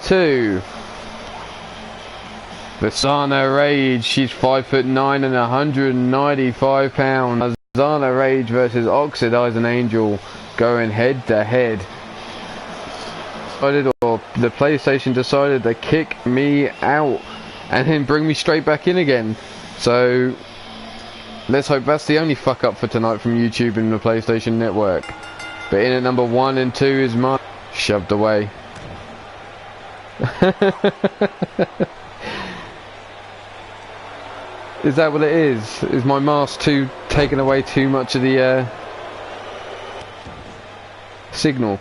2. Vasana Rage, she's 5'9" and 195 pounds. Vasana Rage versus Oxidizing Angel going head to head. Or the PlayStation decided to kick me out and then bring me straight back in again. So let's hope that's the only fuck up for tonight from YouTube and the PlayStation Network. But in at number 1 and 2 is Mars. Shoved away. Is that what it is? Is my Mars 2 taking away too much of the signal?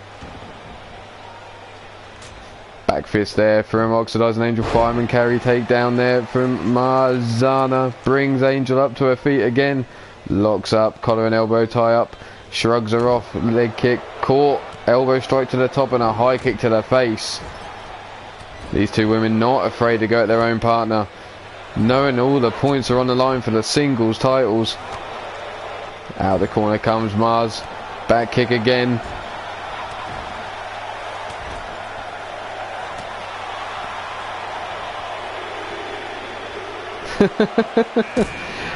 Back fist there from Oxidizing Angel. Fireman carry takedown there from Marzana. Brings Angel up to her feet again. Locks up, collar and elbow tie up. Shrugs her off. Leg kick. Caught. Elbow strike to the top and a high kick to the face. These two women not afraid to go at their own partner, knowing all the points are on the line for the singles titles. Out the corner comes Mars. Back kick again.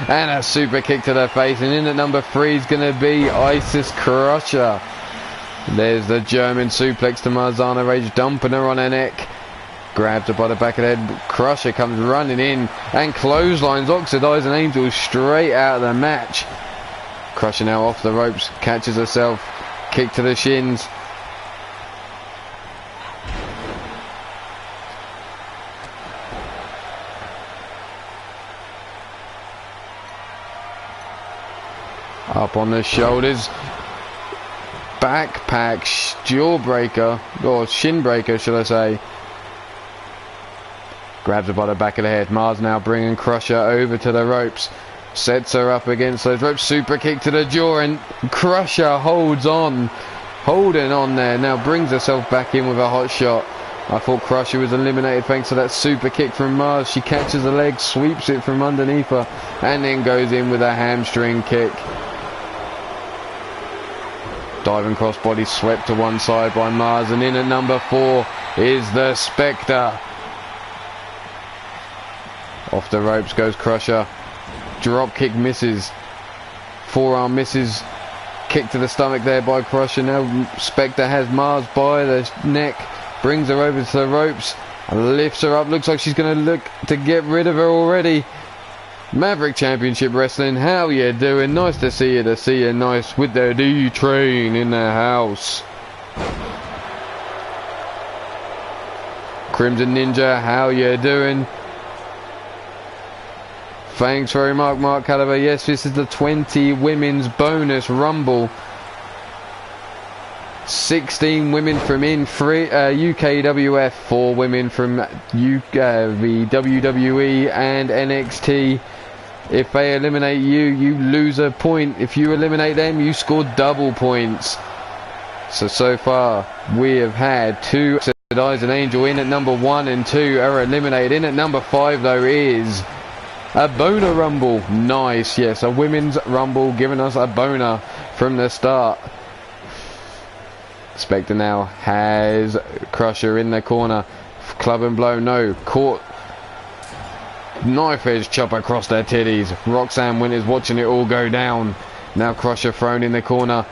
And a super kick to the face, and in at number 3 is going to be Isis Crusher. There's the German suplex to Marzana Rage, dumping her on her neck. Grabs her by the back of the head. Crusher comes running in and clotheslines Oxidizing Angel straight out of the match. Crusher now off the ropes, catches herself, kick to the shins. Up on the shoulders. Backpack jawbreaker, or shin breaker should I say. Grabs her by the back of the head. Mars now bringing Crusher over to the ropes. Sets her up against those ropes. Super kick to the jaw, and Crusher holds on. Holding on there. Now brings herself back in with a hot shot. I thought Crusher was eliminated thanks to that super kick from Mars. She catches the leg, sweeps it from underneath her, and then goes in with a hamstring kick. Diving crossbody swept to one side by Mars, and in at number 4 is the Spectre. Off the ropes goes Crusher. Drop kick misses. Forearm misses. Kick to the stomach there by Crusher. Now Spectre has Mars by the neck. Brings her over to the ropes. And lifts her up. Looks like she's going to look to get rid of her already. Maverick Championship Wrestling, how you doing? Nice to see you nice with the D-Train in the house. Crimson Ninja, how you doing? Thanks very much, Mark Caliber. Yes, this is the 20 Women's Bonus Rumble. 16 women from UKWF, 4 women from the WWE and NXT. If they eliminate you, you lose a point. If you eliminate them, you score double points. So far, we have had 2 Oxidizing Angel in at number 1 and 2 are eliminated. In at number 5, though, is a boner rumble. Nice, yes, a women's rumble giving us a boner from the start. Spectre now has Crusher in the corner. Club and blow, no. Caught. Knife edge chop across their titties. Roxanne Winters watching it all go down. Now Crusher thrown in the corner.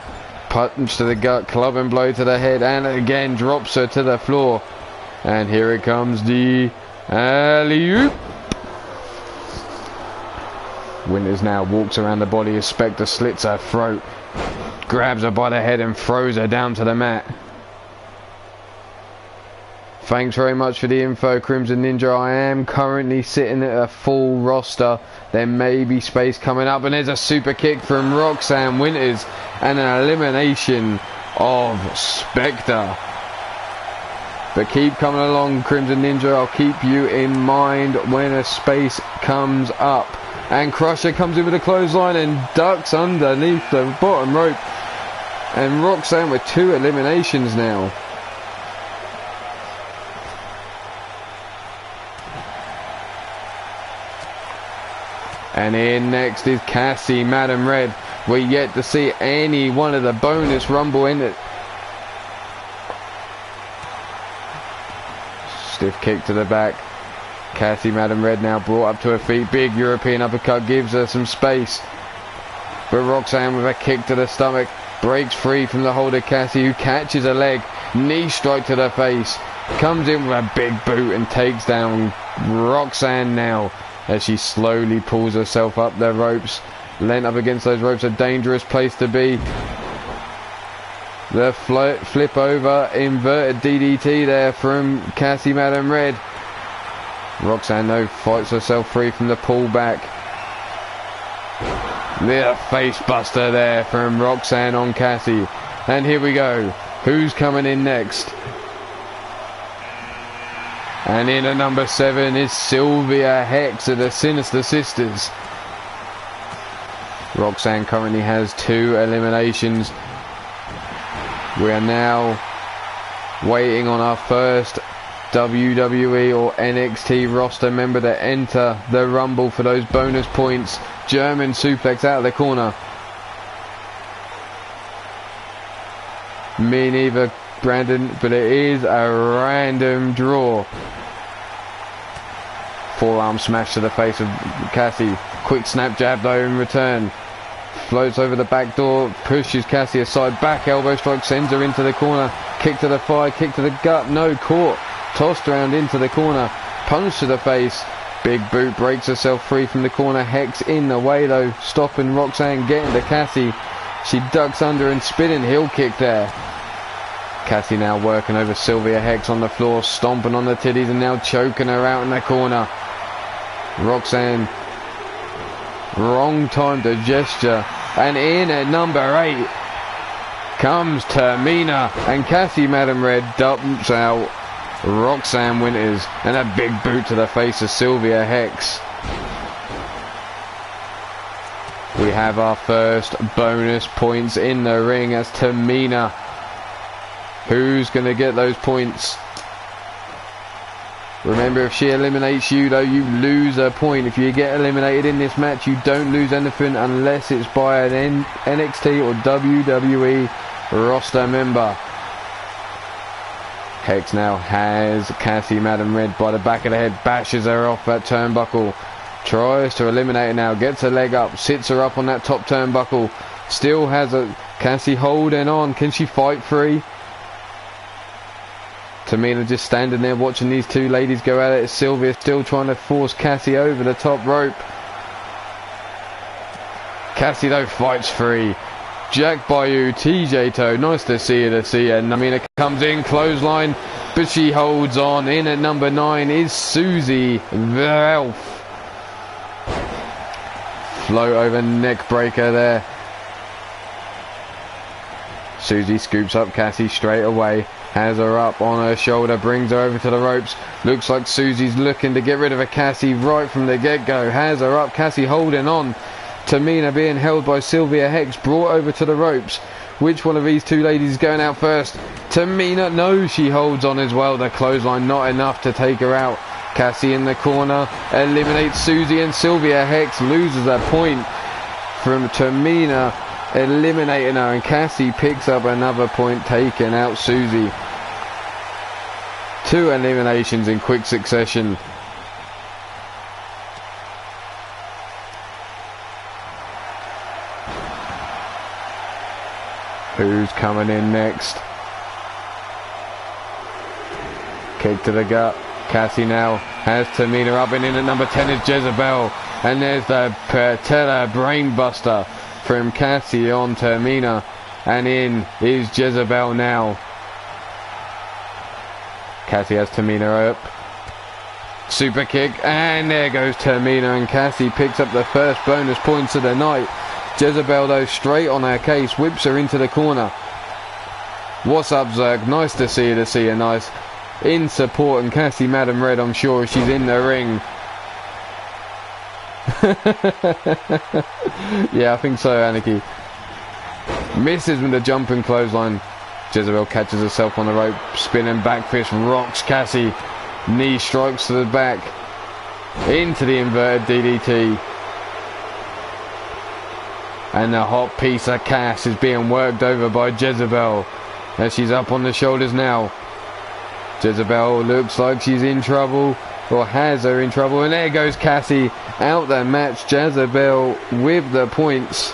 Punch to the gut. Club and blow to the head. And again drops her to the floor. And here it comes, the alley-oop. Winters now walks around the body as Spectre slits her throat. Grabs her by the head and throws her down to the mat. Thanks very much for the info, Crimson Ninja. I am currently sitting at a full roster. There may be space coming up, and there's a super kick from Roxanne Winters and an elimination of Spectre. But keep coming along, Crimson Ninja. I'll keep you in mind when a space comes up. And Crusher comes in with a clothesline and ducks underneath the bottom rope. And Roxanne with 2 eliminations now. And in next is Cassie, Madam Red. We're yet to see any one of the bonus rumble in it. Stiff kick to the back. Cassie Madam Red now brought up to her feet. Big European uppercut gives her some space. But Roxanne with a kick to the stomach breaks free from the hold of Cassie, who catches a leg. Knee strike to the face. Comes in with a big boot and takes down Roxanne now as she slowly pulls herself up the ropes. Leant up against those ropes, a dangerous place to be. The flip over inverted DDT there from Cassie Madam Red. Roxanne though fights herself free from the pullback. The face buster there from Roxanne on Cassie. And here we go. Who's coming in next? And in at number 7 is Sylvia Hex of the Sinister Sisters. Roxanne currently has 2 eliminations. We are now waiting on our first WWE or NXT roster member to enter the Rumble for those bonus points. German suplex out of the corner. Me neither, Brandon, but it is a random draw. Forearm smash to the face of Cassie. Quick snap jab though in return. Floats over the back door, pushes Cassie aside, back elbow strike, sends her into the corner. Kick to the thigh, kick to the gut, no, caught. Tossed around into the corner, punch to the face. Big boot, breaks herself free from the corner. Hex in the way though, stopping Roxanne, getting to Cassie. She ducks under and spinning heel kick there. Cassie now working over Sylvia Hex on the floor, stomping on the titties and now choking her out in the corner. Roxanne, wrong time to gesture, and in at number 8 comes Termina, and Cassie Madam Red dumps out Roxanne Winters, and a big boot to the face of Sylvia Hex. We have our first bonus points in the ring as Termina. Who's going to get those points? Remember, if she eliminates you though, you lose a point. If you get eliminated in this match, you don't lose anything unless it's by an NXT or WWE roster member. Hex now has Cassie Madam Red by the back of the head, bashes her off that turnbuckle. Tries to eliminate her now, gets her leg up, sits her up on that top turnbuckle. Still has a Cassie holding on. Can she fight free? Tamina just standing there watching these two ladies go at it. Sylvia still trying to force Cassie over the top rope. Cassie though fights free. Jack Bayou, TJ Toe, nice to see her, And Tamina comes in, clothesline, but she holds on. In at number 9 is Susie the Elf. Float over neck breaker there. Susie scoops up Cassie straight away. Has her up on her shoulder, brings her over to the ropes. Looks like Susie's looking to get rid of a Cassie right from the get-go. Has her up, Cassie holding on. Tamina being held by Sylvia Hex, brought over to the ropes. Which one of these two ladies is going out first? Tamina, no, she holds on as well. The clothesline not enough to take her out. Cassie in the corner, eliminates Susie, and Sylvia Hex loses a point from Tamina eliminating her, and Cassie picks up another point, taking out Susie. 2 eliminations in quick succession. Who's coming in next? Kick to the gut. Cassie now has Tamina up, and in at number 10 is Jezebel. And there's the patella brainbuster from Cassie on Termina, and in is Jezebel now. Cassie has Tamina up. Super kick, and there goes Termina, and Cassie picks up the first bonus points of the night. Jezebel though straight on her case, whips her into the corner. What's up, Zerg? Nice to see her, nice in support, and Cassie Madam Red, I'm sure she's in the ring. Yeah, I think so, Anarchy. Misses with the jumping clothesline. Jezebel catches herself on the rope, spinning back fist, rocks Cassie. Knee strikes to the back, into the inverted DDT. And the hot piece of Cass is being worked over by Jezebel as she's up on the shoulders now. Jezebel looks like she's in trouble, or has her in trouble, and there goes Cassie out the match. Jezebel with the points.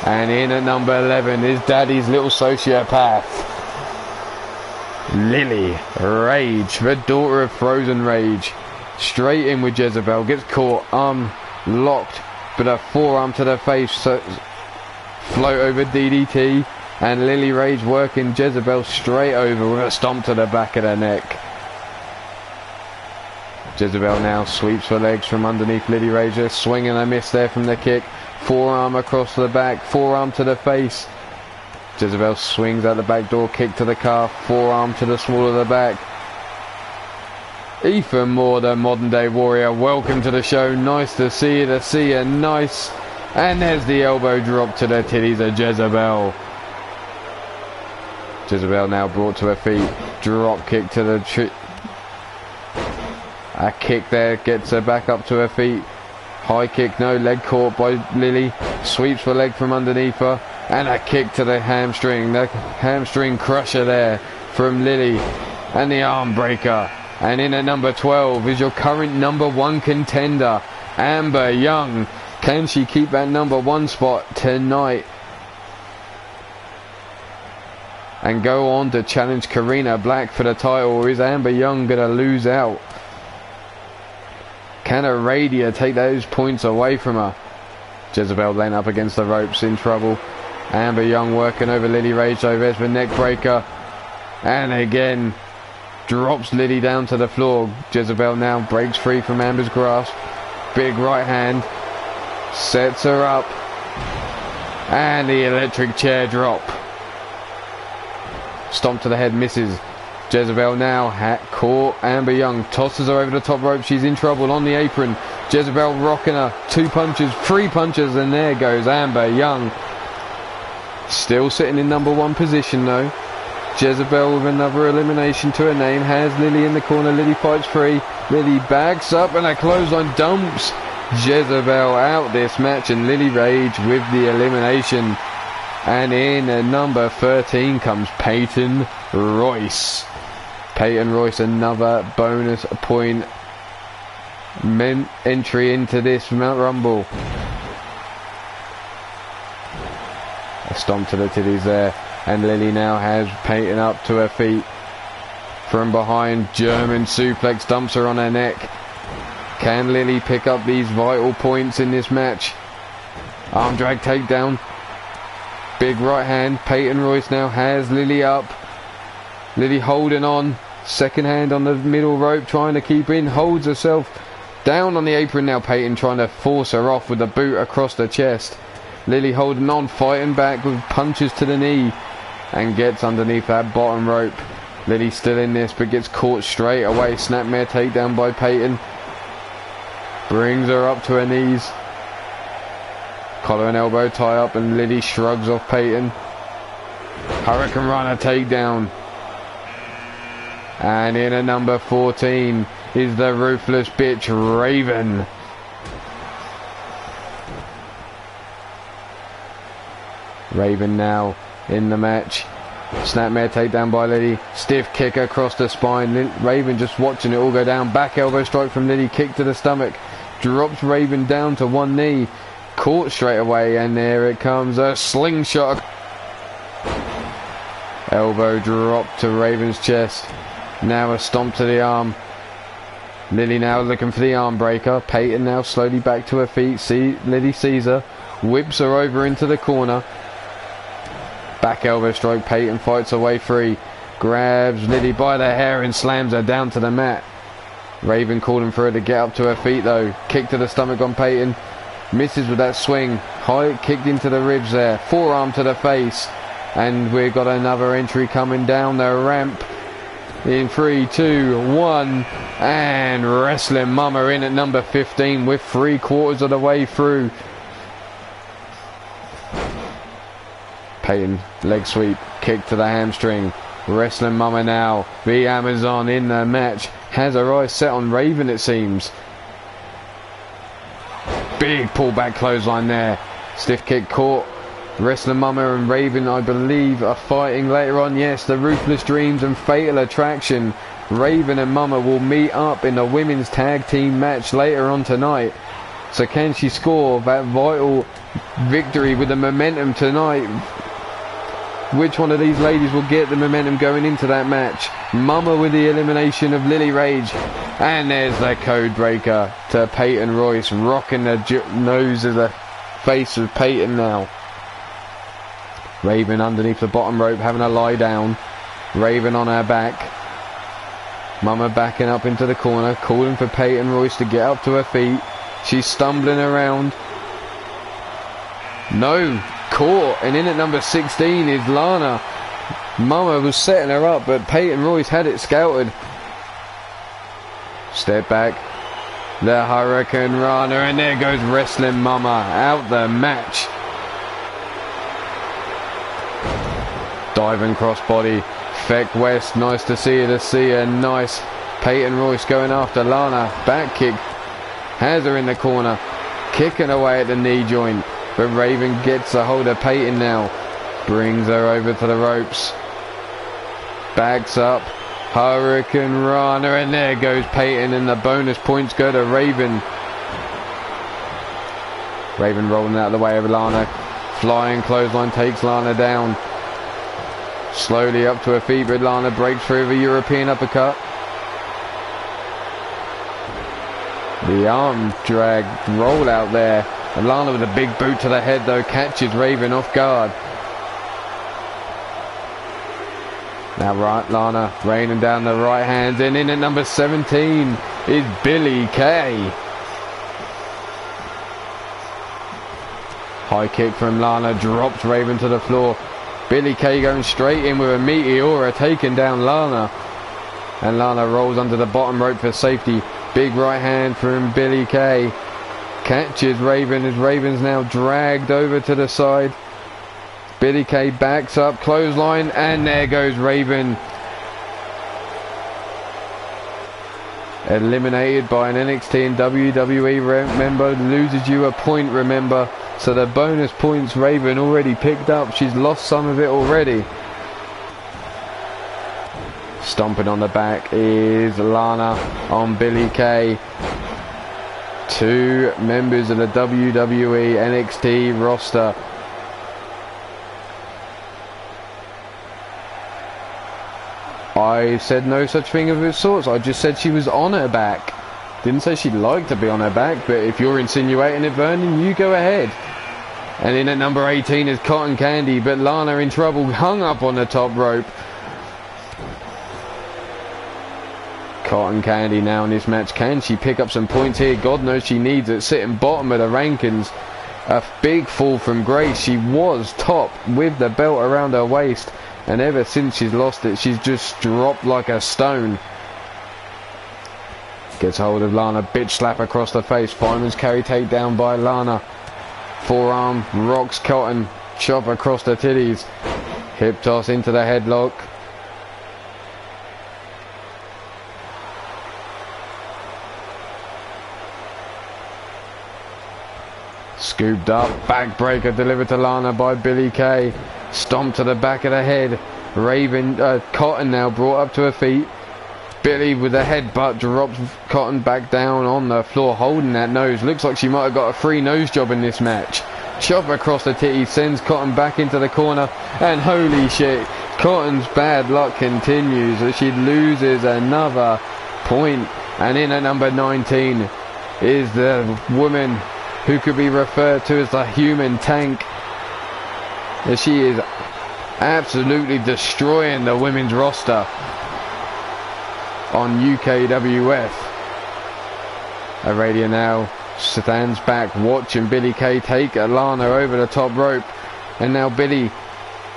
And in at number 11 is Daddy's little sociopath, Lily Rage, the daughter of Frozen Rage. Straight in with Jezebel, gets caught, arm locked, but a forearm to the face, so float over DDT, and Lily Rage working Jezebel straight over with a stomp to the back of the neck. Jezebel now sweeps her legs from underneath Lily Rage, swing and a miss there from the kick, forearm across the back, forearm to the face. Jezebel swings out the back door, kick to the calf, forearm to the small of the back. Ethan Moore, the modern day warrior, welcome to the show. Nice to see you, nice. And there's the elbow drop to the titties of Jezebel. Jezebel now brought to her feet, drop kick to the a kick there, gets her back up to her feet. High kick, no, leg caught by Lily, sweeps the leg from underneath her, and a kick to the hamstring crusher there from Lily, and the arm breaker. And in at number 12 is your current number 1 contender, Amber Young. Can she keep that number 1 spot tonight and go on to challenge Karina Black for the title, or is Amber Young going to lose out? Can Aradia take those points away from her? Jezebel laying up against the ropes, in trouble. Amber Young working over Lily Rage, though. There's the neck breaker, and again drops Lily down to the floor. Jezebel now breaks free from Amber's grasp. Big right hand, sets her up, and the electric chair drop. Stomp to the head, misses. Jezebel now caught Amber Young, tosses her over the top rope. She's in trouble on the apron. Jezebel rocking her, 2 punches, 3 punches, and there goes Amber Young. Still sitting in number 1 position though. Jezebel with another elimination to her name, has Lily in the corner. Lily fights free. Lily backs up and a clothesline dumps Jezebel out this match, and Lily Rage with the elimination. And in at number 13 comes Peyton Royce. Peyton Royce, another bonus point entry into this Mount Rumble. A stomp to the titties there, and Lily now has Peyton up to her feet from behind. German suplex, dumps her on her neck. Can Lily pick up these vital points in this match? Arm drag takedown. Big right hand. Peyton Royce now has Lily up. Lily holding on. Second hand on the middle rope, trying to keep in. Holds herself down on the apron now. Peyton trying to force her off with the boot across the chest. Lily holding on, fighting back with punches to the knee, and gets underneath that bottom rope. Lily still in this, but gets caught straight away. Snapmare takedown by Peyton. Brings her up to her knees. Collar and elbow tie up, and Lily shrugs off Peyton. Hurricane Runner takedown. And in at number 14 is the ruthless bitch Raven. Raven now in the match. Snapmare takedown by Lily. Stiff kick across the spine. Raven just watching it all go down. Back elbow strike from Lily. Kick to the stomach. Drops Raven down to one knee. Caught straight away, and there it comes. A slingshot. Elbow drop to Raven's chest. Now a stomp to the arm. Lily now looking for the arm breaker. Peyton now slowly back to her feet. Lily sees her. Whips her over into the corner. Back elbow strike. Peyton fights her way free. Grabs Lily by the hair and slams her down to the mat. Raven calling for her to get up to her feet though. Kick to the stomach on Peyton. Misses with that swing. High kicked into the ribs there. Forearm to the face. And we've got another entry coming down the ramp. In 3, 2, 1. And Wrestling Mama in at number 15 with 3/4 of the way through. Peyton, leg sweep, kick to the hamstring. Wrestling Mama now, the Amazon in the match, has her eyes set on Raven it seems. Big pullback clothesline there. Stiff kick caught. Wrestler Mama and Raven, I believe, are fighting later on. Yes, the Ruthless Dreams and Fatal Attraction. Raven and Mama will meet up in the women's tag team match later on tonight. So can she score that vital victory with the momentum tonight? Which one of these ladies will get the momentum going into that match? Mama with the elimination of Lily Rage. And there's the code breaker to Peyton Royce, rocking the nose of the face of Peyton now. Raven underneath the bottom rope having a lie down. Raven on her back. Mama backing up into the corner, calling for Peyton Royce to get up to her feet. She's stumbling around. No, caught, and in at number 16 is Lana. Mama was setting her up, but Peyton Royce had it scouted. Step back. The Hurricane Rana, and there goes Wrestling Mama out the match. Diving crossbody. Feck West, nice to see her. Nice. Peyton Royce going after Lana. Back kick. Has her in the corner. Kicking away at the knee joint. But Raven gets a hold of Peyton now. Brings her over to the ropes. Backs up. Hurricane Rana, and there goes Peyton, and the bonus points go to Raven. Raven rolling out of the way of Lana. Flying clothesline takes Lana down. Slowly up to her feet, but Lana breaks through the European uppercut. The arm drag roll out there. And Lana with a big boot to the head though catches Raven off guard. Now right, Lana raining down the right hands, and in at number 17 is Billie Kay. High kick from Lana drops Raven to the floor. Billie Kay going straight in with a Meteora, taking down Lana. And Lana rolls under the bottom rope for safety. Big right hand from Billie Kay. Catches Raven as Raven's now dragged over to the side. Billie Kay backs up, clothesline, and there goes Raven. Eliminated by an NXT and WWE member, loses you a point, remember. So the bonus points Raven already picked up. She's lost some of it already. Stomping on the back is Lana on Billie Kay. Two members of the WWE NXT roster. I said no such thing of its sorts. I just said she was on her back. Didn't say she'd like to be on her back, but if you're insinuating it, Vernon, you go ahead. And in at number 18 is Cotton Candy, but Lana in trouble, hung up on the top rope. Cotton Candy now in this match. Can she pick up some points here? God knows she needs it. Sitting bottom of the rankings. A big fall from grace. She was top with the belt around her waist, and ever since she's lost it, she's just dropped like a stone. Gets hold of Lana. Bitch slap across the face. Fireman's carry takedown by Lana. Forearm rocks Cotton. Chop across the titties. Hip toss into the headlock. Scooped up, backbreaker delivered to Lana by Billie Kay. Stomp to the back of the head. Raven, Cotton now brought up to her feet. Billie with a headbutt drops Cotton back down on the floor, holding that nose. Looks like she might have got a free nose job in this match. Chop across the titty, sends Cotton back into the corner, and holy shit, Cotton's bad luck continues as she loses another point. And in at number 19 is the woman who could be referred to as the human tank, as she is absolutely destroying the women's roster on UKWF. Aradia now stands back watching Billie Kay take Lana over the top rope, and now Billie,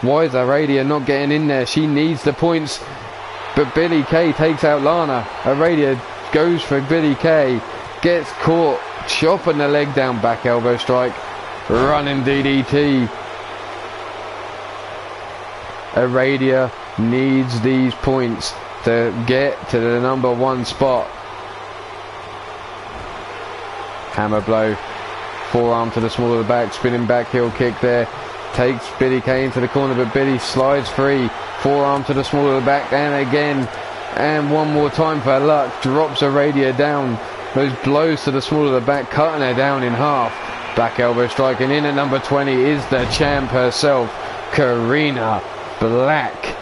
why is Aradia not getting in there? She needs the points, but Billie Kay takes out Lana. Aradia goes for Billie Kay, gets caught, chopping the leg down, back elbow strike, running DDT. Aradia needs these points to get to the number 1 spot. Hammer blow, forearm to the small of the back, spinning back heel kick there. takes Billy Kay into the corner, but Billy slides free. Forearm to the small of the back, and again, and one more time for luck. Drops Aradia down. Those blows to the small of the back, cutting her down in half. Back elbow striking in at number 20 is the champ herself, Karina Black.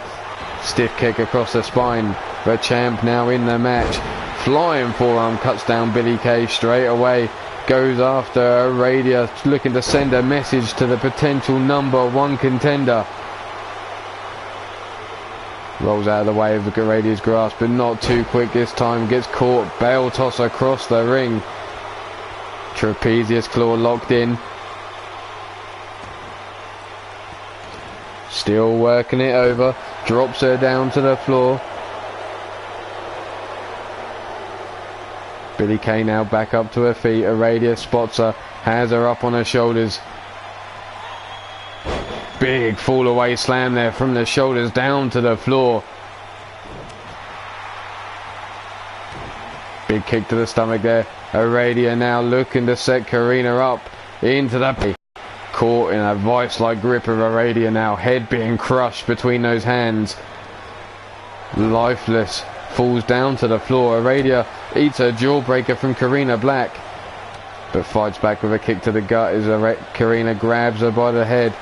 Stiff kick across the spine. The champ now in the match. Flying forearm cuts down Billy Kay straight away. Goes after Aradia, looking to send a message to the potential number 1 contender. Rolls out of the way of Aradia's grasp, but not too quick this time. Gets caught. Bale toss across the ring. Trapezius claw locked in. Still working it over. Drops her down to the floor. Billy Kay now back up to her feet. Aradia spots her. Has her up on her shoulders. Big fall away slam there from the shoulders down to the floor. Big kick to the stomach there. Aradia now looking to set Karina up into the... Caught in a vice-like grip of Aradia now. Head being crushed between those hands. Lifeless. Falls down to the floor. Aradia eats a jawbreaker from Karina Black, but fights back with a kick to the gut as Karina grabs her by the head.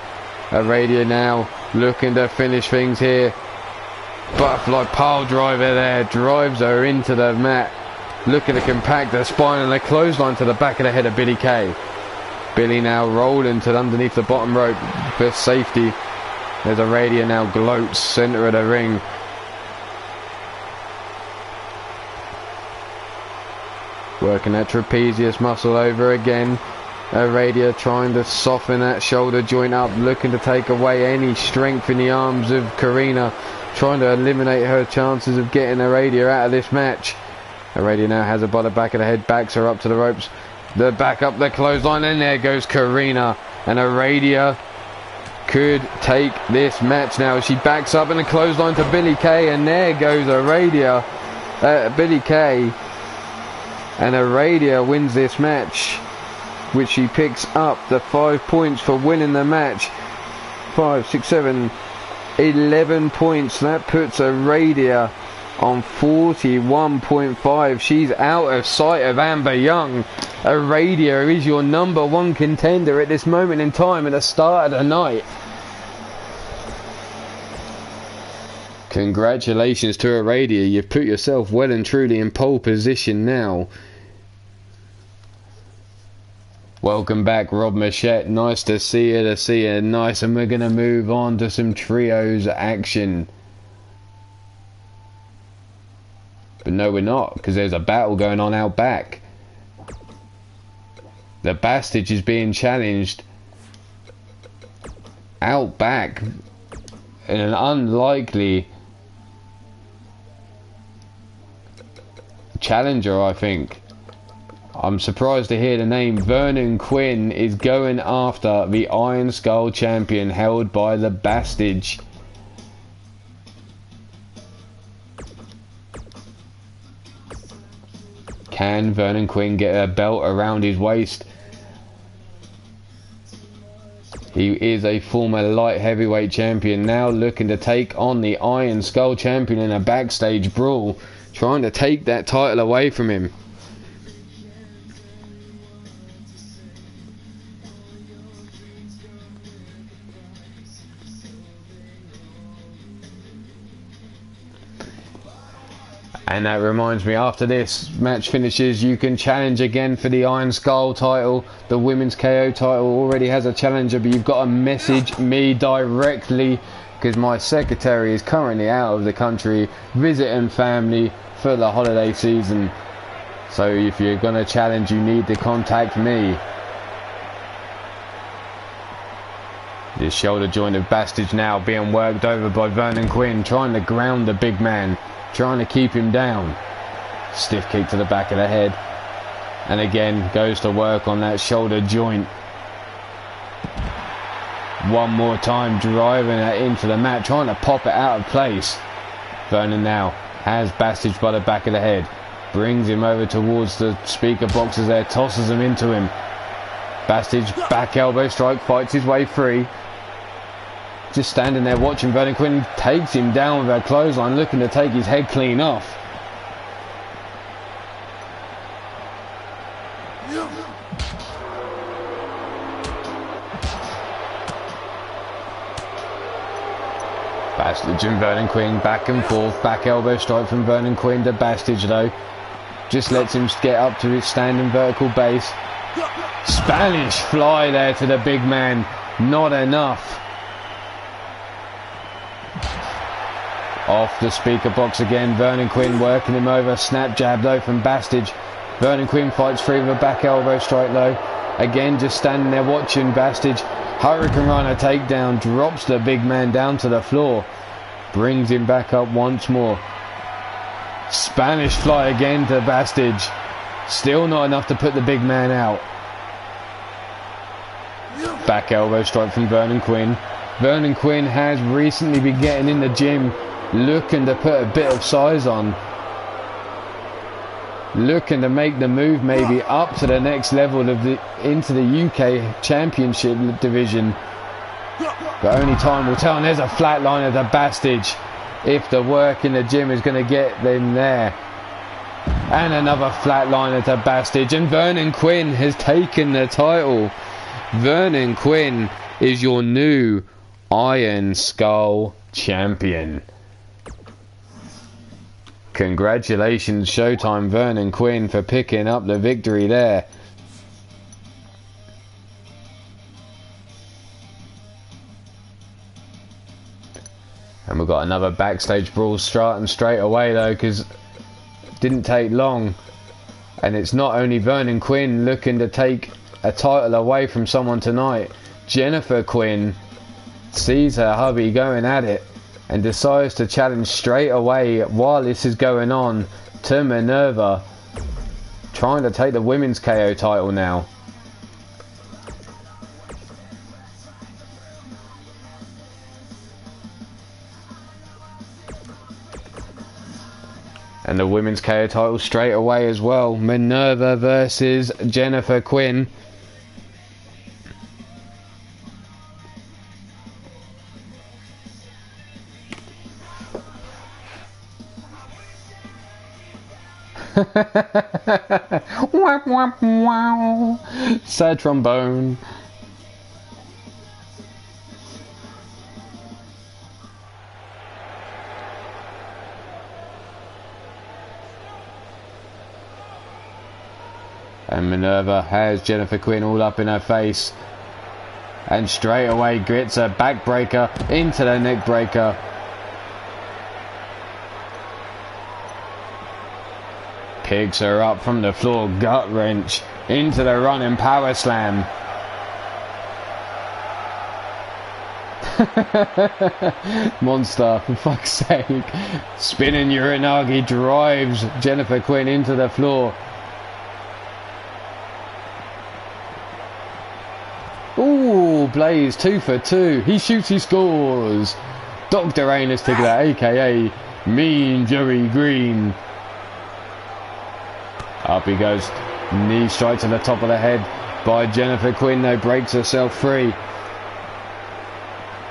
Aradia now looking to finish things here. Butterfly pile driver there. Drives her into the mat. Looking to compact her spine, and a clothesline to the back of the head of Billy Kay. Billy now rolling to underneath the bottom rope for safety. There's Aradia now gloats centre of the ring. Working that trapezius muscle over again. Aradia trying to soften that shoulder joint up, looking to take away any strength in the arms of Karina, trying to eliminate her chances of getting Aradia out of this match. Aradia now has her by the back of the head, backs her up to the ropes. The back up the clothesline, and there goes Karina. And Aradia could take this match now. She backs up in the clothesline to Billy Kay, and there goes Aradia. Billy Kay. And Aradia wins this match, which she picks up the 5 points for winning the match. 5, 6, 7, 11 points. That puts Aradia on 41.5. She's out of sight of Amber Young. Aradia is your number 1 contender at this moment in time at the start of the night. Congratulations to Aradia. You've put yourself well and truly in pole position now. Welcome back, Rob Machette. Nice to see you. Nice, and we're going to move on to some trios action. But no, we're not, because there's a battle going on out back. The Bastage is being challenged out back in an unlikely challenger, I think. I'm surprised to hear the name. Vernon Quinn is going after the Iron Skull champion held by the Bastage. Can Vernon Quinn get a belt around his waist? He is a former light heavyweight champion, now looking to take on the Iron Skull champion in a backstage brawl, trying to take that title away from him. And that reminds me, after this match finishes, you can challenge again for the Iron Skull title. The Women's KO title already has a challenger, but you've got to message me directly, because my secretary is currently out of the country visiting family for the holiday season. So if you're going to challenge, you need to contact me. This shoulder joint of Bastage now being worked over by Vernon Quinn, trying to ground the big man, trying to keep him down. Stiff kick to the back of the head, and again goes to work on that shoulder joint. One more time, driving it into the mat, trying to pop it out of place. Vernon now has Bastage by the back of the head, brings him over towards the speaker boxes there, tosses him into him. Bastage back elbow strike, fights his way free. just standing there watching. Vernon Quinn takes him down with a clothesline, looking to take his head clean off. Bastage and Vernon Quinn back and forth. Back elbow strike from Vernon Quinn to Bastage though. Just lets him get up to his standing vertical base. Spanish fly there to the big man. Not enough. Off the speaker box again. Vernon Quinn working him over. Snap jab though from Bastage. Vernon Quinn fights free with a back elbow strike though. Again just standing there watching Bastage. Hurricane Runner takedown. Drops the big man down to the floor. Brings him back up once more. Spanish fly again to Bastage. Still not enough to put the big man out. Back elbow strike from Vernon Quinn. Vernon Quinn has recently been getting in the gym, looking to put a bit of size on. Looking to make the move maybe up to the next level of into the UK Championship division. But only time will tell. And there's a flatliner to Bastage. If the work in the gym is going to get them there. And another flatliner to Bastage. And Vernon Quinn has taken the title. Vernon Quinn is your new Iron Skull champion. Congratulations, Showtime Vernon Quinn, for picking up the victory there. And we've got another backstage brawl starting straight away though, because it didn't take long. And it's not only Vernon Quinn looking to take a title away from someone tonight. Jennifer Quinn sees her hubby going at it and decides to challenge straight away while this is going on to Minerva, trying to take the women's KO title now. And the women's KO title straight away as well. Minerva versus Jennifer Quinn. Wap, wap, wow. Sad trombone. And Minerva has Jennifer Quinn all up in her face. And straight away gets a backbreaker into the neck breaker. Picks her up from the floor, gut wrench into the running power slam. Monster, for fuck's sake. Spinning Uranagi drives Jennifer Quinn into the floor. Ooh, Blaze 2 for 2. He shoots, he scores. Dr. Anus Tickler, aka Mean Jerry Green. Up he goes. Knee strike to the top of the head by Jennifer Quinn, though, breaks herself free.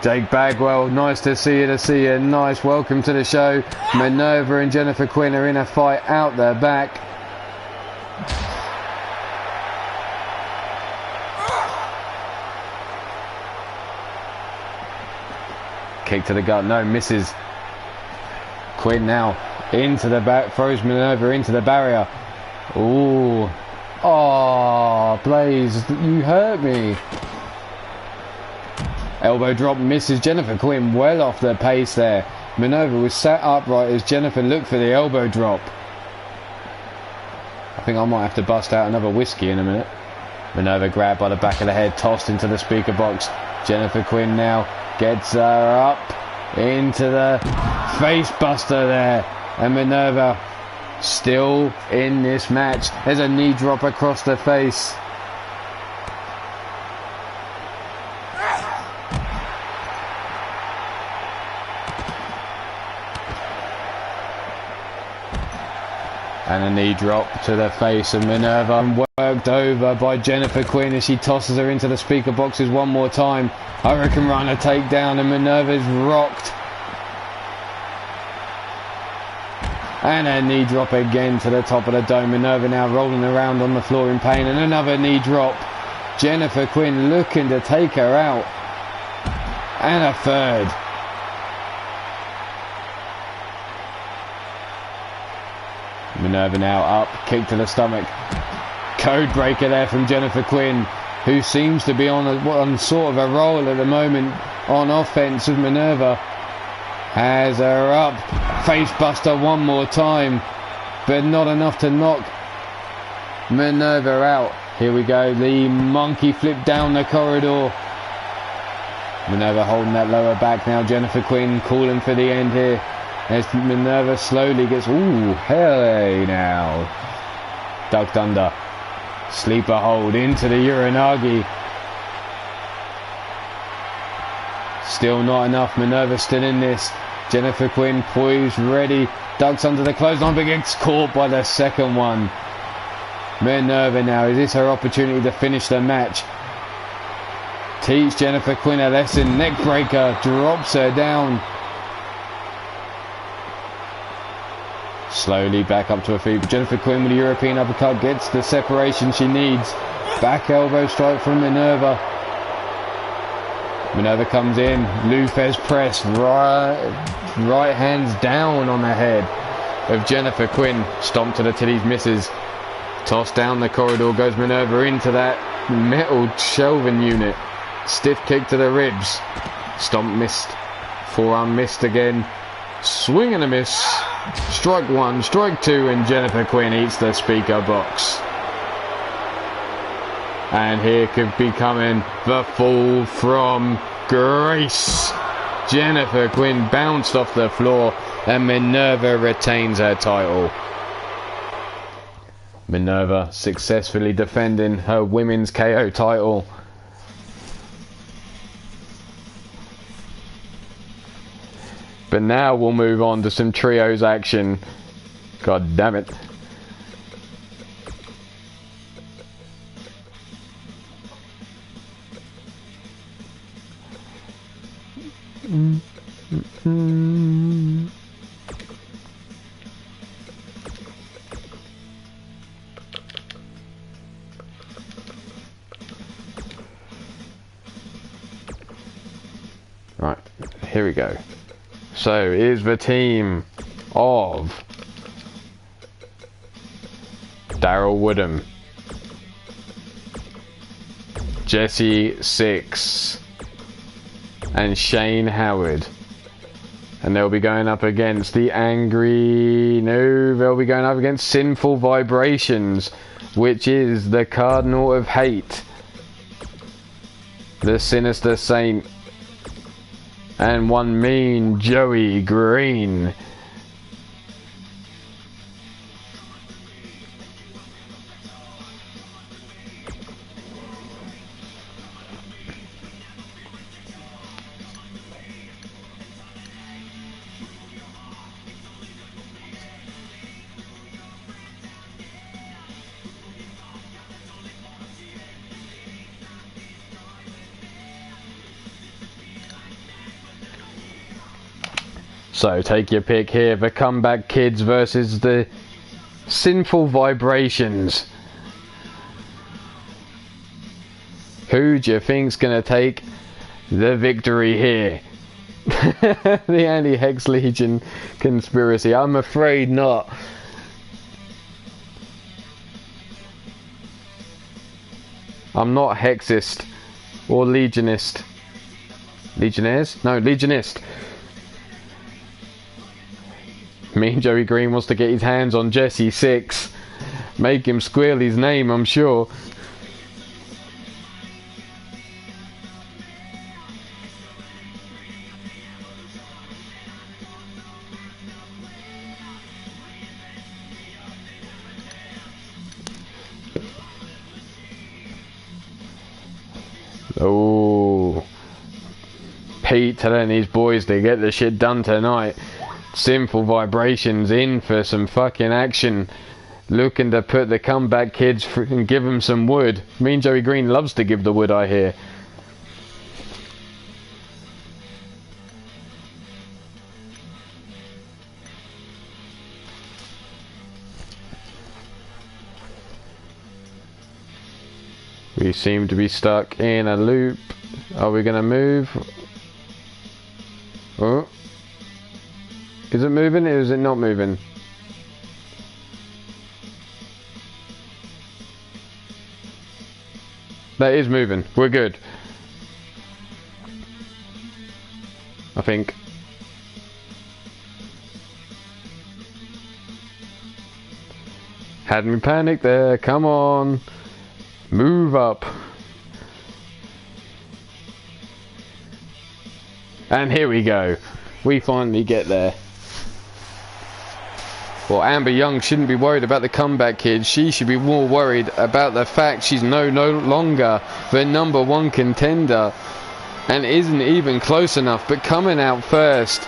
Jake Bagwell, nice to see you, nice, welcome to the show. Minerva and Jennifer Quinn are in a fight out their back. Kick to the gut, no, misses. Quinn now into the back, throws Minerva into the barrier. Ooh. Oh, Blaze, you hurt me. Elbow drop misses Jennifer Quinn, well off the pace there. Minerva was sat upright as Jennifer looked for the elbow drop. I think I might have to bust out another whiskey in a minute. Minerva grabbed by the back of the head, tossed into the speaker box. Jennifer Quinn now gets her up into the face buster there. And Minerva still in this match. There's a knee drop across the face. And a knee drop to the face of Minerva, and worked over by Jennifer Quinn as she tosses her into the speaker boxes one more time. Hurricane Runner takedown, and Minerva's rocked. And a knee drop again to the top of the dome. Minerva now rolling around on the floor in pain, and another knee drop. Jennifer Quinn looking to take her out. And a third. Minerva now up, kick to the stomach. Code breaker there from Jennifer Quinn, who seems to be on sort of a roll at the moment on offense. Of Minerva has her up. Face buster one more time, but not enough to knock Minerva out. Here we go, the monkey flip down the corridor. Minerva holding that lower back now. Jennifer Quinn calling for the end here. As Minerva slowly gets, ooh, hey now. Ducked under. Sleeper hold into the Uranagi. Still not enough. Minerva still in this. Jennifer Quinn poised, ready. Ducks under the clothesline, but gets caught by the second one. Minerva now, is this her opportunity to finish the match? Teach Jennifer Quinn a lesson. Neck breaker, drops her down. Slowly back up to her feet. Jennifer Quinn with a European uppercut gets the separation she needs. Back elbow strike from Minerva. Minerva comes in. Lufez press. Right hands down on the head of Jennifer Quinn. Stomp to the titties, misses. Toss down the corridor goes Minerva into that metal shelving unit. Stiff kick to the ribs. Stomp missed. Forearm missed again. Swing and a miss. Strike one, strike two, and Jennifer Quinn eats the speaker box. And here could be coming the fall from grace. Jennifer Quinn bounced off the floor, and Minerva retains her title. Minerva successfully defending her women's KO title. But now we'll move on to some trios action. God damn it. Right, here we go. So is the team of Daryl Woodham, Jesse Six, and Shane Howard. And they'll be going up against they'll be going up against Sinful Vibrations, which is the Cardinal of Hate, the Sinister Saint, and one mean Joey Green. So take your pick here, the Comeback Kids versus the Sinful Vibrations. Who do you think's going to take the victory here? The Anti-Hex Legion conspiracy? I'm afraid not. I'm not Hexist or Legionist. Legionnaires? No, Legionist. Mean Joey Green wants to get his hands on Jesse Six. Make him squeal his name, I'm sure. Oh, Pete telling his boys to get the shit done tonight. Sinful Vibrations in for some fucking action. looking to put the comeback kids and give them some wood. Mean Joey Green loves to give the wood, I hear. We seem to be stuck in a loop. Are we going to move? Oh. Is it moving or is it not moving? That is moving. We're good. I think. Had me panicked there. Come on. Move up. And here we go. We finally get there. Well, Amber Young shouldn't be worried about the comeback kid. She should be more worried about the fact she's no longer the #1 contender and isn't even close enough. But coming out first,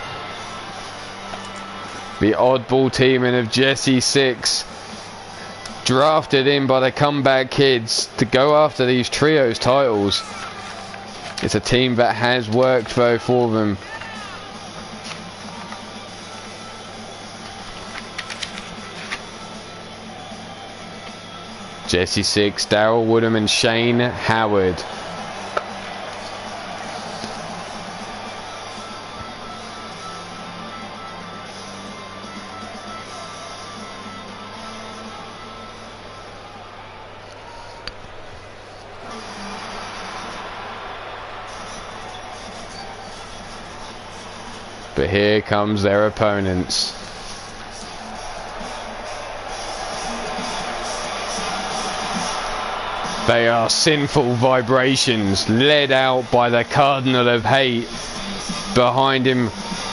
the oddball teaming of Jessie 6, drafted in by the comeback kids to go after these trios titles. It's a team that has worked though for them. Jessie 6, Daryl Woodham and Shane Howard. But here comes their opponents. They are Sinful Vibrations, led out by the Cardinal of Hate. Behind him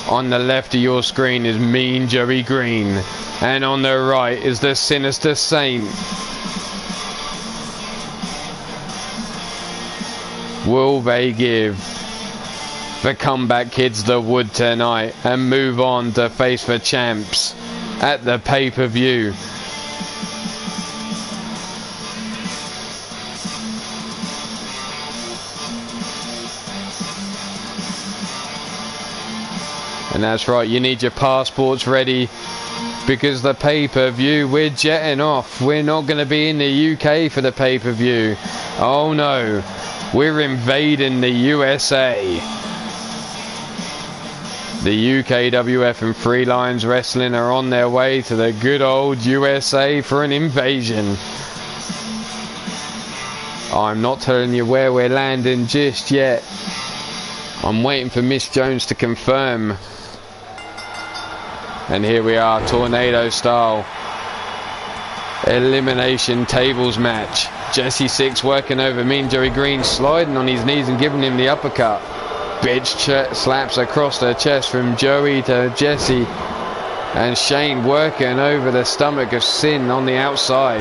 on the left of your screen is Mean Joey Green. And on the right is the Sinister Saint. Will they give the comeback kids the wood tonight and move on to face the champs at the pay-per-view? And that's right, you need your passports ready because the pay-per-view, we're jetting off. We're not going to be in the UK for the pay-per-view. Oh no, we're invading the USA. The UKWF and Free Lions Wrestling are on their way to the good old USA for an invasion. I'm not telling you where we're landing just yet. I'm waiting for Miss Jones to confirm. And here we are, tornado style. Elimination tables match. Jessie 6 working over Mean Joey Green, sliding on his knees and giving him the uppercut. Bitch slaps across the chest from Joey to Jessie. And Shane working over the stomach of Sin on the outside.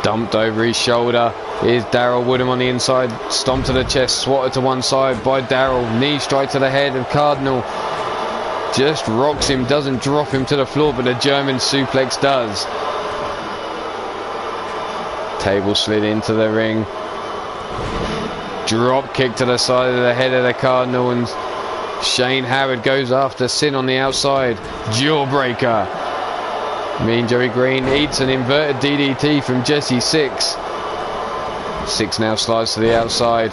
Dumped over his shoulder is Daryl Woodham on the inside. Stomp to the chest, swatted to one side by Daryl. Knee strike to the head of Cardinal. Just rocks him, doesn't drop him to the floor, but a German suplex does. Table slid into the ring. Drop kick to the side of the head of the Cardinal, and Shane Howard goes after Sin on the outside. Jawbreaker. Mean Joey Green eats an inverted DDT from Jessie 6. 6 now slides to the outside.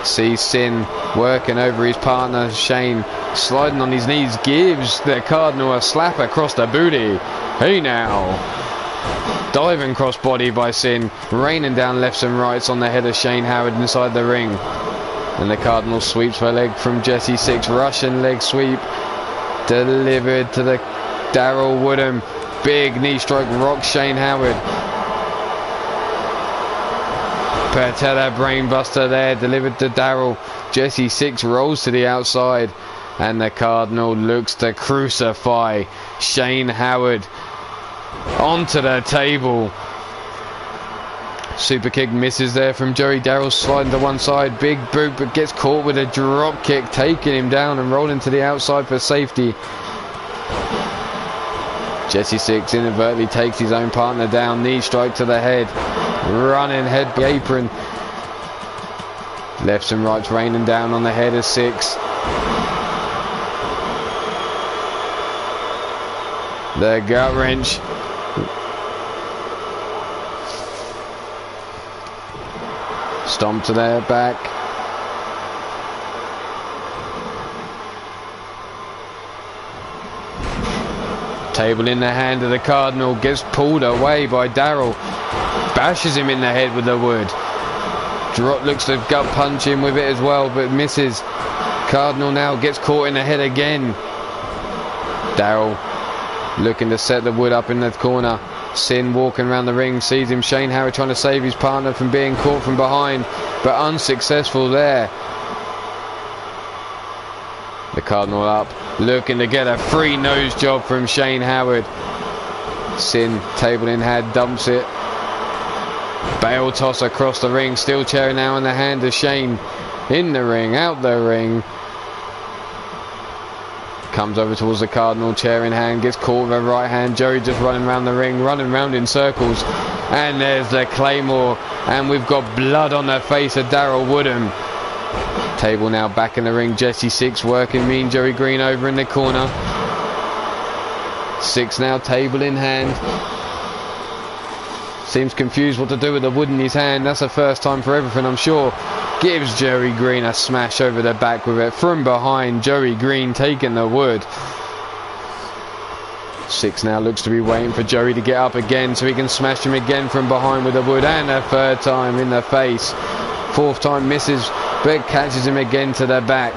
Sees Sin working over his partner Shane, sliding on his knees, gives the Cardinal a slap across the booty. Hey now. Diving crossbody by Sin, raining down lefts and rights on the head of Shane Howard inside the ring. And the Cardinal sweeps the leg from Jessie 6, Russian leg sweep, delivered to the Daryl Woodham. Big knee strike rocks Shane Howard. Patella brainbuster there, delivered to Daryl. Jessie 6 rolls to the outside, and the Cardinal looks to crucify Shane Howard onto the table. Super kick misses there from Joey. Daryl sliding to one side, big boot, but gets caught with a drop kick, taking him down and rolling to the outside for safety. Jesse Six inadvertently takes his own partner down, knee strike to the head, running head the apron. Lefts and rights raining down on the head of Six. The gut wrench. Stomp to their back. Table in the hand of the Cardinal, gets pulled away by Darryl. Bashes him in the head with the wood. Drop, looks to gut punch him with it as well, but misses. Cardinal now gets caught in the head again. Darryl looking to set the wood up in the corner. Sin walking around the ring, sees him. Shane Howard trying to save his partner from being caught from behind, but unsuccessful there. The Cardinal up, looking to get a free nose job from Shane Howard. Sin, table in hand, dumps it. Bale toss across the ring, steel chair now in the hand of Shane. In the ring, out the ring. Comes over towards the Cardinal, chair in hand, gets caught with a right hand. Joey just running around the ring, running round in circles. And there's the Claymore, and we've got blood on the face of Darryl Woodham. Table now back in the ring. Jesse Six working Mean Joey Green over in the corner. Six now, table in hand. Seems confused what to do with the wood in his hand. That's the first time for everything, I'm sure. Gives Joey Green a smash over the back with it. From behind, Joey Green taking the wood. Six now looks to be waiting for Joey to get up again so he can smash him again from behind with the wood. And a third time in the face. Fourth time misses, but catches him again to the back.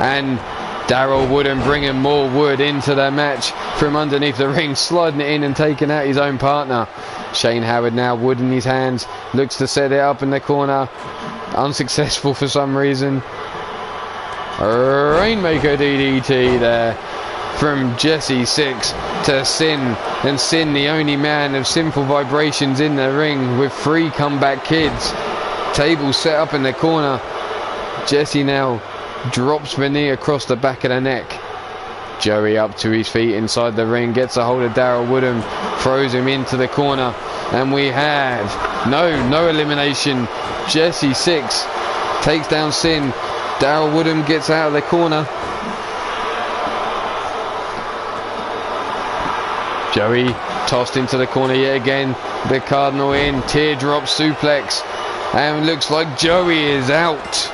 And Darryl Woodham bringing more wood into the match from underneath the ring, sliding it in and taking out his own partner. Shane Howard now, wood in his hands, looks to set it up in the corner. Unsuccessful for some reason. Rainmaker DDT there from Jesse Six to Sin. And Sin, the only man of Sinful Vibrations in the ring with 3 comeback kids. Table set up in the corner. Jesse now drops the knee across the back of the neck. Joey up to his feet inside the ring, gets a hold of Darryl Woodham, throws him into the corner, and we have no elimination. Jesse Six takes down Sin. Darryl Woodham gets out of the corner. Joey tossed into the corner yet again. The Cardinal in, teardrop suplex, and looks like Joey is out.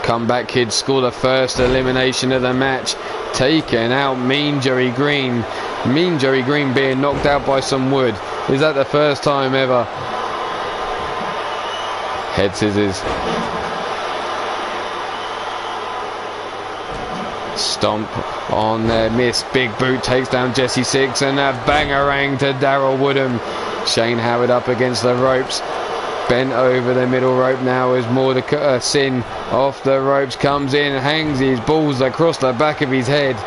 Comeback Kids score the first elimination of the match, taking out Mean Joey Green. Mean Joey Green being knocked out by some wood. Is that the first time ever? Head scissors. Stomp on there, miss. Big boot takes down Jesse Six, and a bangarang to Darryl Woodham. Shane Howard up against the ropes. Bent over the middle rope now as Sin off the ropes comes in, hangs his balls across the back of his head.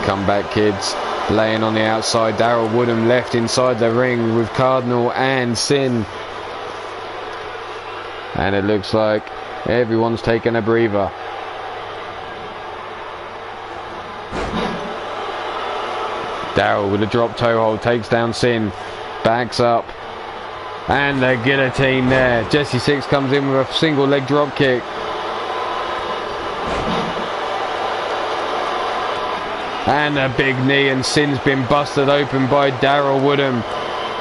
Comeback Kids laying on the outside. Darryl Woodham left inside the ring with Cardinal and Sin. And it looks like everyone's taking a breather. Darryl with a drop toe hold takes down Sin. Backs up, and the guillotine there. Jesse Six comes in with a single leg drop kick, and a big knee, and Sin's been busted open by Darryl Woodham,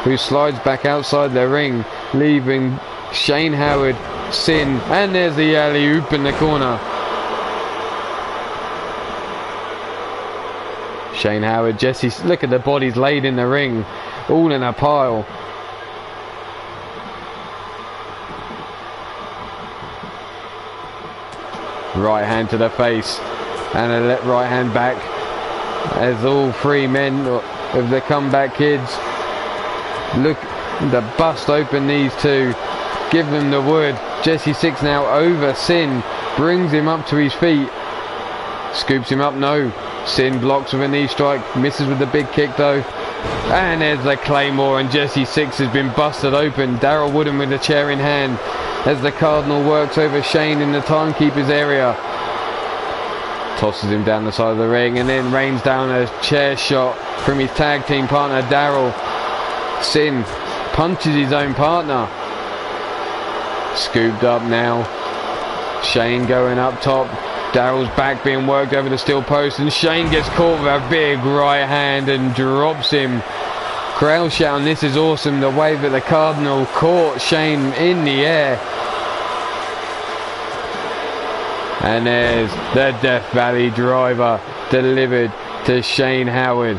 who slides back outside the ring, leaving Shane Howard, Sin, and there's the alley-oop in the corner. Shane Howard, Jesse, look at the bodies laid in the ring, all in a pile. Right hand to the face, and a right hand back, as all 3 men of the Comeback Kids look to bust open these 2, give them the wood. Jesse Six now over Sin, brings him up to his feet, scoops him up, no. Sin blocks with a knee strike, misses with the big kick though. And there's the Claymore, and Jesse Six has been busted open. Daryl Woodham with the chair in hand as the Cardinal works over Shane in the timekeeper's area. Tosses him down the side of the ring and then rains down a chair shot from his tag team partner Daryl. Sin punches his own partner. Scooped up now. Shane going up top. Daryl's back being worked over the steel post, and Shane gets caught with a big right hand and drops him. Crowd shouting, "This is awesome," the way that the Cardinal caught Shane in the air. And there's the Death Valley driver delivered to Shane Howard.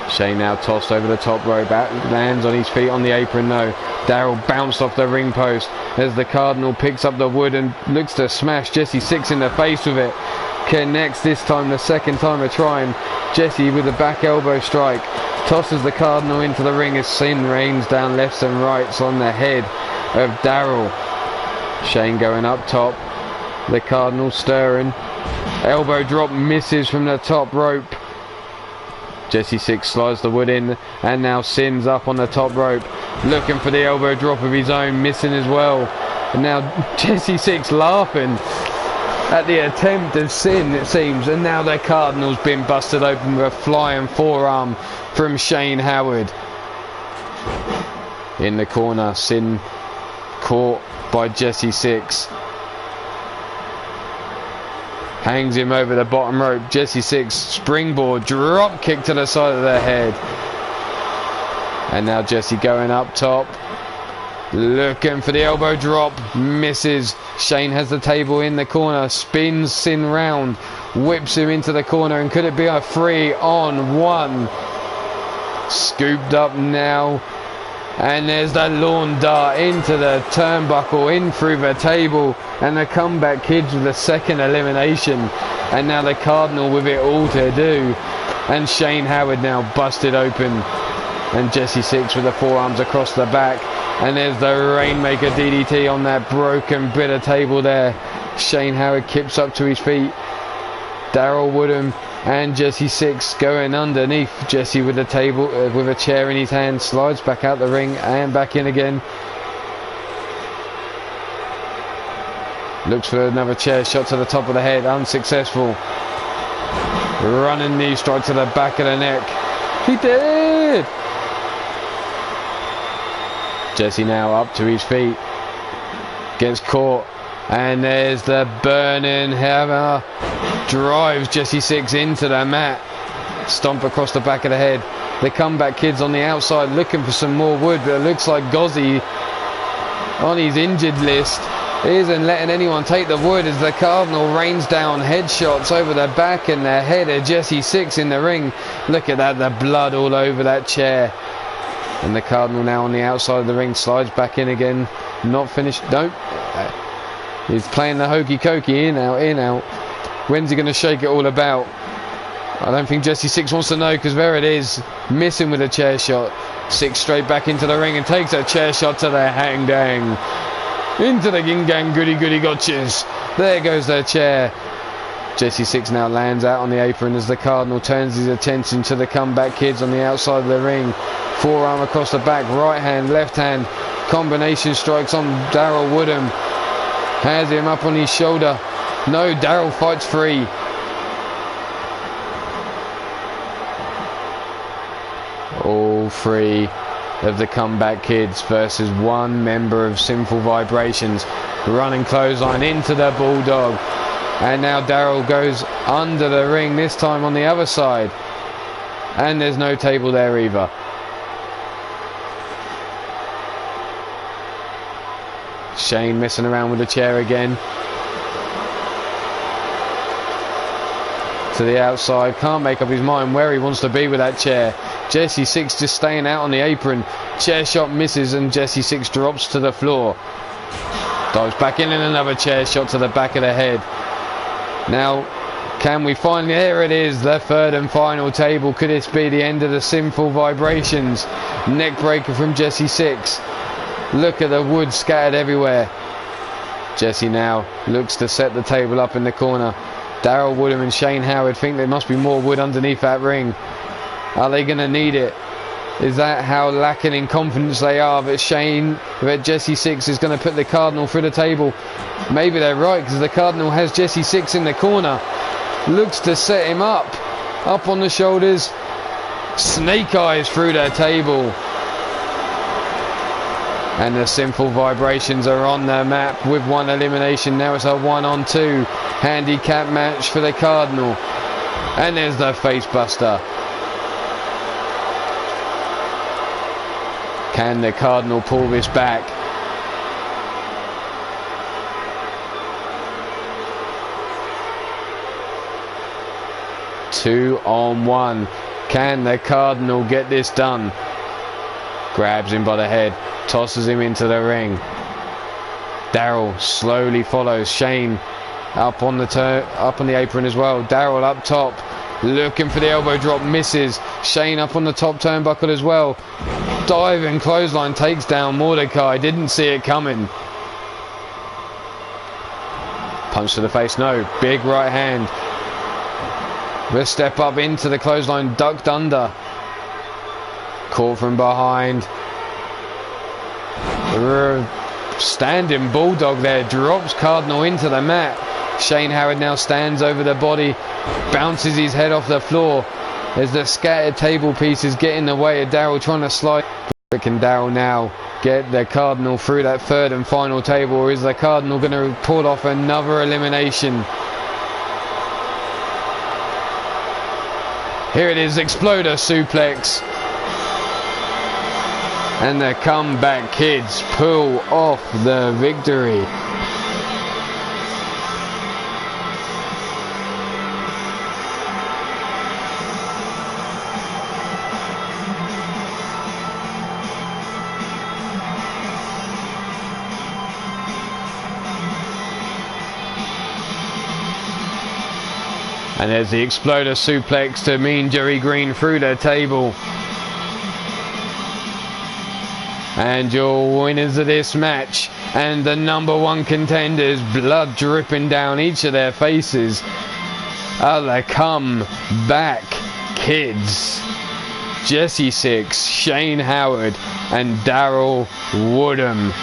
Shane now tossed over the top rope, lands on his feet on the apron though. Daryl bounced off the ring post as the Cardinal picks up the wood and looks to smash Jesse Six in the face with it. Connects this time, the second time of trying. Jesse with a back elbow strike. Tosses the Cardinal into the ring as Sin rains down lefts and rights on the head of Daryl. Shane going up top. The Cardinal stirring. Elbow drop misses from the top rope. Jesse Six slides the wood in, and now Sin's up on the top rope, looking for the elbow drop of his own, missing as well. And now Jesse Six laughing at the attempt of Sin, it seems. And now the Cardinal's been busted open with a flying forearm from Shane Howard. In the corner, Sin caught by Jesse Six. Hangs him over the bottom rope. Jesse Six springboard drop kick to the side of the head. And now Jesse going up top, looking for the elbow drop, misses. Shane has the table in the corner, spins Sin round, whips him into the corner, and could it be a 3-on-1? Scooped up now, and there's the lawn dart into the turnbuckle, in through the table, and the Comeback Kids with the second elimination. And now the Cardinal with it all to do, and Shane Howard now busted open, and Jesse Six with the forearms across the back, and there's the Rainmaker DDT on that broken bit of table there. Shane Howard kips up to his feet. Daryl Woodham and Jesse Six going underneath. Jesse with the table, with a chair in his hand, slides back out the ring and back in again. Looks for another chair shot to the top of the head, unsuccessful. Running knee strike to the back of the neck. He did! Jesse now up to his feet. Gets caught. And there's the burning hammer. Drives Jesse Six into the mat. Stomp across the back of the head. The Comeback Kids on the outside looking for some more wood, but it looks like Gozzy on his injured list isn't letting anyone take the wood as the Cardinal rains down headshots over the back and the head of Jesse Six in the ring. Look at that, the blood all over that chair. And the Cardinal now on the outside of the ring, slides back in again. Not finished. Nope. He's playing the hokey cokey, in out, in out. When's he going to shake it all about? I don't think Jesse Six wants to know, because there it is. Missing with a chair shot. Six straight back into the ring and takes a chair shot to the hang dang. Into the ging gang goody goody gotchas. There goes their chair. Jesse Six now lands out on the apron as the Cardinal turns his attention to the Comeback Kids on the outside of the ring. Forearm across the back, right hand, left hand. Combination strikes on Daryl Woodham. Has him up on his shoulder. No, Daryl fights free. All three of the Comeback Kids versus one member of Sinful Vibrations. Running clothesline into the Bulldog. And now Daryl goes under the ring, this time on the other side. And there's no table there either. Shane messing around with the chair again. To the outside, can't make up his mind where he wants to be with that chair. Jesse Six just staying out on the apron. Chair shot misses and Jesse Six drops to the floor. Dives back in and another chair shot to the back of the head. Now, can we finally, here it is, the third and final table. Could this be the end of the Sinful Vibrations? Neck breaker from Jesse Six. Look at the wood scattered everywhere. Jesse now looks to set the table up in the corner. Daryl Woodham and Shane Howard think there must be more wood underneath that ring. Are they going to need it? Is that how lacking in confidence they are that Jesse Six is going to put the Cardinal through the table? Maybe they're right, because the Cardinal has Jesse Six in the corner. Looks to set him up on the shoulders. Snake eyes through the table. And the Sinful Vibrations are on the map with one elimination. Now it's a 1-on-2 handicap match for the Cardinal. And there's the Facebuster. Can the Cardinal pull this back? Two on one. Can the Cardinal get this done? Grabs him by the head, tosses him into the ring. Daryl slowly follows. Shane up on the apron as well. Daryl up top, looking for the elbow drop, misses. Shane up on the top turnbuckle as well. Diving clothesline takes down Mordecai. Didn't see it coming. Punch to the face, no. Big right hand. The step up into the clothesline, ducked under. Caught from behind. Standing bulldog there, drops Cardinal into the mat. Shane Howard now stands over the body, bounces his head off the floor as the scattered table pieces get in the way of Daryl trying to slide. But can Daryl now get the Cardinal through that third and final table, or is the Cardinal going to pull off another elimination? Here it is, Exploder suplex. And the Comeback Kids pull off the victory. And there's the Exploder suplex to Mean Jerry Green through the table. And your winners of this match, and the #1 contenders, blood dripping down each of their faces, are the Comeback Kids. Jesse Six, Shane Howard, and Daryl Woodham.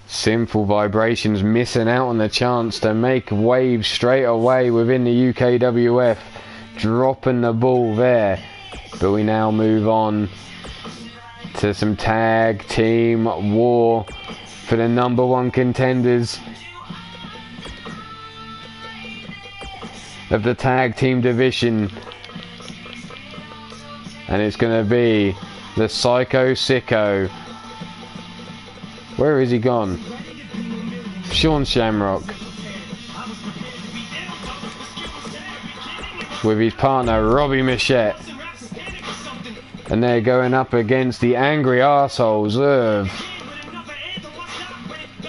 Sinful Vibrations missing out on the chance to make waves straight away within the UKWF. Dropping the ball there. But we now move on to some tag team war for the #1 contenders of the tag team division. And it's going to be the Psycho Sicko. Where is he gone? Sean Shamrock. With his partner Robbie Machette. And they're going up against the angry arseholes of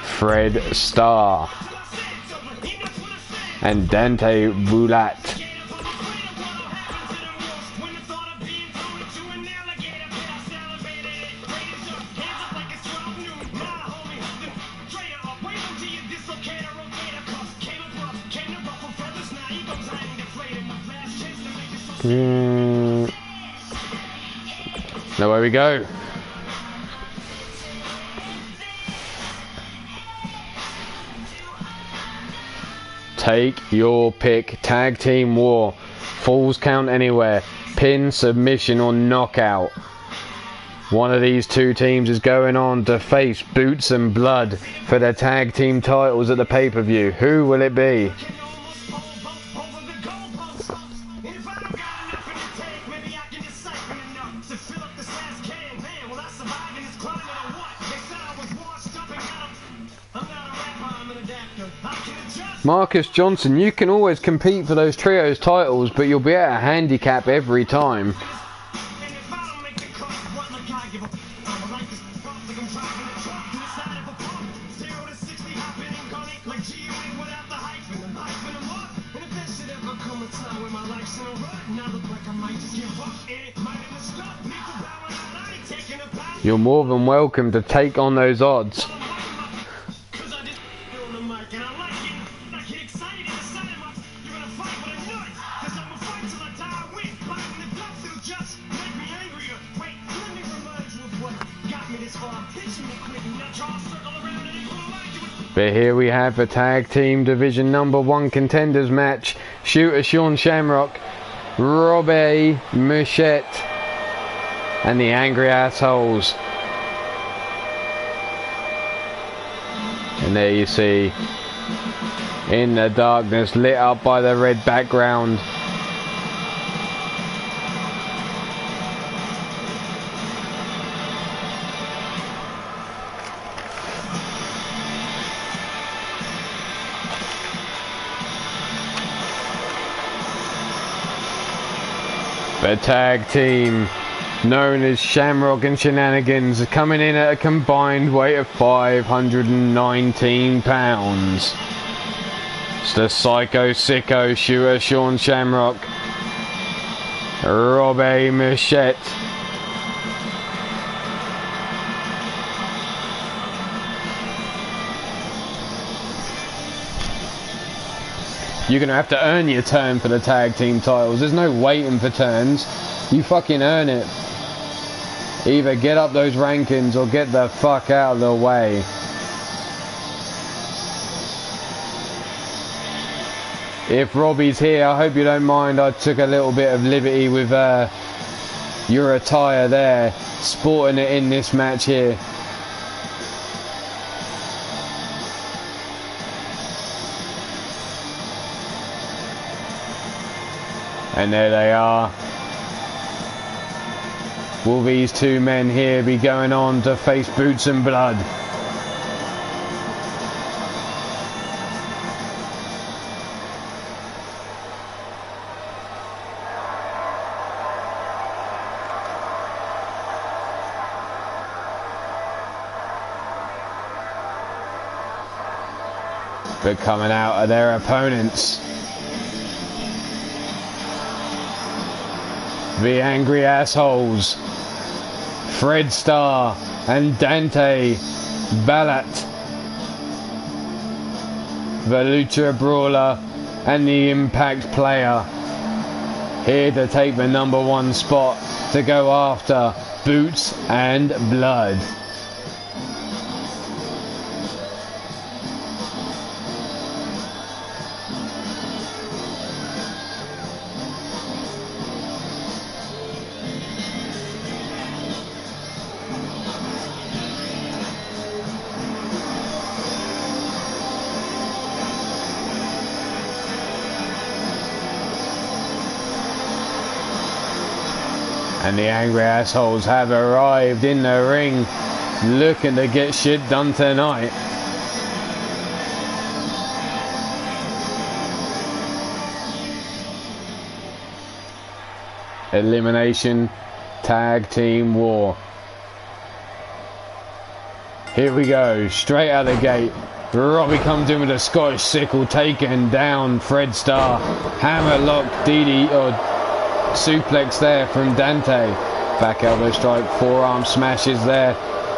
Fred Starr and Dante Boulat. Now where we go. Take your pick. Tag team war. Falls count anywhere. Pin, submission or knockout. One of these two teams is going on to face Boots and Blood for the tag team titles at the pay-per-view. Who will it be? Marcus Johnson, you can always compete for those trios titles, but you'll be at a handicap every time. You're more than welcome to take on those odds. But here we have a tag team division number 1 contenders match. Shooter Sean Shamrock, Robbie Mouchette, and the Angry Assholes. And there you see, in the darkness, lit up by the red background, the tag team known as Shamrock and Shenanigans are coming in at a combined weight of 519 pounds. It's the Psycho Sicko Shooter Sean Shamrock, Robbie Mouchette, you're going to have to earn your turn for the tag team titles. There's no waiting for turns. You fucking earn it. Either get up those rankings or get the fuck out of the way. If Robbie's here, I hope you don't mind. I took a little bit of liberty with your attire there, sporting it in this match here. And there they are. Will these two men here be going on to face Boots and Blood? But coming out of their opponents, the Angry Assholes, Fred Starr and Dante Ballat, the Lucha Brawler and the Impact Player, here to take the number 1 spot to go after Boots and Blood. And the Angry Assholes have arrived in the ring, looking to get shit done tonight. Elimination Tag Team War. Here we go, straight out the gate. Robbie comes in with a Scottish sickle, taking down Fred Starr. Hammerlock DD or suplex there from Dante. Back elbow strike, forearm smashes there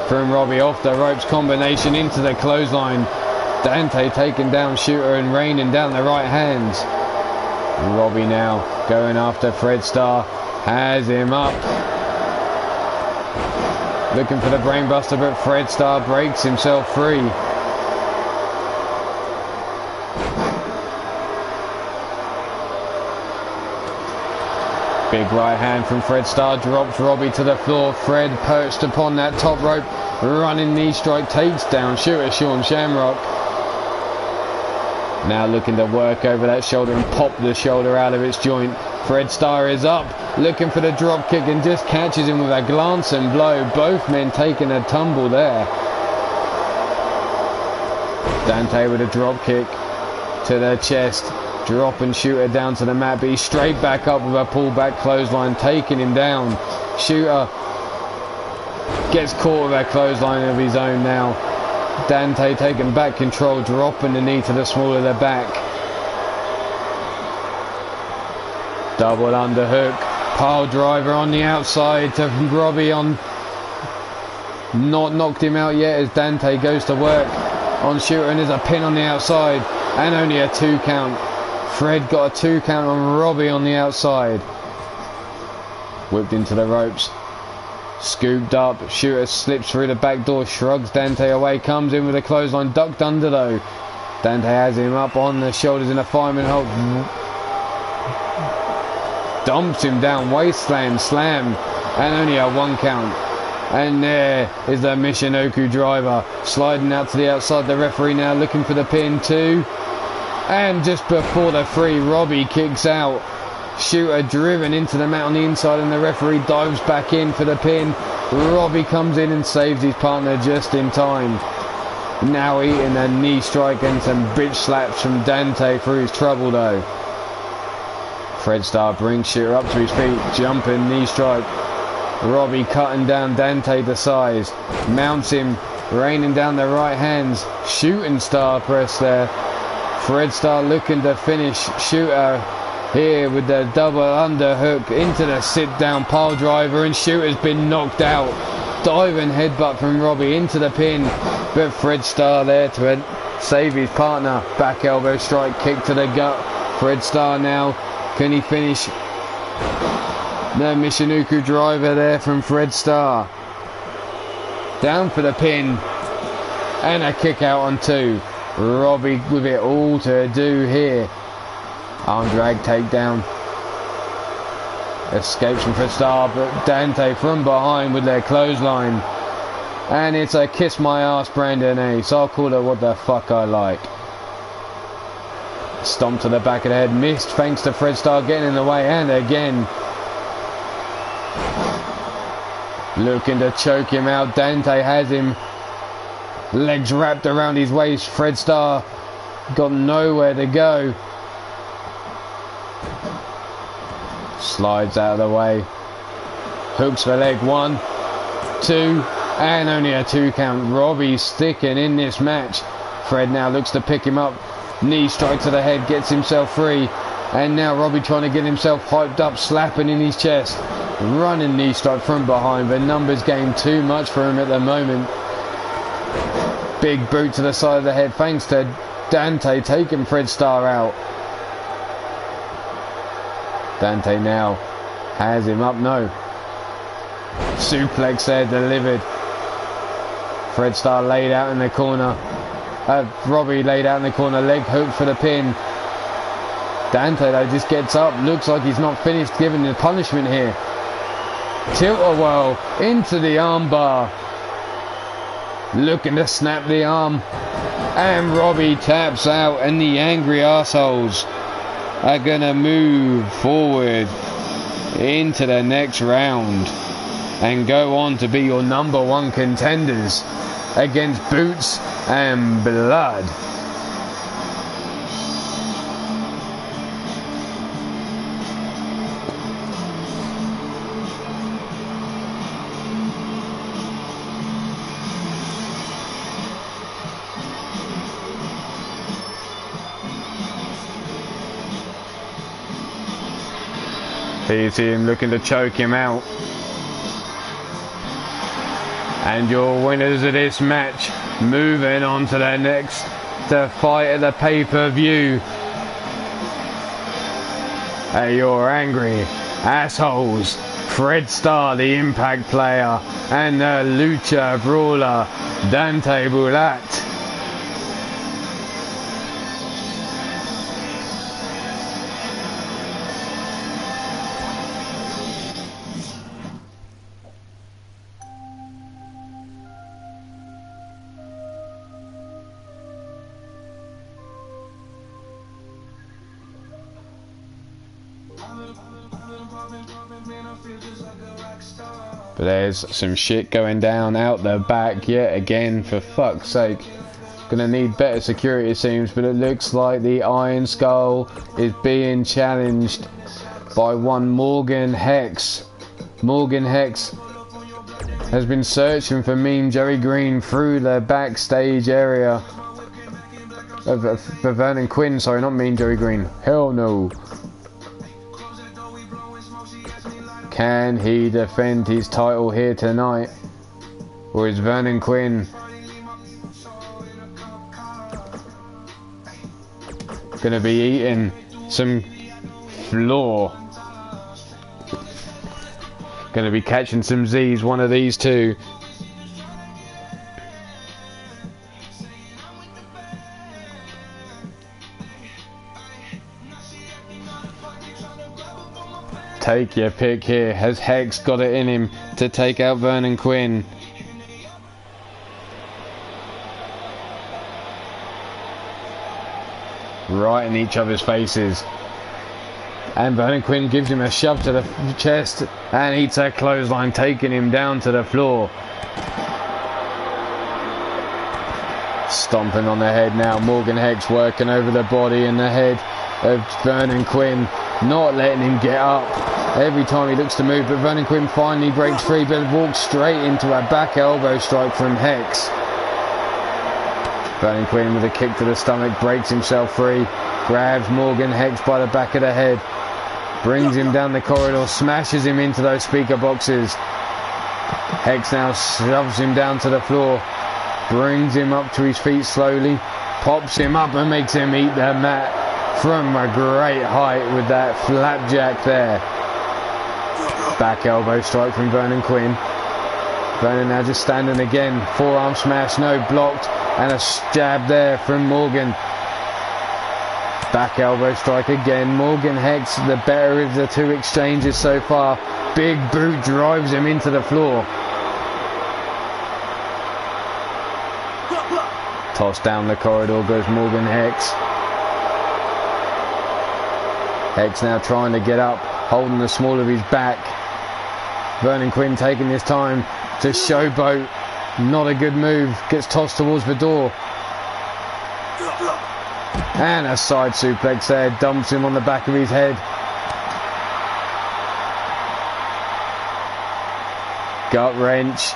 from Robbie, off the ropes combination into the clothesline. Dante taking down Shooter and raining down the right hands. Robbie now going after Fred Starr, has him up, looking for the brainbuster, but Fred Starr breaks himself free. Big right hand from Fred Starr drops Robbie to the floor. Fred perched upon that top rope, running knee strike, takes down Shooter Sean Shamrock. Now looking to work over that shoulder and pop the shoulder out of its joint. Fred Starr is up, looking for the drop kick, and just catches him with a glancing blow. Both men taking a tumble there. Dante with a drop kick to the chest, dropping Shooter down to the mat, but he's straight back up with a pullback clothesline, taking him down. Shooter gets caught with a clothesline of his own now. Dante taking back control, dropping the knee to the small of the back. Double underhook, pile driver on the outside to Robbie on. Not knocked him out yet as Dante goes to work on Shooter, and there's a pin on the outside and only a 2 count. Fred got a 2 count on Robbie on the outside. Whipped into the ropes. Scooped up, Shooter slips through the back door, shrugs Dante away, comes in with a clothesline, ducked under though. Dante has him up on the shoulders in a fireman hold. Dumps him down, wasteland slam, and only a 1 count. And there is the Michinoku driver, sliding out to the outside. The referee now looking for the pin too. And just before the 3, Robbie kicks out. Shooter driven into the mat on the inside, and the referee dives back in for the pin. Robbie comes in and saves his partner just in time. Now eating a knee strike and some bitch slaps from Dante for his trouble though. Fred Starr brings Shooter up to his feet, jumping knee strike. Robbie cutting down Dante to size, mounts him, raining down the right hands, shooting star press there. Fred Starr looking to finish Shooter here with the double underhook into the sit down pile driver, and Shooter's been knocked out. Diving headbutt from Robbie into the pin, but Fred Starr there to save his partner. Back elbow strike, kick to the gut. Fred Starr now, can he finish? No, Michinoku driver there from Fred Starr. Down for the pin, and a kick out on 2. Robbie with it all to do here. Arm drag takedown. Escapes from Fred Starr, but Dante from behind with their clothesline. And it's a kiss my ass Brandon Ace. I'll call it what the fuck I like. Stomp to the back of the head, missed thanks to Fred Starr getting in the way, and again. Looking to choke him out. Dante has him. Legs wrapped around his waist. Fred Starr got nowhere to go. Slides out of the way. Hooks for leg 1, 2, and only a 2 count. Robbie sticking in this match. Fred now looks to pick him up. Knee strike to the head, gets himself free. And now Robbie trying to get himself hyped up, slapping in his chest. Running knee strike from behind. The numbers game too much for him at the moment. Big boot to the side of the head thanks to Dante taking Fred Starr out. Dante now has him up. No. Suplex there delivered. Fred Starr laid out in the corner. Robbie laid out in the corner. Leg hook for the pin. Dante though just gets up. Looks like he's not finished giving the punishment here. Tilt-a-whirl into the armbar. Looking to snap the arm. And Robbie taps out, and the angry arseholes are gonna move forward into the next round and go on to be your number 1 contenders against Boots and Blood. Here you see him looking to choke him out. And your winners of this match, moving on to the next fight at the pay-per-view, are your angry assholes, Fred Starr, the Impact player, and the Lucha brawler, Dante Bulat. But there's some shit going down out the back yet again, for fuck's sake. Gonna need better security it seems, but it looks like the Iron Skull is being challenged by one Morgan Hex. Morgan Hex has been searching for Mean Joey Green through the backstage area for Vernon Quinn, sorry, not Mean Joey Green. Hell no. Can he defend his title here tonight? Or is Vernon Quinn gonna be eating some floor? Going to be catching some Z's, one of these two. Take your pick here. Has Hex got it in him to take out Vernon Quinn? Right in each other's faces. And Vernon Quinn gives him a shove to the chest and eats a clothesline, taking him down to the floor. Stomping on the head now. Morgan Hex working over the body and the head of Vernon Quinn, not letting him get up every time he looks to move, but Vernon Quinn finally breaks free, but walks straight into a back elbow strike from Hex. Vernon Quinn with a kick to the stomach, breaks himself free, grabs Morgan Hex by the back of the head, brings him down the corridor, smashes him into those speaker boxes. Hex now shoves him down to the floor, brings him up to his feet slowly, pops him up and makes him eat the mat from a great height with that flapjack there. Back elbow strike from Vernon Quinn. Vernon now just standing again, forearm smash, no, blocked, and a jab there from Morgan. Back elbow strike again. Morgan Hex, the better of the two exchanges so far. Big boot drives him into the floor. Tossed down the corridor goes Morgan Hex. Hex now trying to get up, holding the small of his back. Vernon Quinn taking his time to showboat. Not a good move. Gets tossed towards the door. And a side suplex there. Dumps him on the back of his head. Gut wrench.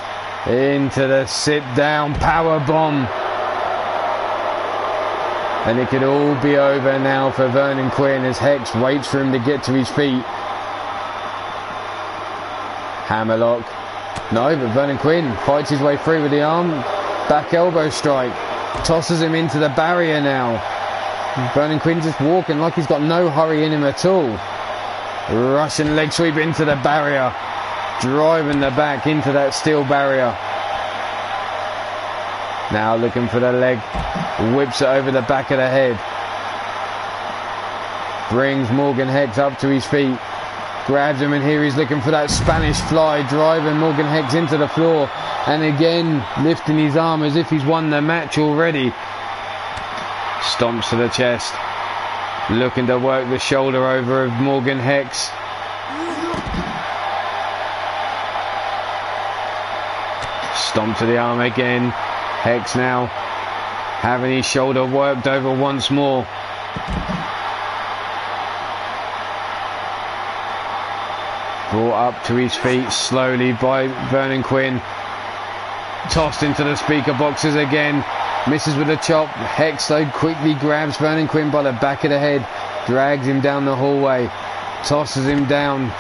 Into the sit down power bomb. And it could all be over now for Vernon Quinn as Hex waits for him to get to his feet. Hammerlock. No, but Vernon Quinn fights his way through with the arm. Back elbow strike. Tosses him into the barrier now. Vernon Quinn just walking like he's got no hurry in him at all. Russian leg sweep into the barrier. Driving the back into that steel barrier. Now looking for the leg. Whips it over the back of the head. Brings Morgan Hex up to his feet. Grabs him, and here he's looking for that Spanish fly, driving Morgan Hex into the floor. And again, lifting his arm as if he's won the match already. Stomps to the chest. Looking to work the shoulder over of Morgan Hex. Stomp to the arm again. Hex now having his shoulder worked over once more. Brought up to his feet slowly by Vernon Quinn. Tossed into the speaker boxes again. Misses with a chop. Hex though quickly grabs Vernon Quinn by the back of the head. Drags him down the hallway. Tosses him down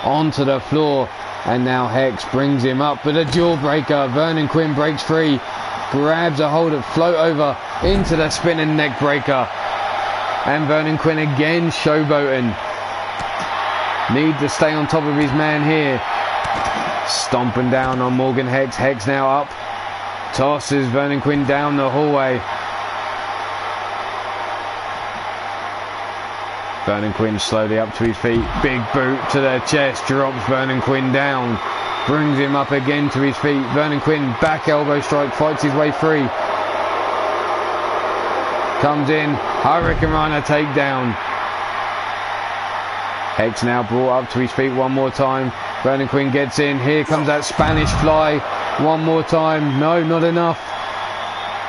onto the floor. And now Hex brings him up with a jawbreaker. Vernon Quinn breaks free. Grabs a hold of float over into the spinning neck breaker. And Vernon Quinn again showboating. Need to stay on top of his man here. Stomping down on Morgan Hex. Hex now up. Tosses Vernon Quinn down the hallway. Vernon Quinn slowly up to his feet. Big boot to the chest. Drops Vernon Quinn down. Brings him up again to his feet. Vernon Quinn back elbow strike. Fights his way free. Comes in. Hurricane Rana takedown. Hex now brought up to his feet one more time. Vernon Quinn gets in. Here comes that Spanish fly. One more time. No, not enough.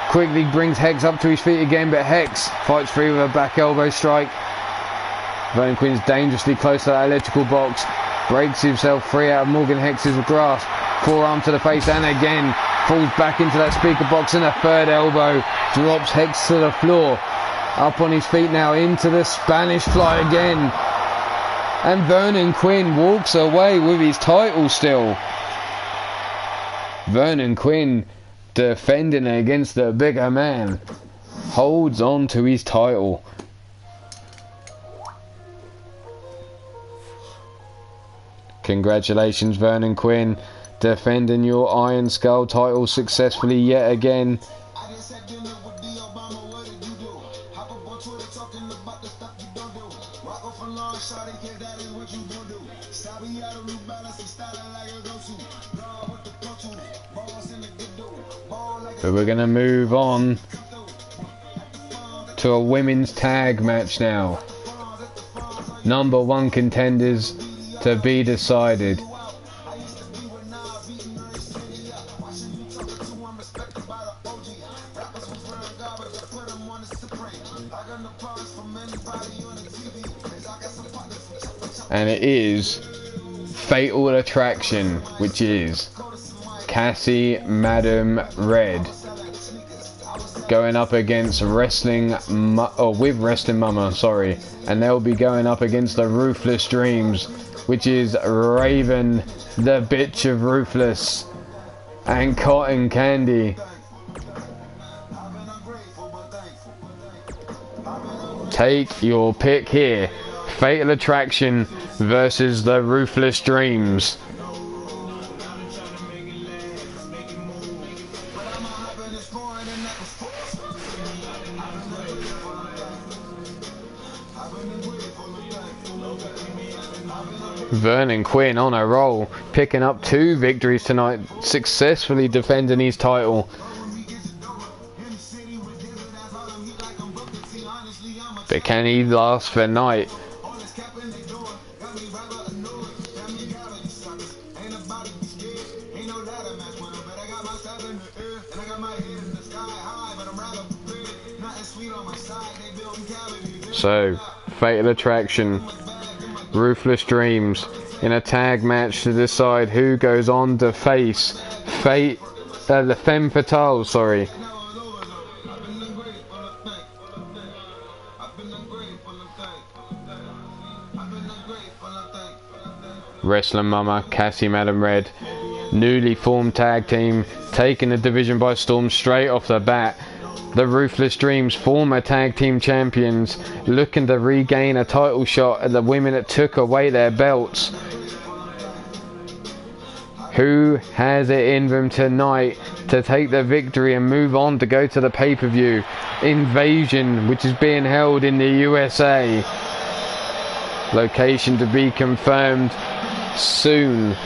Quickly brings Hex up to his feet again, but Hex fights free with a back elbow strike. Vernon Quinn's dangerously close to that electrical box. Breaks himself free out of Morgan Hex's grasp. Forearm to the face and again falls back into that speaker box, and a third elbow. Drops Hex to the floor. Up on his feet now into the Spanish fly again. And Vernon Quinn walks away with his title still. Vernon Quinn defending against the bigger man. Holds on to his title. Congratulations, Vernon Quinn, defending your Iron Skull title successfully yet again. But we're going to move on to a women's tag match now. Number 1 contenders to be decided. And it is Fatal Attraction, which is Cassie Madam Red going up against Wrestling Mama, sorry, and they'll be going up against the Ruthless Dreams, which is Raven, the bitch of Ruthless, and Cotton Candy. Take your pick here. Fatal Attraction versus the Ruthless Dreams. Vernon Quinn on a roll, picking up 2 victories tonight, successfully defending his title. But can he last the night? So, Fatal Attraction, Ruthless Dreams in a tag match to decide who goes on to face the Femme Fatale, sorry. Wrestling Mama, Cassie Madam Red, newly formed tag team, taking the division by storm straight off the bat. The Ruthless Dreams, former tag team champions, looking to regain a title shot at the women that took away their belts. Who has it in them tonight to take the victory and move on to go to the pay-per-view? Invasion, which is being held in the USA. Location to be confirmed soon.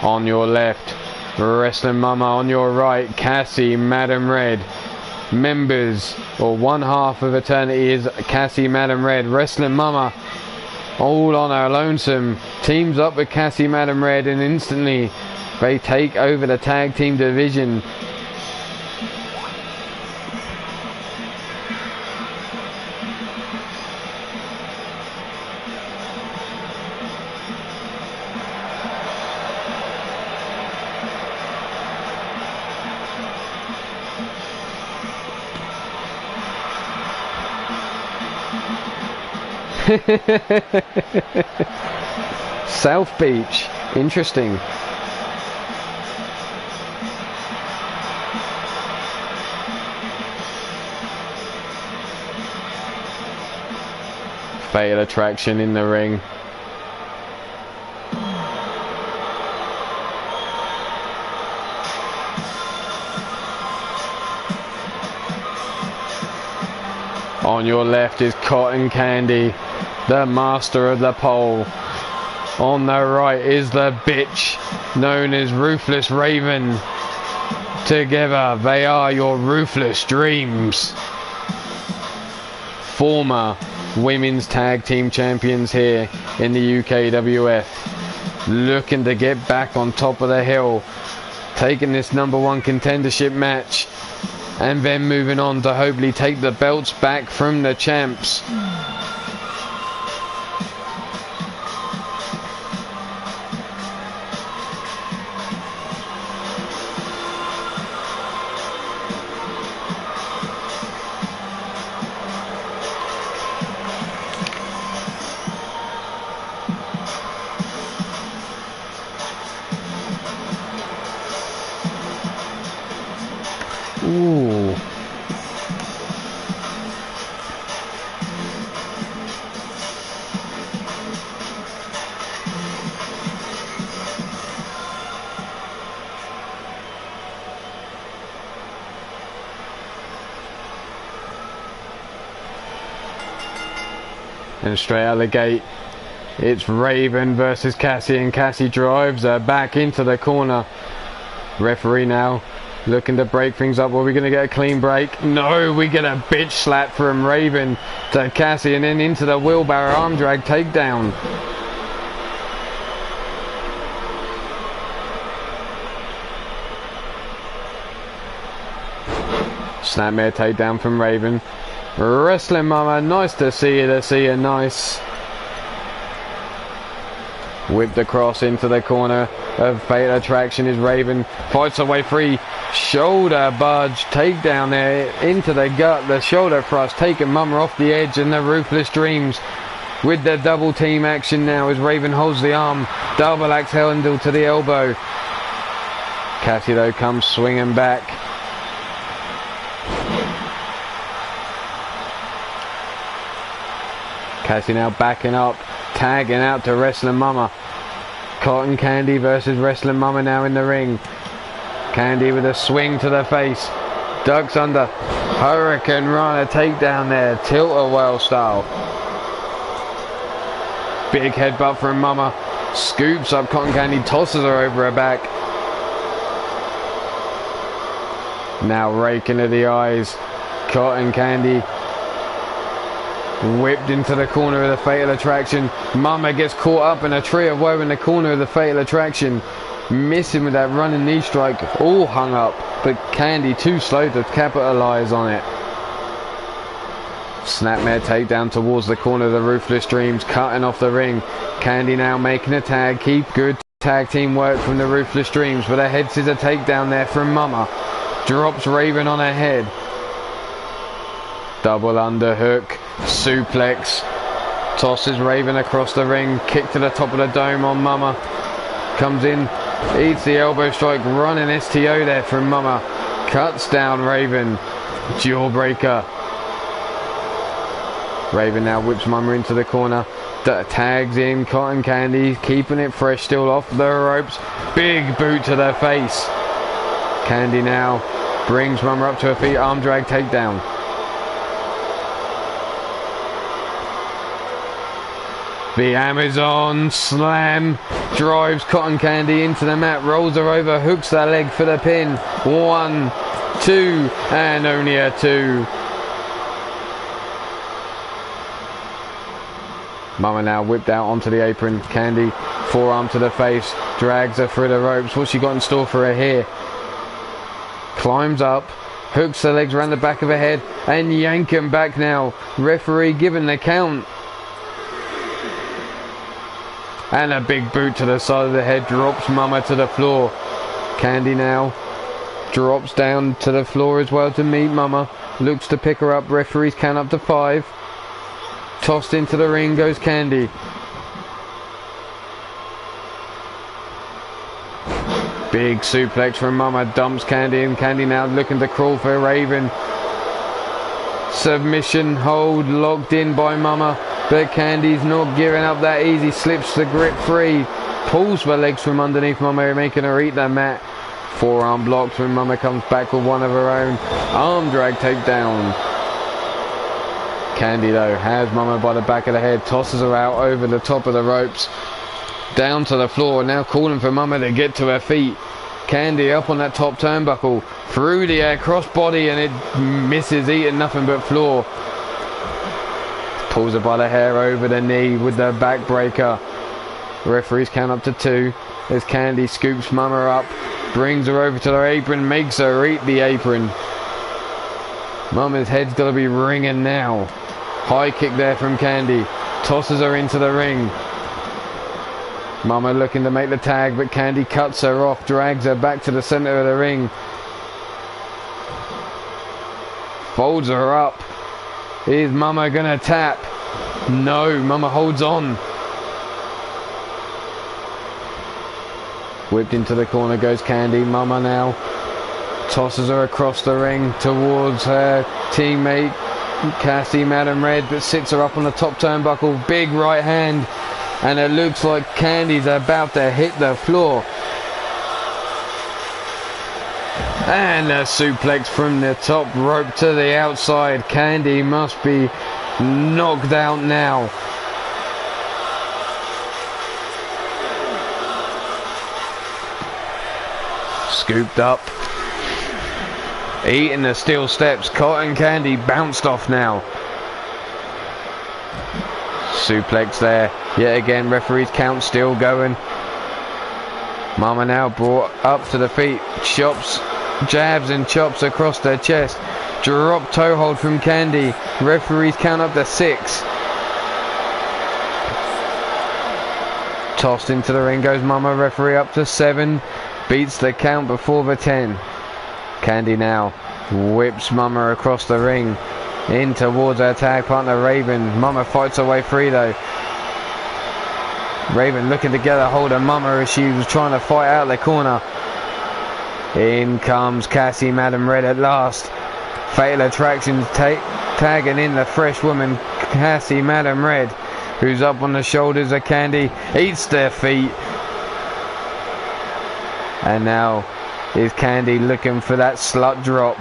On your left, Wrestling Mama. On your right, Cassie Madam Red. Members, or one half of Eternity, is Cassie Madam Red. Wrestling Mama, all on her lonesome, teams up with Cassie Madam Red, and instantly they take over the tag team division. South Beach, interesting. Fatal Attraction in the ring. On your left is Cotton Candy, the master of the pole. On the right is the bitch known as Ruthless Raven. Together they are your Ruthless Dreams. Former women's tag team champions here in the UKWF. Looking to get back on top of the hill. Taking this #1 contendership match. And then moving on to hopefully take the belts back from the champs. Ooh. And straight out the gate, it's Raven versus Cassie, and Cassie drives her back into the corner. Referee now looking to break things up. Are we going to get a clean break? No, we get a bitch slap from Raven to Cassie, and then into the wheelbarrow arm drag takedown. Snapmare takedown from Raven. Wrestling Mama, nice to see you, nice. Whipped across into the corner of Fatal Attraction is Raven. Fights away free. Shoulder budge. Takedown there into the gut. The shoulder thrust taking Mama off the edge, and the Ruthless Dreams with the double team action now as Raven holds the arm. Double axe handle to the elbow. Cassie though comes swinging back. Cassie now backing up, tagging out to Wrestling Mama. Cotton Candy versus Wrestling Mama now in the ring. Candy with a swing to the face. Ducks under. Hurricane Runner takedown there. Tilt-a-whirl style. Big headbutt from Mama. Scoops up Cotton Candy, tosses her over her back. Now rake into the eyes. Cotton Candy whipped into the corner of the Fatal Attraction. Mama gets caught up in a tree of woe in the corner of the Fatal Attraction. Missing with that running knee strike. All hung up, but Candy too slow to capitalise on it. Snapmare takedown towards the corner of the Ruthless Dreams, cutting off the ring. Candy now making a tag. Keep good tag team work from the Ruthless Dreams, with a head scissor takedown there from Mama. Drops Raven on her head. Double underhook, suplex, tosses Raven across the ring, kick to the top of the dome on Mama. Comes in, eats the elbow strike, running STO there from Mama. Cuts down Raven, jawbreaker. Raven now whips Mama into the corner, tags in Cotton Candy, keeping it fresh, still off the ropes. Big boot to the face. Candy now brings Mama up to her feet, arm drag takedown. The Amazon Slam drives Cotton Candy into the mat, rolls her over, hooks her leg for the pin. 1, 2, and only a 2. Mama now whipped out onto the apron. Candy, forearm to the face, drags her through the ropes. What's she got in store for her here? Climbs up, hooks her legs around the back of her head, and yank him back now. Referee giving the count. And a big boot to the side of the head drops Mama to the floor. Candy now drops down to the floor as well to meet Mama. Looks to pick her up. Referees count up to 5. Tossed into the ring goes Candy. Big suplex from Mama. Dumps Candy, and Candy now looking to crawl for Raven. Submission hold locked in by Mama. But Candy's not giving up that easy. Slips the grip free. Pulls the legs from underneath Mama, making her eat the mat. Forearm blocked when Mama comes back with one of her own. Arm drag takedown. Candy though has Mama by the back of the head. Tosses her out over the top of the ropes. Down to the floor. Now calling for Mama to get to her feet. Candy up on that top turnbuckle. Through the air, cross body, and it misses, eating nothing but floor. Pulls her by the hair over the knee with the backbreaker. Referees count up to 2 as Candy scoops Mama up, brings her over to the apron, makes her eat the apron. Mama's head's got to be ringing now. High kick there from Candy. Tosses her into the ring. Mama looking to make the tag, but Candy cuts her off, drags her back to the center of the ring. Folds her up. Is Mama gonna tap? No, Mama holds on. Whipped into the corner goes Candy. Mama now tosses her across the ring towards her teammate Cassie Madam Red, but sits her up on the top turnbuckle. Big right hand, and it looks like Candy's about to hit the floor. And a suplex from the top rope to the outside. Candy must be knocked out now. Scooped up. Eating the steel steps. Cotton Candy bounced off now. Suplex there. Yet again, referee's count still going. Mama now brought up to the feet. Chops, jabs and chops across their chest. Drop toe hold from Candy. Referee's count up to 6. Tossed into the ring goes Mama. Referee up to 7. Beats the count before the 10. Candy now whips Mama across the ring. In towards her tag partner Raven. Mama fights her way free though. Raven looking to get a hold of Mama as she was trying to fight out the corner. In comes Cassie Madam Red at last. Fatal Attraction tagging in the fresh woman Cassie Madam Red, who's up on the shoulders of Candy. Eats their feet. And now is Candy looking for that slut drop.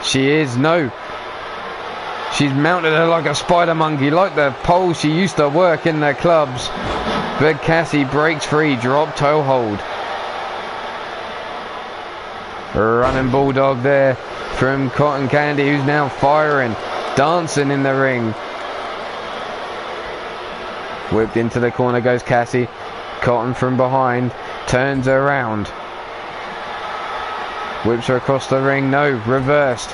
She is, no. She's mounted her like a spider monkey, like the pole she used to work in the clubs. But Cassie breaks free, drop toe hold. Running bulldog there from Cotton Candy, who's now firing, dancing in the ring. Whipped into the corner goes Cassie. Cotton from behind, turns her around. Whips her across the ring, no, reversed.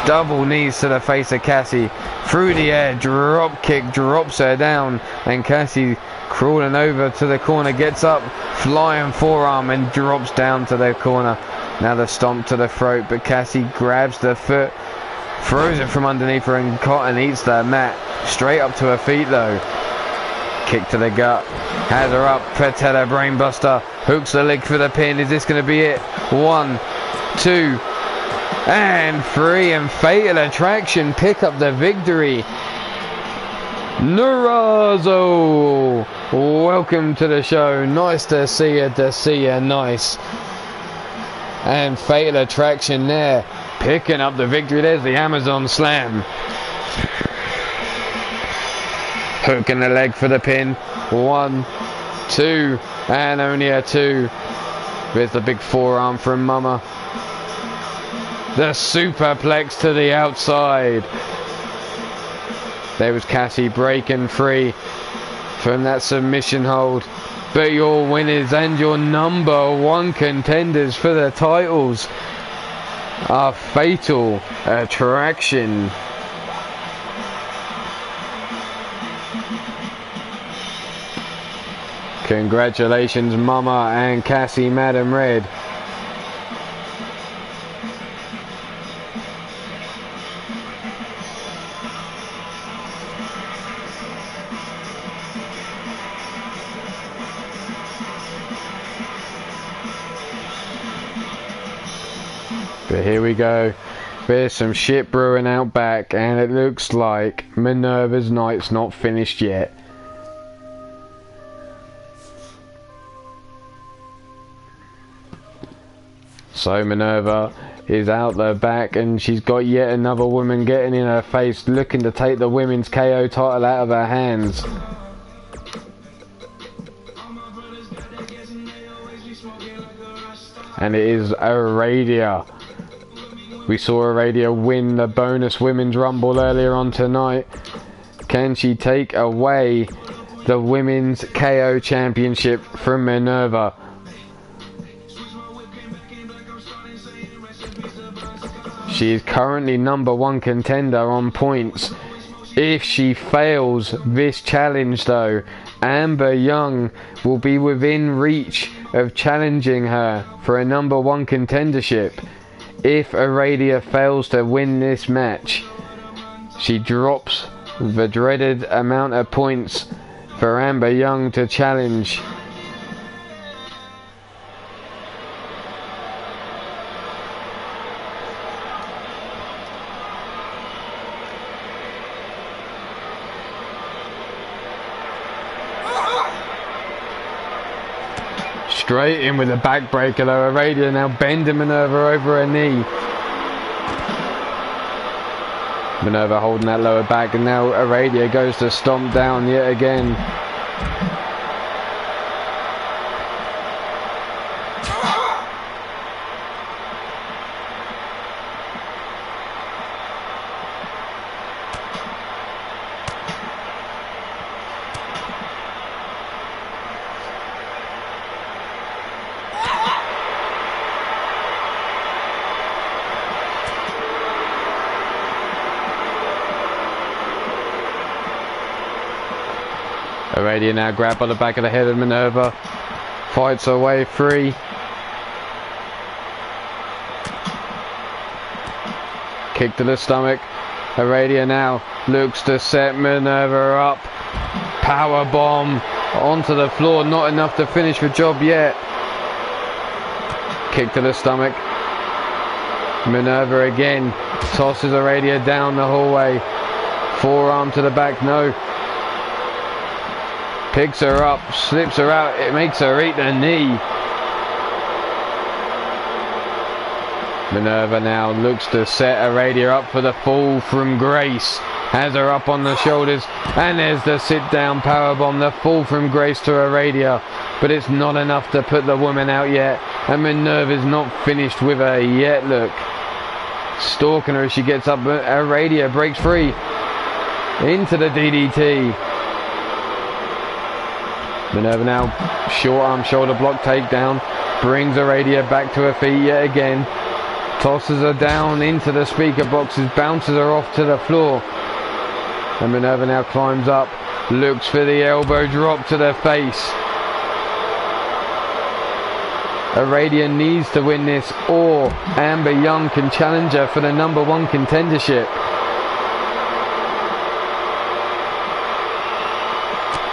Double knees to the face of Cassie. Through the air, drop kick, drops her down. And Cassie crawling over to the corner, gets up, flying forearm and drops down to the corner. Now the stomp to the throat, but Cassie grabs the foot, throws it from underneath her, and Cotton eats the mat. Straight up to her feet though. Kick to the gut. Has her up, patella brainbuster. Hooks the leg for the pin. Is this going to be it? 1, 2, and 3. And Fatal Attraction pick up the victory. Nurazo, welcome to the show. Nice to see you, nice. And Fatal Attraction there, picking up the victory. There's the Amazon Slam. Hooking the leg for the pin. 1, 2, and only a 2. There's the big forearm from Mama. The superplex to the outside. There was Cassie breaking free from that submission hold. But your winners and your #1 contenders for the titles are Fatal Attraction. Congratulations, Mama and Cassie Madam Red. But here we go. There's some shit brewing out back, and it looks like Minerva's night's not finished yet. So Minerva is out the back, and she's got yet another woman getting in her face, looking to take the women's KO title out of her hands. And it is Aradia. We saw Aradia win the bonus women's rumble earlier on tonight. Can she take away the women's KO championship from Minerva? She is currently #1 contender on points. If she fails this challenge though, Amber Young will be within reach of challenging her for a #1 contendership. If Aradia fails to win this match, she drops the dreaded amount of points for Amber Young to challenge. Straight in with a backbreaker though. Aradia now bending Minerva over her knee. Minerva holding that lower back, and now Aradia goes to stomp down yet again. Aradia now grabbed by the back of the head of Minerva, fights her way free. Kick to the stomach. Aradia now looks to set Minerva up. Power bomb onto the floor, not enough to finish the job yet. Kick to the stomach. Minerva again tosses Aradia down the hallway. Forearm to the back, no. Picks her up, slips her out, it makes her eat the knee. Minerva now looks to set Aradia up for the fall from Grace. Has her up on the shoulders, and there's the sit down powerbomb, the fall from Grace to Aradia. But it's not enough to put the woman out yet, and Minerva's not finished with her yet, look. Stalking her as she gets up, but Aradia breaks free into the DDT. Minerva now short arm shoulder block takedown, brings Aradia back to her feet yet again, tosses her down into the speaker boxes, bounces her off to the floor, and Minerva now climbs up, looks for the elbow drop to the face. Aradia needs to win this, or Amber Young can challenge her for the #1 contendership.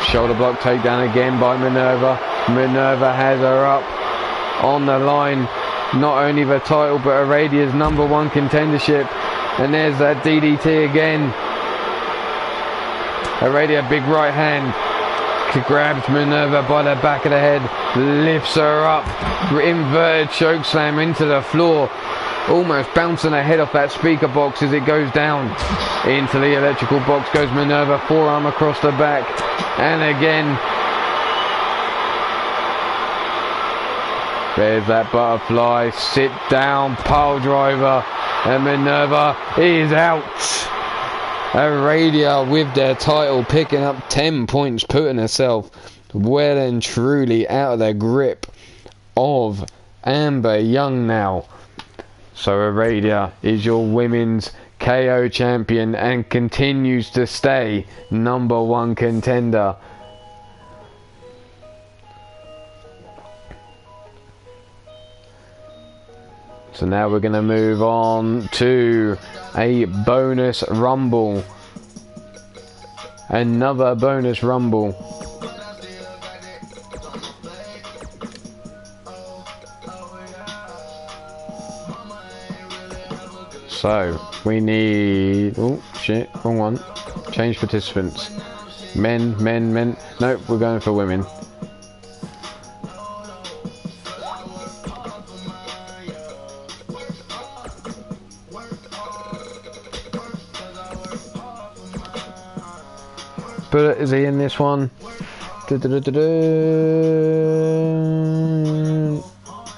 Shoulder block takedown again by Minerva. Minerva has her up on the line. Not only the title, but Aradia's #1 contendership. And there's that DDT again. Aradia, big right hand. Grabs Minerva by the back of the head. Lifts her up. Inverted choke slam into the floor. Almost bouncing her head off that speaker box as it goes down. Into the electrical box goes Minerva, forearm across the back. And again, there's that butterfly, sit down, pile driver, and Minerva is out. Aradia with their title, picking up 10 points, putting herself well and truly out of the grip of Amber Young now. So Aradia is your women's KO champion and continues to stay #1 contender. So now we're going to move on to a bonus rumble. Another bonus rumble. So we need, oh shit, wrong one. Change participants. Men. Nope, we're going for women. But is he in this one?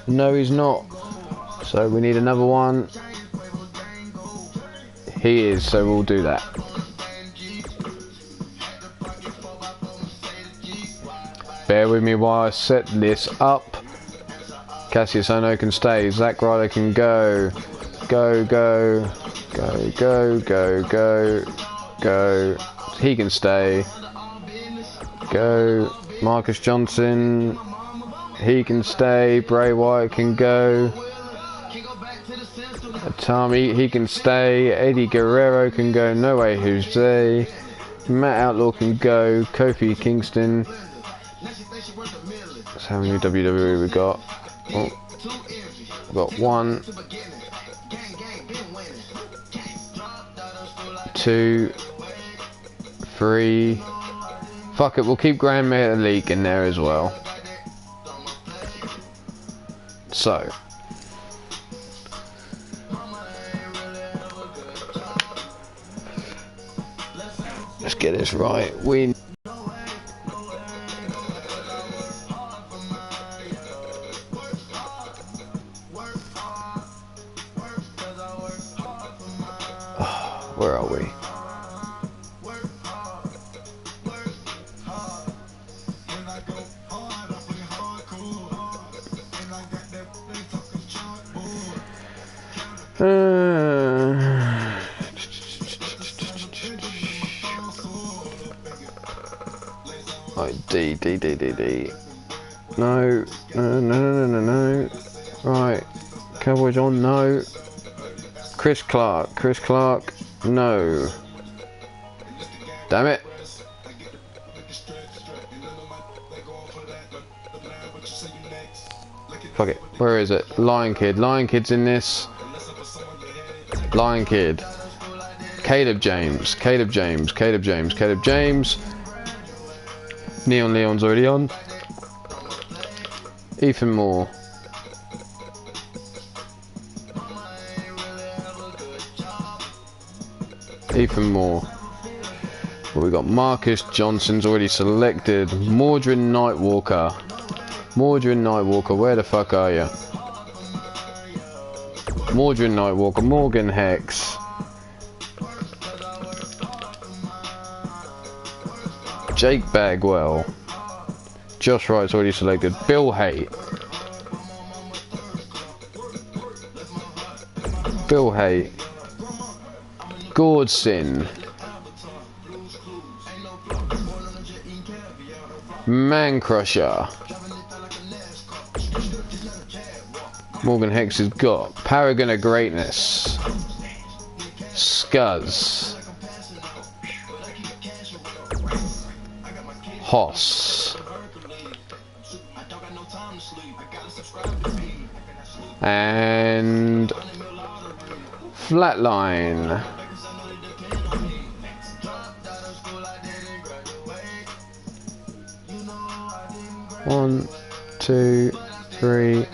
No, he's not. So we need another one. He is, so we'll do that. Bear with me while I set this up. Cassius Ono can stay. Zack Ryder can go. Go. He can stay. Go. Marcus Johnson. He can stay. Bray Wyatt can go. Tommy, he can stay. Eddie Guerrero can go. No Way Jose. Matt Outlaw can go. Kofi Kingston. That's how many WWE we got. Oh, we got 1, 2, 3. Fuck it, we'll keep Grand Metalik in there as well. So. Let's get this right. Win. Where are we? Right, D. No. Right, Cowboys on, no. Chris Clark, no. Damn it. Fuck it, where is it? Lion Kid's in this. Lion Kid. Caleb James. Neon Leon's already on. Ethan Moore. Well, we got Marcus Johnson's already selected. Mordred Nightwalker, where the fuck are you? Mordred Nightwalker, Morgan Hex. Jake Bagwell. Josh Wright's already selected. Bill Haight. Gordson. Man Crusher. Morgan Hex has got Paragon of Greatness. Scuzz. Hoss. And Flatline. One, two, three,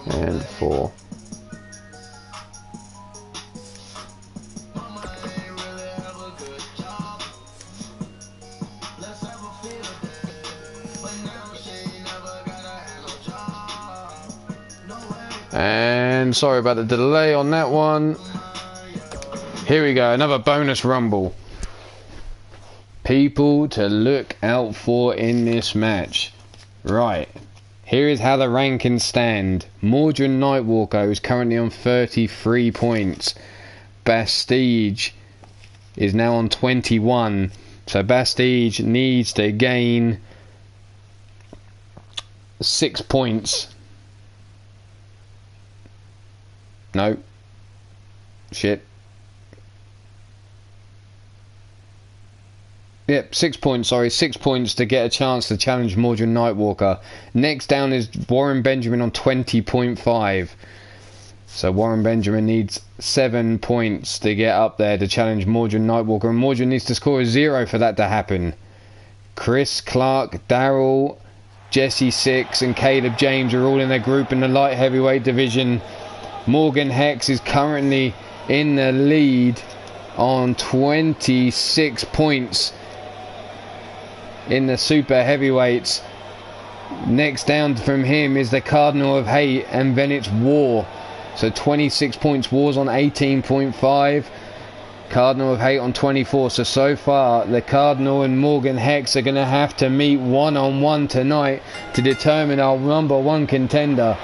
and four. And sorry about the delay on that one. Here we go, another bonus rumble. People to look out for in this match. Right, here is how the rankings stand. Mordred Nightwalker is currently on 33 points. Bastige is now on 21. So Bastige needs to gain 6 points. No. Shit. Yep, 6 points, sorry. 6 points to get a chance to challenge Mordred Nightwalker. Next down is Warren Benjamin on 20.5. So Warren Benjamin needs 7 points to get up there to challenge Mordred Nightwalker. And Mordred needs to score a 0 for that to happen. Chris Clark, Daryl, Jesse Six and Caleb James are all in their group in the light heavyweight division. Morgan Hex is currently in the lead on 26 points in the super heavyweights. Next down from him is the Cardinal of Hate, and then it's War. So 26 points. War's on 18.5. Cardinal of Hate on 24. So far the Cardinal and Morgan Hex are going to have to meet one-on-one tonight to determine our number one contender.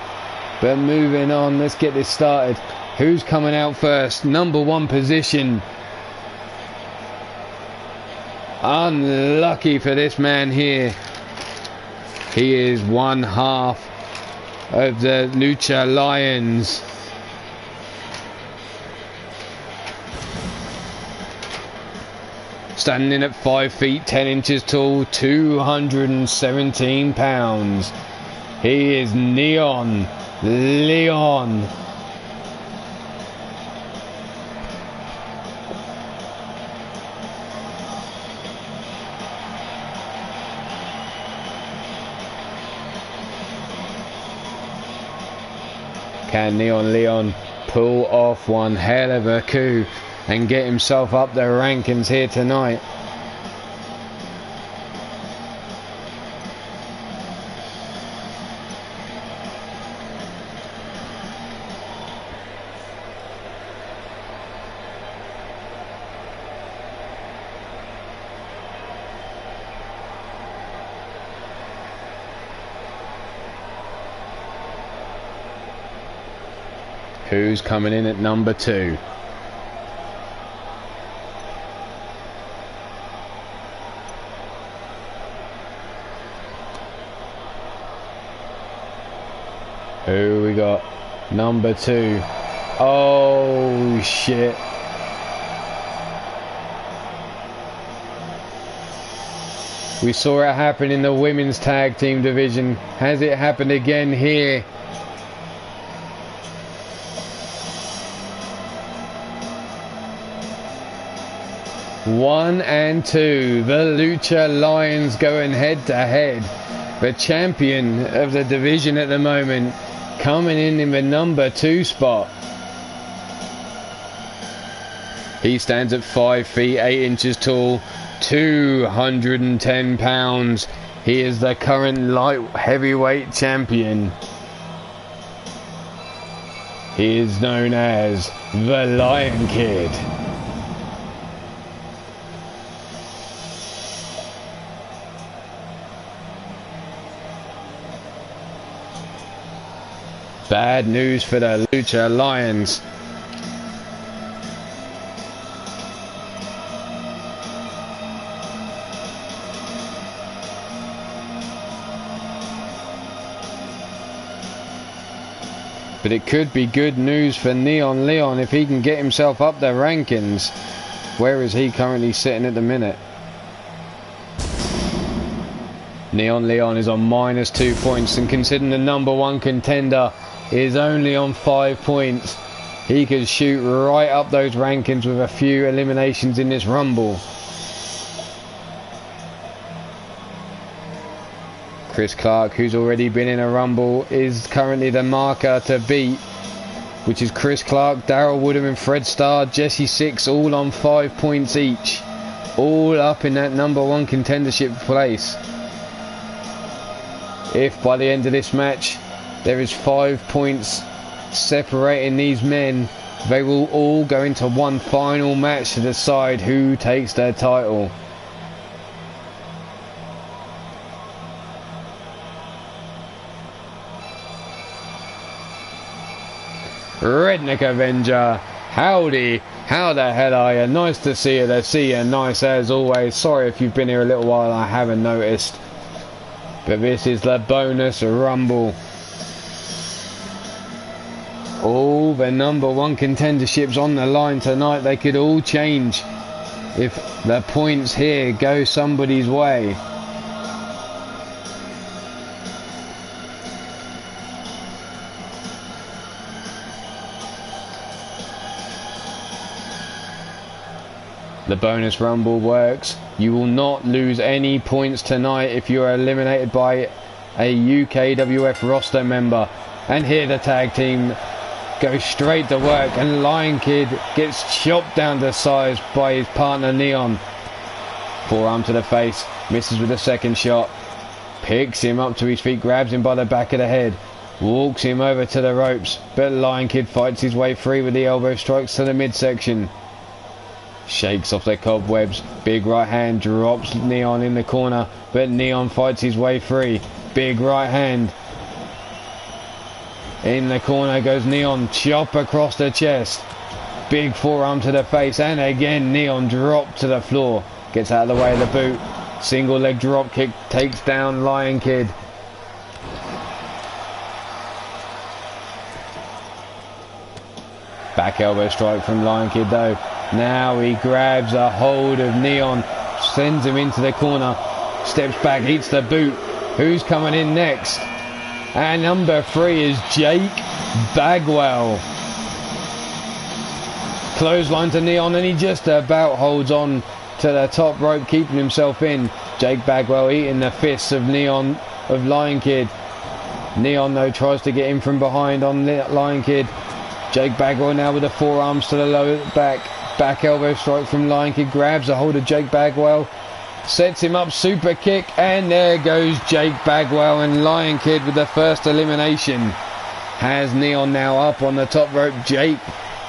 But moving on, let's get this started. Who's coming out first? Number one position. Unlucky for this man here. He is one half of the Lucha Lions. Standing at 5 feet 10 inches tall, 217 pounds. He is Neon Leon. Can Neon Leon pull off one hell of a coup and get himself up the rankings here tonight? Who's coming in at number 2? Who we got? Number 2. Oh shit. We saw it happen in the women's tag team division. Has it happened again here? One and two. The Lucha Lions going head to head. The champion of the division at the moment coming in the number 2 spot. He stands at 5 feet 8 inches tall, 210 pounds. He is the current light heavyweight champion. He is known as the Lion Kid. Bad news for the Lucha Lions. But it could be good news for Neon Leon if he can get himself up the rankings. Where is he currently sitting at the minute? Neon Leon is on -2 points, and considering the number 1 contender is only on 5 points, he could shoot right up those rankings with a few eliminations in this Rumble. Chris Clark, who's already been in a Rumble, is currently the marker to beat, which is Chris Clark, Daryl Woodham and Fred Starr. Jesse Six all on 5 points each, all up in that number 1 contendership place. If by the end of this match there is 5 points separating these men, they will all go into one final match to decide who takes their title. Redneck Avenger, howdy, how the hell are you? Nice to see you, to see you, nice as always. Sorry if you've been here a little while and I haven't noticed. But this is the bonus Rumble. All the number 1 contenderships on the line tonight. They could all change if the points here go somebody's way. The bonus Rumble works. You will not lose any points tonight if you are eliminated by a UKWF roster member. And here the tag team goes straight to work, and Lion Kid gets chopped down to size by his partner Neon. Forearm to the face, misses with a second shot. Picks him up to his feet, grabs him by the back of the head, walks him over to the ropes, but Lion Kid fights his way free with the elbow strikes to the midsection. Shakes off their cobwebs, big right hand drops Neon in the corner, but Neon fights his way free. Big right hand. In the corner goes Neon, chop across the chest. Big forearm to the face, and again Neon dropped to the floor. Gets out of the way of the boot. Single leg drop kick takes down Lion Kid. Back elbow strike from Lion Kid though. Now he grabs a hold of Neon, sends him into the corner, steps back, eats the boot. Who's coming in next? And number 3 is Jake Bagwell. Clothesline to Neon, and he just about holds on to the top rope, keeping himself in. Jake Bagwell eating the fists of Neon, of Lion Kid. Neon though tries to get in from behind on Lion Kid. Jake Bagwell now with the forearms to the low back. Back elbow strike from Lion Kid, grabs a hold of Jake Bagwell, sets him up, super kick, and there goes Jake Bagwell, and Lion Kid with the first elimination. Has Neon now up on the top rope. Jake,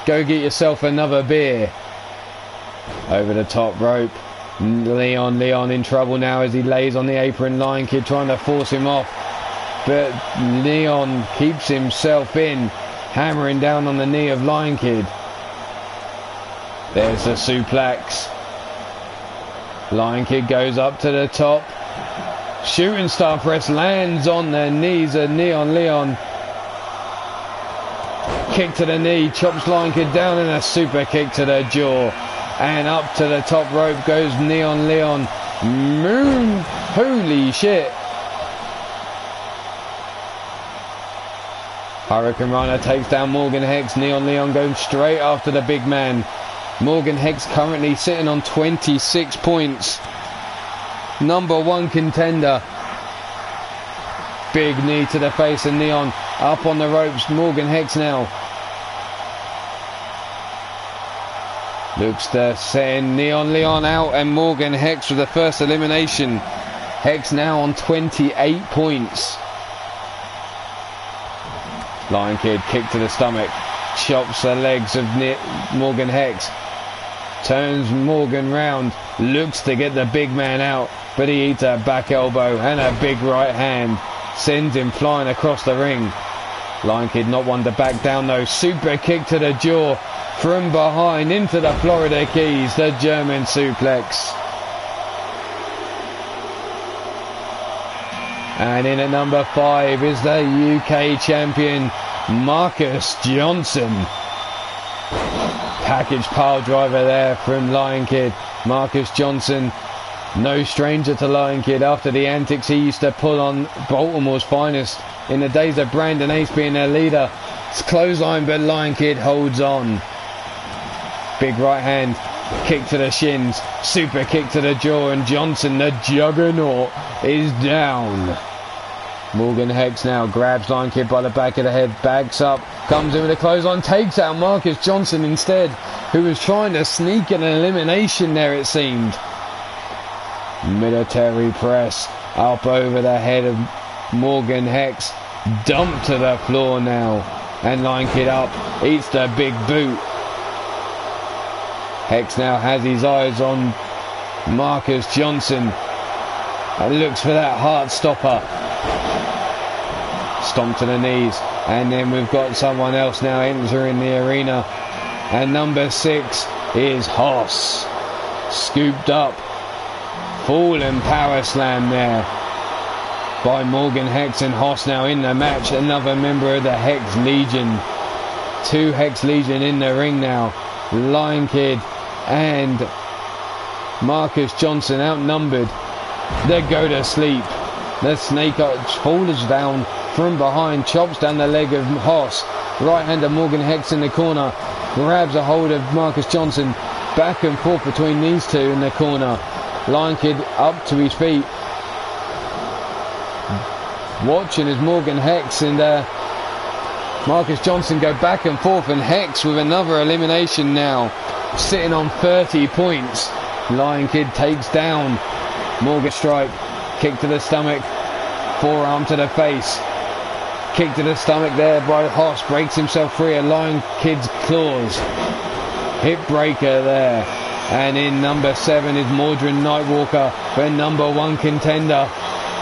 go get yourself another beer. Over the top rope. Leon in trouble now as he lays on the apron. Lion Kid trying to force him off, but Leon keeps himself in. hammering down on the knee of Lion Kid. There's the suplex. Lion Kid goes up to the top. Shooting star press lands on the knees of Neon Leon. Kick to the knee, chops Lion Kid down, and a super kick to the jaw. And up to the top rope goes Neon Leon. Moon, holy shit. Hurricane Runner takes down Morgan Hex. Neon Leon going straight after the big man. Morgan Hex currently sitting on 26 points. #1 contender. Big knee to the face of Neon. Up on the ropes, Morgan Hex now. Looks to send Neon Leon out, and Morgan Hex with the first elimination. Hex now on 28 points. Lion Kid kick to the stomach. Chops the legs of Morgan Hex. Turns Morgan round. Looks to get the big man out, but he eats a back elbow and a big right hand. Sends him flying across the ring. Lion Kid not one to back down though. Super kick to the jaw. From behind into the Florida Keys. The German suplex. And in at #5 is the UK champion, Marcus Johnson. Package pile driver there from Lion Kid. Marcus Johnson, no stranger to Lion Kid after the antics he used to pull on Baltimore's finest in the days of Brandon Ace being their leader. It's clothesline, but Lion Kid holds on. Big right hand, kick to the shins, super kick to the jaw, and Johnson, the juggernaut, is down. Morgan Hex now grabs Lion Kid by the back of the head, backs up, comes in with a clothesline, takes out Marcus Johnson instead, who was trying to sneak an elimination there, it seemed. Military press up over the head of Morgan Hex, dumped to the floor now, and Lion Kid up, eats the big boot. Hex now has his eyes on Marcus Johnson and looks for that heart stopper. Stomp to the knees, and then we've got someone else now entering the arena, and #6 is Hoss. Scooped up, falling power slam there by Morgan Hex, and Hoss now in the match, another member of the Hex Legion. 2 Hex Legion in the ring now. Lion Kid and Marcus Johnson outnumbered. They go to sleep. The snake shoulders down from behind, chops down the leg of Hoss. Right hand of Morgan Hex in the corner, grabs a hold of Marcus Johnson. Back and forth between these two in the corner. Lion Kid up to his feet, watching as Morgan Hex and Marcus Johnson go back and forth, and Hex with another elimination now, sitting on 30 points. Lion Kid takes down Morgan. Strike, kick to the stomach, forearm to the face, kick to the stomach there by Hoss, breaks himself free of Lion Kid's claws. Hip breaker there. And in #7 is Mordred Nightwalker, the #1 contender.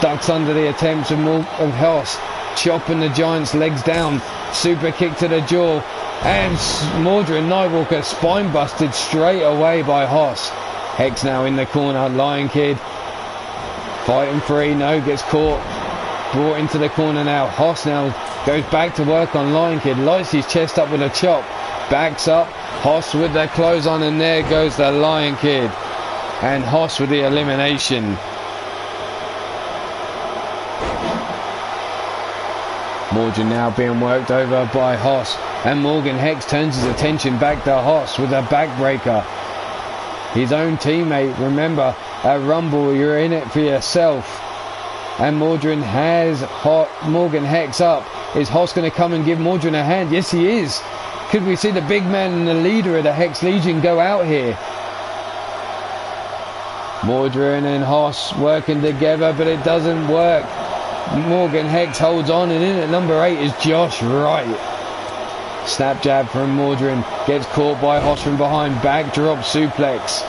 Ducks under the attempts of Hoss, chopping the Giant's legs down. Super kick to the jaw, and Mordred Nightwalker spine busted straight away by Hoss. Hex now in the corner. Lion Kid fighting free, no, gets caught, brought into the corner now. Hoss now goes back to work on Lion Kid, lights his chest up with a chop, backs up. Hoss with the clothes on, and there goes the Lion Kid, and Hoss with the elimination. Mordred now being worked over by Hoss, and Morgan Hex turns his attention back to Hoss with a backbreaker. His own teammate, remember, at Rumble you're in it for yourself. And Mordred has Morgan Hex up. Is Hoss going to come and give Mordred a hand? Yes, he is. Could we see the big man and the leader of the Hex Legion go out here? Mordred and Hoss working together, but it doesn't work. Morgan Hex holds on, and in at #8 is Josh Wright. Snap jab from Mordred, gets caught by Hoss from behind, backdrop suplex.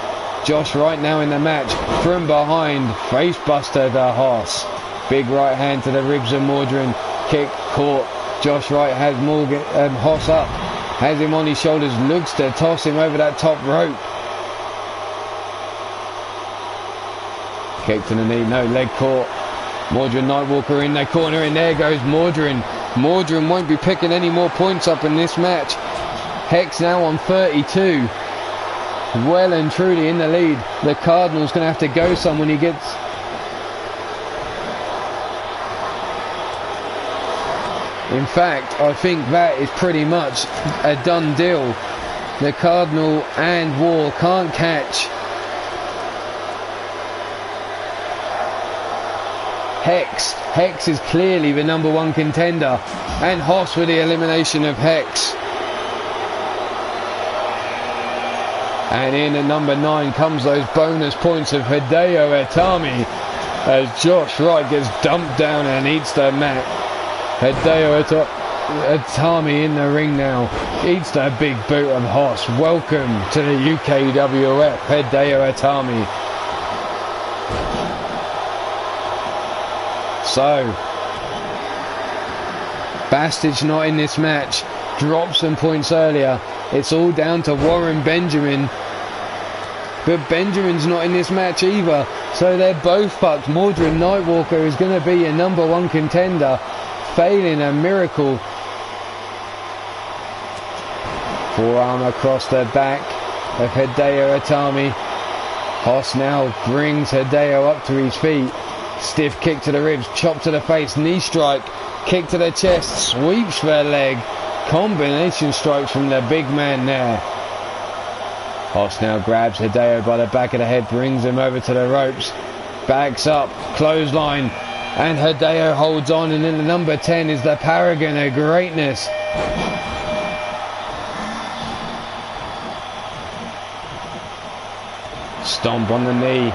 Josh Wright now in the match, from behind, face buster to Hoss. Big right hand to the ribs of Mordred, kick, caught, Josh Wright has Morgan Hoss up, has him on his shoulders, looks to toss him over that top rope. Kick to the knee, no, leg caught. Mordrin Nightwalker in the corner, and there goes Mordrin. Mordrin won't be picking any more points up in this match. Hex now on 32. Well and truly in the lead. The Cardinal's going to have to go some when he gets... In fact, I think that is pretty much a done deal. The Cardinal and War can't catch Hex. Hex is clearly the number one contender, and Hoss with the elimination of Hex. And in at number 9 comes those bonus points of Hideo Itami as Josh Wright gets dumped down and eats the mat. Hideo Itami in the ring now, eats the big boot of Hoss. Welcome to the UKWF, Hideo Itami. So, Bastich not in this match, dropped some points earlier. It's all down to Warren Benjamin, but Benjamin's not in this match either, so they're both fucked. Mordrin Nightwalker is going to be a number one contender, failing a miracle. Forearm across the back of Hideo Itami. Hoss now brings Hideo up to his feet. Stiff kick to the ribs, chop to the face, knee strike, kick to the chest, sweeps for the leg. Combination strikes from the big man there. Hoss now grabs Hideo by the back of the head, brings him over to the ropes, backs up, clothesline, and Hideo holds on, and in the number 10 is the Paragon of Greatness. Stomp on the knee.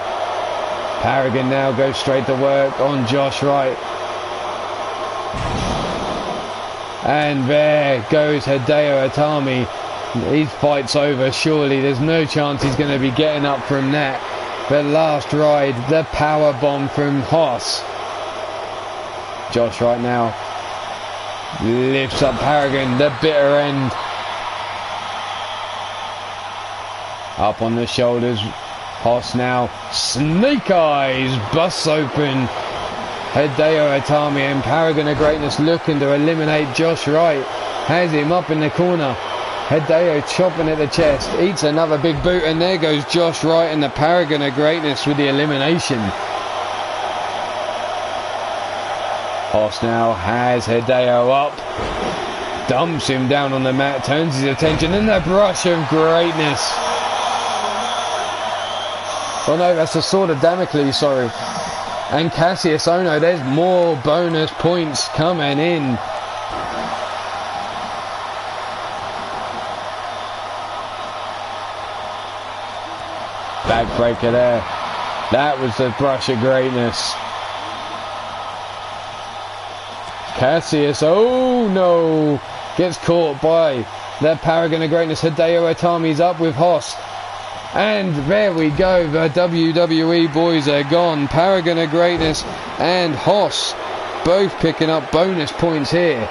Paragon now goes straight to work on Josh Wright. And there goes Hideo Itami. His fight's over, surely. There's no chance he's going to be getting up from that. The last ride, the power bomb from Hoss. Josh Wright now lifts up Paragon, the bitter end. Up on the shoulders. Hoss now, snake eyes, busts open. Hideo Itami and Paragon of Greatness looking to eliminate Josh Wright. Has him up in the corner. Hideo chopping at the chest, eats another big boot, and there goes Josh Wright and the Paragon of Greatness with the elimination. Hoss now has Hideo up, dumps him down on the mat, turns his attention, and the brush of greatness. Oh no, that's the Sword of Damocles, sorry. And Cassius Ohno, there's more bonus points coming in. Backbreaker there. That was the brush of greatness. Cassius, oh no, gets caught by the Paragon of Greatness. Hideo Itami's up with Hoss. And there we go, the WWE boys are gone. Paragon of Greatness and Hoss both picking up bonus points here.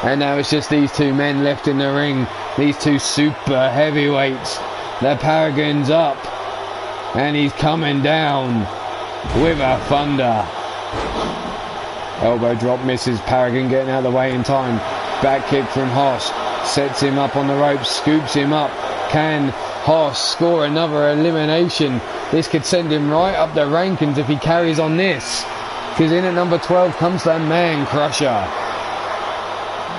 And now it's just these two men left in the ring, these two super heavyweights. The Paragon's up, and he's coming down with a thunder. Elbow drop misses, Paragon getting out of the way in time. Back kick from Hoss, sets him up on the ropes, scoops him up. Can Hoss score another elimination? This could send him right up the rankings if he carries on this, because in at number 12 comes the Man Crusher.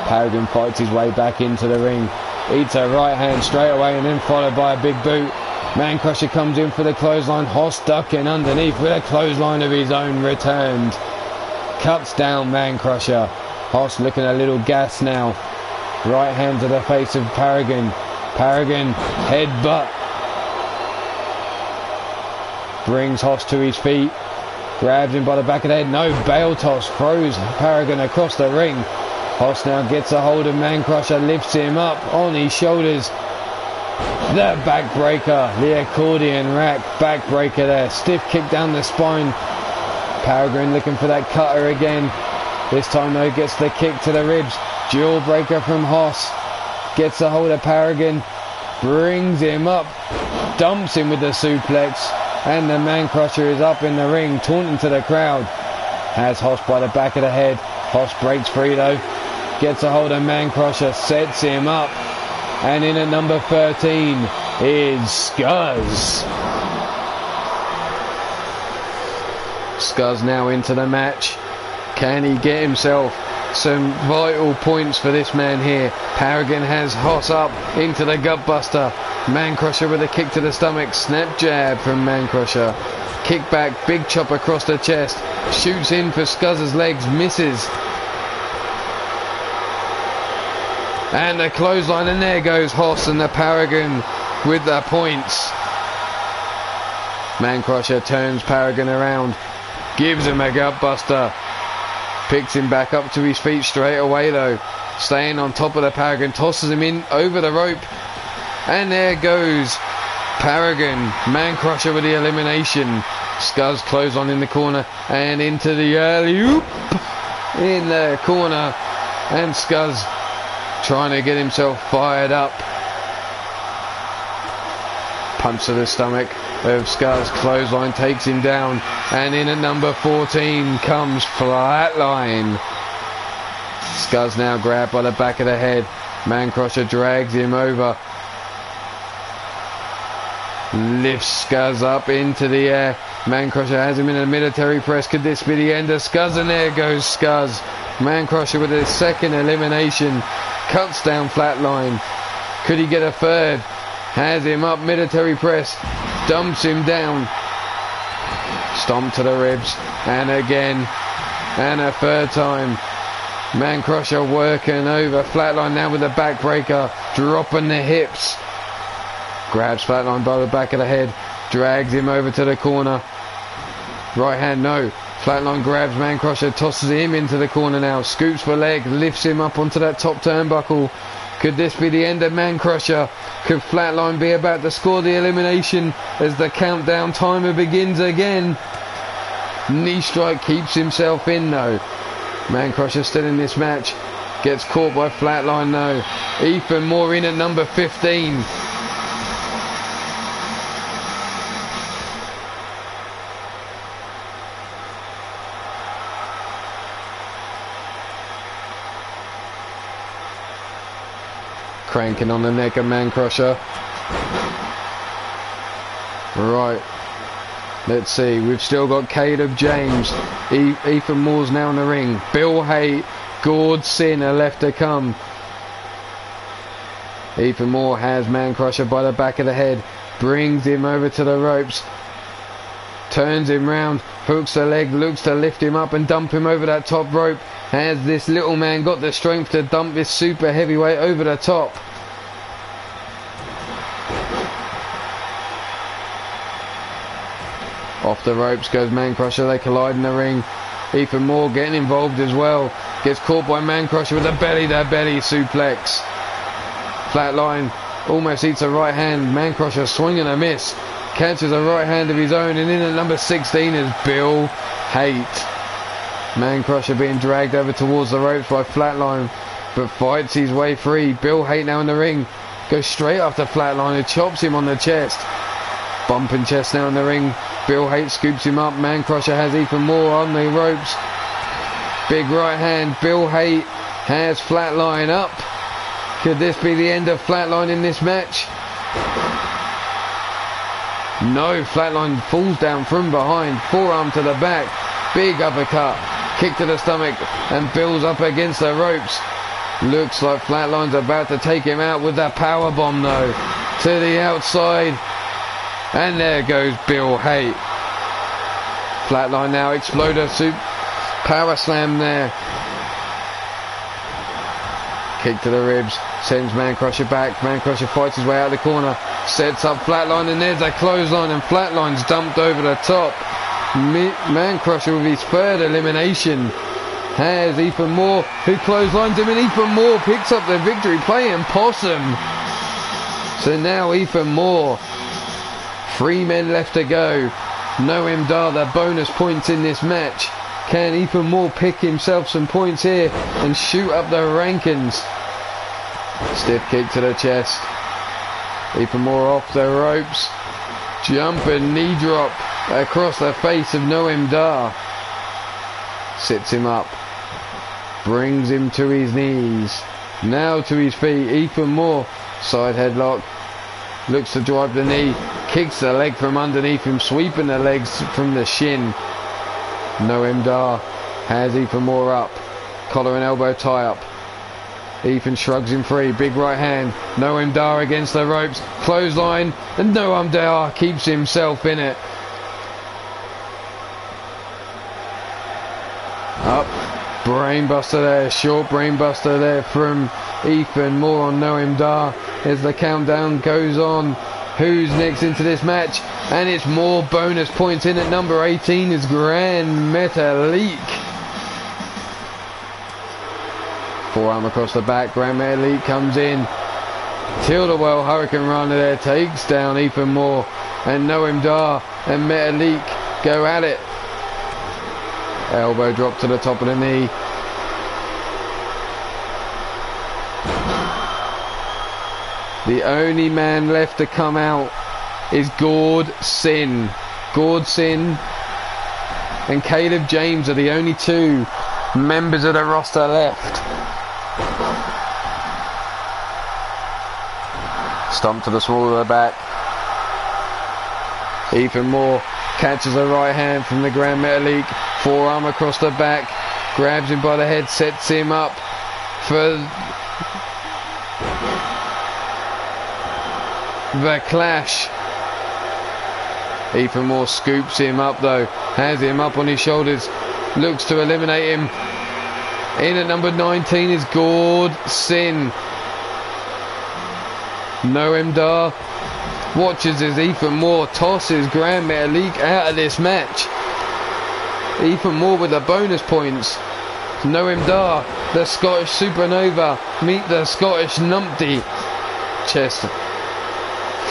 Paragon fights his way back into the ring, eats a right hand straight away and then followed by a big boot. Man Crusher comes in for the clothesline. Hoss ducking underneath with a clothesline of his own returned. Cuts down Man Crusher. Hoss looking a little gas now. Right hand to the face of Paragon. Paragon headbutt. Brings Hoss to his feet. Grabs him by the back of the head. No, bail toss. Throws Paragon across the ring. Hoss now gets a hold of Man Crusher. Lifts him up on his shoulders. The backbreaker. The accordion rack. Backbreaker there. Stiff kick down the spine. Paragon looking for that cutter again. This time though gets the kick to the ribs. Jawbreaker from Hoss. Gets a hold of Paragon. Brings him up. Dumps him with the suplex. And the Man Crusher is up in the ring, taunting to the crowd. Has Hoss by the back of the head. Hoss breaks free though. Gets a hold of Man Crusher. Sets him up. And in at number 13 is Scuzz. Scuzz now into the match. Can he get himself some vital points for this man here? Paragon has Hoss up into the gutbuster. Man Crusher with a kick to the stomach. Snap jab from Man Crusher. Kick back, big chop across the chest. Shoots in for Scuzz's legs, misses. And the clothesline, and there goes Hoss and the Paragon with the points. Man Crusher turns Paragon around. Gives him a gutbuster. Picks him back up to his feet straight away though. Staying on top of the Paragon. Tosses him in over the rope. And there goes Paragon. Man Crusher with the elimination. Scuzz clothesline in the corner. And into the alley-oop in the corner. And Scuzz trying to get himself fired up. Punch to the stomach of Scuzz. Clothesline takes him down. And in at number 14 comes Flatline. Scuzz now grabbed by the back of the head. Man Crusher drags him over. Lifts Scuzz up into the air. Man Crusher has him in a military press. Could this be the end of Scuzz? And there goes Scuzz. Man Crusher with his second elimination. Cuts down Flatline. Could he get a third? Has him up, military press. Dumps him down. Stomp to the ribs. And again. And a third time. Man Crusher working over Flatline now with a backbreaker. Dropping the hips. Grabs Flatline by the back of the head. Drags him over to the corner. Right hand, no. Flatline grabs Man Crusher. Tosses him into the corner now. Scoops for leg. Lifts him up onto that top turnbuckle. Could this be the end of Man Crusher? Could Flatline be about to score the elimination as the countdown timer begins again? Knee strike keeps himself in though. Man Crusher still in this match. Gets caught by Flatline though. Ethan Moore in at number 15. Cranking on the neck of Man Crusher. Right. Let's see. We've still got Caleb James. Ethan Moore's now in the ring. Bill Haight. Gord Sin are left to come. Ethan Moore has Man Crusher by the back of the head. Brings him over to the ropes. Turns him round. Hooks the leg. Looks to lift him up and dump him over that top rope. Has this little man got the strength to dump this super heavyweight over the top? Off the ropes goes Man Crusher. They collide in the ring. Ethan Moore getting involved as well. Gets caught by Man Crusher with a belly-to-belly suplex. Flatline almost eats a right hand. Man Crusher swinging a miss. Catches a right hand of his own. And in at number 16 is Bill Haight. Man Crusher being dragged over towards the ropes by Flatline, but fights his way free. Bill Haight now in the ring. Goes straight after Flatline and chops him on the chest. Bumping chest now in the ring. Bill Haight scoops him up. Man Crusher has Ethan Moore on the ropes. Big right hand. Bill Haight has Flatline up. Could this be the end of Flatline in this match? No, Flatline falls down from behind. Forearm to the back. Big uppercut. Kick to the stomach and Bill's up against the ropes. Looks like Flatline's about to take him out with that power bomb though. To the outside. And there goes Bill Haight. Flatline now exploder soup. Power slam there. Kick to the ribs. Sends Man Crusher back. Man Crusher fights his way out of the corner. Sets up Flatline and there's a clothesline and Flatline's dumped over the top. Man Crusher with his third elimination has Ethan Moore, who clotheslines him, and Ethan Moore picks up the victory, playing possum. So now Ethan Moore, 3 men left to go. No Imdar, bonus points in this match. Can Ethan Moore pick himself some points here and shoot up the rankings? Stiff kick to the chest. Ethan Moore off the ropes. Jumping knee drop across the face of Noam Dar. Sits him up. Brings him to his knees. Now to his feet. Ethan Moore. Side headlock. Looks to drive the knee. Kicks the leg from underneath him. Sweeping the legs from the shin. Noam Dar has Ethan Moore up. Collar and elbow tie up. Ethan shrugs him free. Big right hand. Noam Dar against the ropes. Clothesline. And Noam Dar keeps himself in it. Up. Brainbuster there. Short brainbuster there from Ethan Moore on Noam Dar as the countdown goes on. Who's next into this match? And it's more bonus points in at number 18 is Grand Metalik. Forearm across the back. Grand Metalik comes in. Tilt-a-whirl Hurricane Rana there takes down Ethan Moore. And Noam Dar and Metalik go at it. Elbow drop to the top of the knee. The only man left to come out is Gord Sin. Gord Sin and Caleb James are the only two members of the roster left. Stomp to the small of the back. Ethan Moore catches a right hand from the Grand Metalik. Forearm across the back. Grabs him by the head, sets him up for the clash. Ethan Moore scoops him up though, has him up on his shoulders, looks to eliminate him. In at number 19 is Gord Sin. Noam Dar watches as Ethan Moore tosses Grand Metalik out of this match. Ethan Moore with the bonus points. Noam Dar, the Scottish Supernova, meet the Scottish Numpty. Chest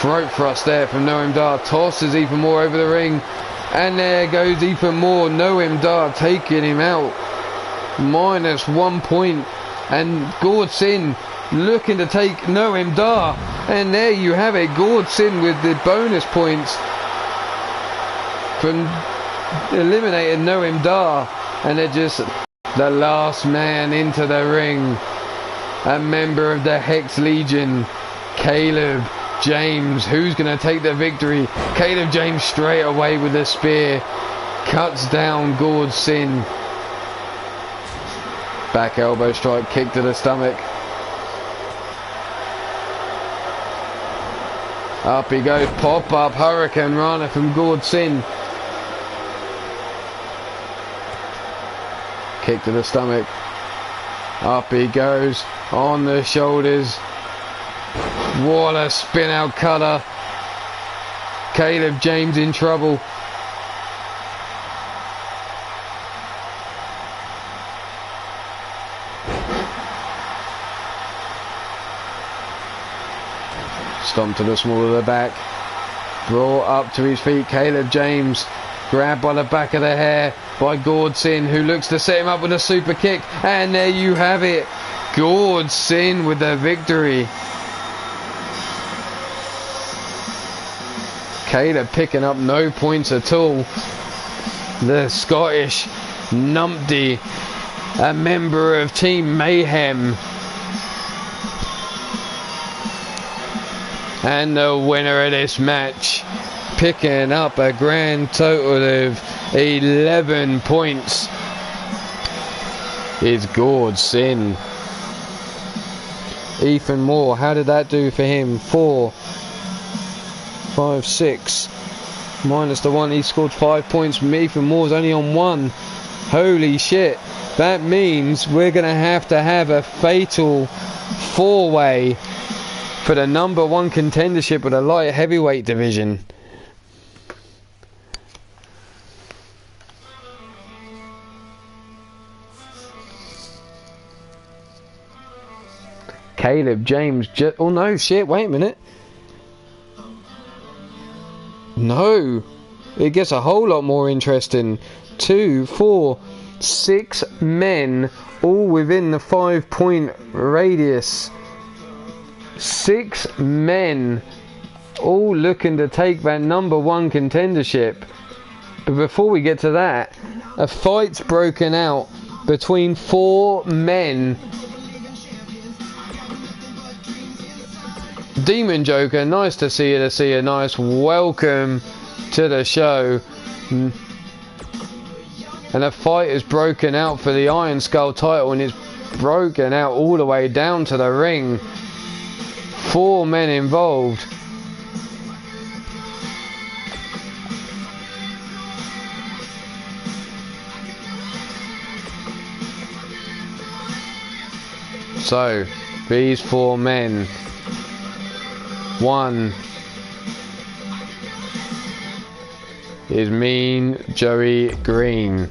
throat thrust there from Noam Dar, tosses Ethan Moore over the ring, and there goes Ethan Moore. Noam Dar taking him out, -1 point, and Gord Sin looking to take Noam Dar, and there you have it, Gord Sin with the bonus points from eliminating Noam Dar, and they're just the last man into the ring, a member of the Hex Legion, Caleb James. Who's going to take the victory? Caleb James straight away with a spear, cuts down Gord Sin. Back elbow strike, kick to the stomach. Up he goes, pop up Hurricane Rana from Gord Sin. Kick to the stomach. Up he goes, on the shoulders. What a spin out cutter. Caleb James in trouble. Stomp to the small of the back. Brought up to his feet, Caleb James. Grabbed by the back of the hair by Gord Sin, who looks to set him up with a super kick. And there you have it. Gord Sin with the victory. Caleb picking up no points at all. The Scottish Numpty, a member of Team Mayhem. And the winner of this match, picking up a grand total of 11 points, is Gord Sin. Ethan Moore, how did that do for him? 4, 5, 6 minus the 1, he scored 5 points. Ethan Moore's only on 1. Holy shit, that means we're gonna have to have a fatal 4-way for the number 1 contendership of the light heavyweight division. Caleb James, oh no, shit, wait a minute. No, it gets a whole lot more interesting. 2, 4, 6 men, all within the 5-point radius. 6 men, all looking to take that #1 contendership. But before we get to that, a fight's broken out between 4 men. Demon Joker, nice to see you, nice welcome to the show. And a fight is broken out for the Iron Skull title, and it's broken out all the way down to the ring. 4 men involved. So, these 4 men. 1 is Mean Joey Green.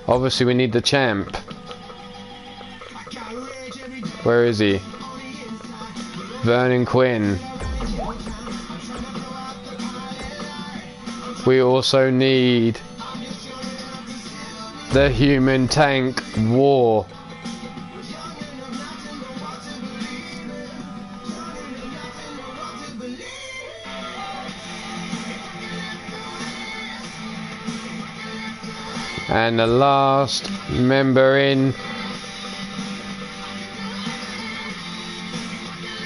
Obviously we need the champ. Where is he? Vernon Quinn. We also need the human tank War. And the last member in,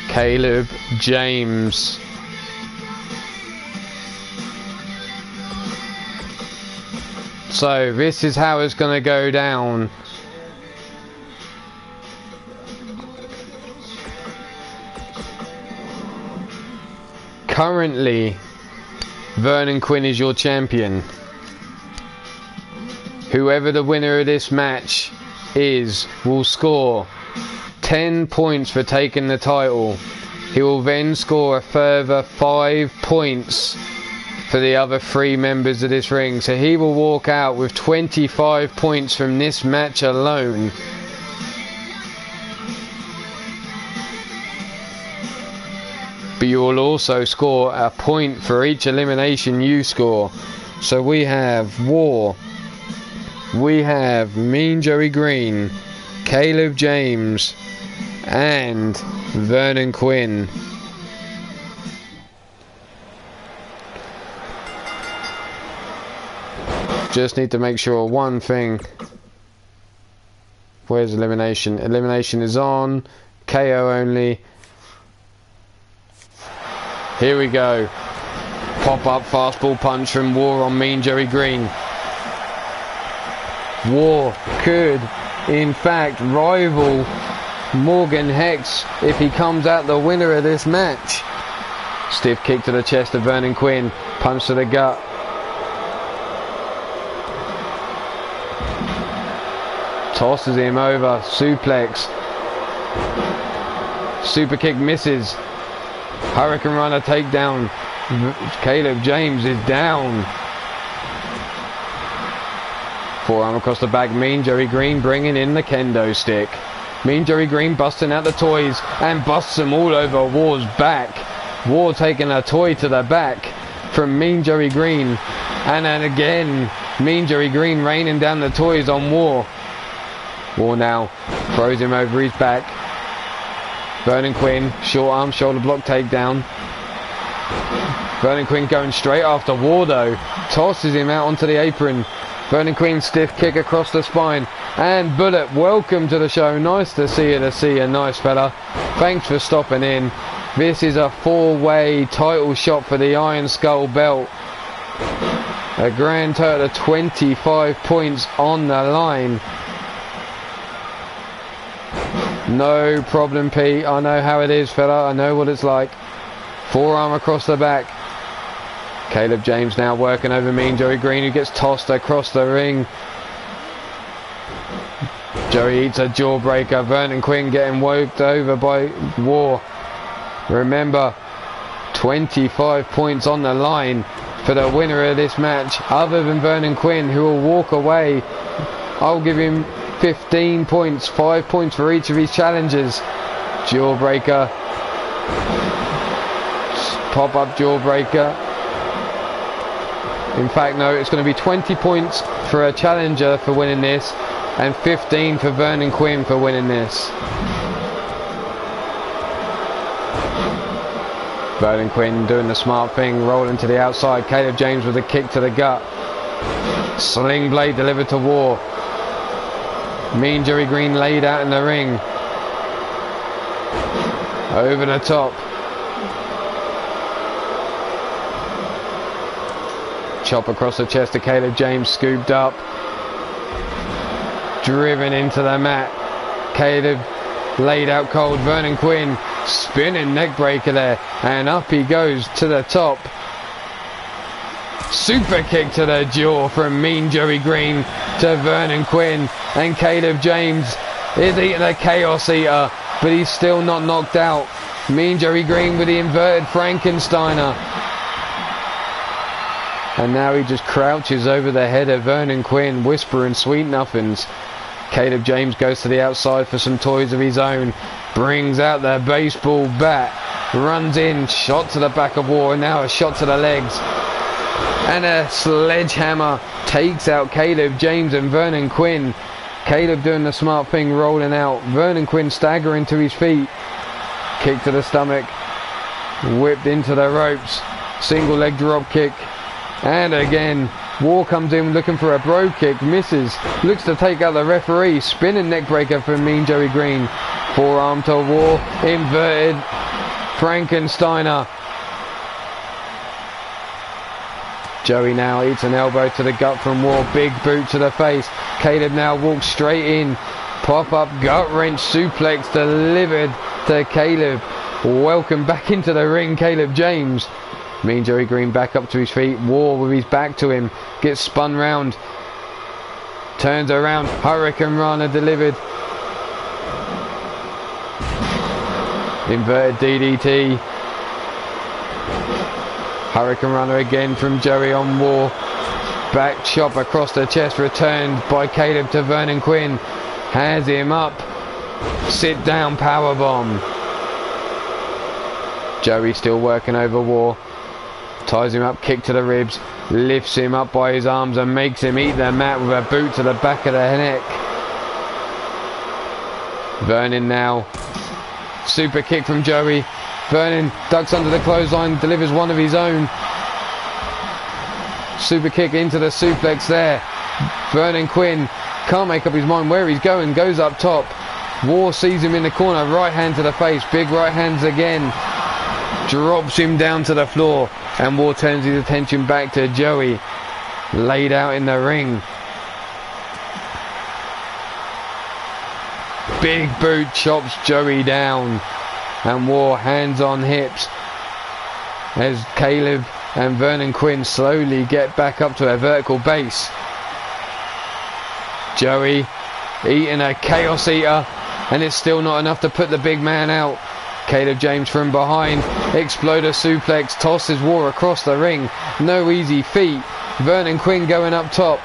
Caleb James. So this is how it's going to go down. Currently, Vernon Quinn is your champion. Whoever the winner of this match is will score 10 points for taking the title. He will then score a further 5 points for the other 3 members of this ring. So he will walk out with 25 points from this match alone. But you will also score a point for each elimination you score. So we have War. We have Mean Joey Green, Caleb James, and Vernon Quinn. Just need to make sure one thing. Where's elimination? Elimination is on. KO only. Here we go. Pop-up fastball punch from War on Mean Joey Green. War could, in fact, rival Morgan Hex if he comes out the winner of this match. Stiff kick to the chest of Vernon Quinn. Punch to the gut. Tosses him over. Suplex. Super kick misses. Hurricane Runner takedown. Caleb James is down. Forearm across the back. Mean Joey Green bringing in the kendo stick. Mean Joey Green busting out the toys and busts them all over War's back. War taking a toy to the back from Mean Joey Green. And then again, Mean Joey Green raining down the toys on War. War now throws him over his back. Vernon Quinn, short arm, shoulder block takedown. Vernon Quinn going straight after War though. Tosses him out onto the apron. Vernon Quinn stiff kick across the spine. And Bullet, welcome to the show. Nice to see you, nice fella. Thanks for stopping in. This is a 4-way title shot for the Iron Skull belt. A grand total of 25 points on the line. No problem, Pete. I know how it is, fella. I know what it's like. Forearm across the back. Caleb James now working over Mean Joey Green, who gets tossed across the ring. Joey eats a jawbreaker. Vernon Quinn getting worked over by War. Remember, 25 points on the line for the winner of this match, other than Vernon Quinn, who will walk away. I'll give him 15 points, 5 points for each of his challenges. Jawbreaker. Pop-up jawbreaker. In fact, no, it's going to be 20 points for a challenger for winning this, and 15 for Vernon Quinn for winning this. Vernon Quinn doing the smart thing, rolling to the outside. Caleb James with a kick to the gut. Sling blade delivered to War. Mean Jerry Green laid out in the ring. Over the top. Chop across the chest to Caleb James, scooped up. Driven into the mat. Caleb laid out cold. Vernon Quinn spinning neck breaker there, and up he goes to the top. Super kick to the jaw from Mean Jerry Green to Vernon Quinn, and Caleb James is eating a chaos eater, but he's still not knocked out. Mean Jerry Green with the inverted Frankensteiner, and now he just crouches over the head of Vernon Quinn, whispering sweet nothings. Caleb James goes to the outside for some toys of his own, brings out the baseball bat, runs in, shot to the back of War, and now a shot to the legs, and a sledgehammer takes out Caleb James and Vernon Quinn. Caleb doing the smart thing, rolling out. Vernon Quinn staggering to his feet. Kick to the stomach, whipped into the ropes, single leg drop kick, and again War comes in looking for a bro kick, misses, looks to take out the referee, spinning neck breaker for Mean Jerry Green. Forearm to War, inverted Frankensteiner. Joey now eats an elbow to the gut from War, big boot to the face. Caleb now walks straight in, pop up gut wrench suplex delivered to Caleb. Welcome back into the ring, Caleb James. Mean Jerry Green back up to his feet. War with his back to him, gets spun round, turns around, Hurricane Rana delivered. Inverted DDT. Hurricane Runner again from Joey on War. Back chop across the chest, returned by Caleb to Vernon Quinn. Has him up. Sit down powerbomb. Joey still working over War. Ties him up, kick to the ribs. Lifts him up by his arms and makes him eat the mat with a boot to the back of the neck. Vernon now. Super kick from Joey. Vernon ducks under the clothesline, delivers one of his own. Super kick into the suplex there. Vernon Quinn can't make up his mind where he's going, goes up top. War sees him in the corner, right hand to the face, big right hands again. Drops him down to the floor, and War turns his attention back to Joey, laid out in the ring. Big boot chops Joey down, and War hands on hips as Caleb and Vernon Quinn slowly get back up to a vertical base. Joey eating a chaos eater, and it's still not enough to put the big man out. Caleb James from behind, exploder suplex, tosses War across the ring. No easy feat. Vernon Quinn going up top,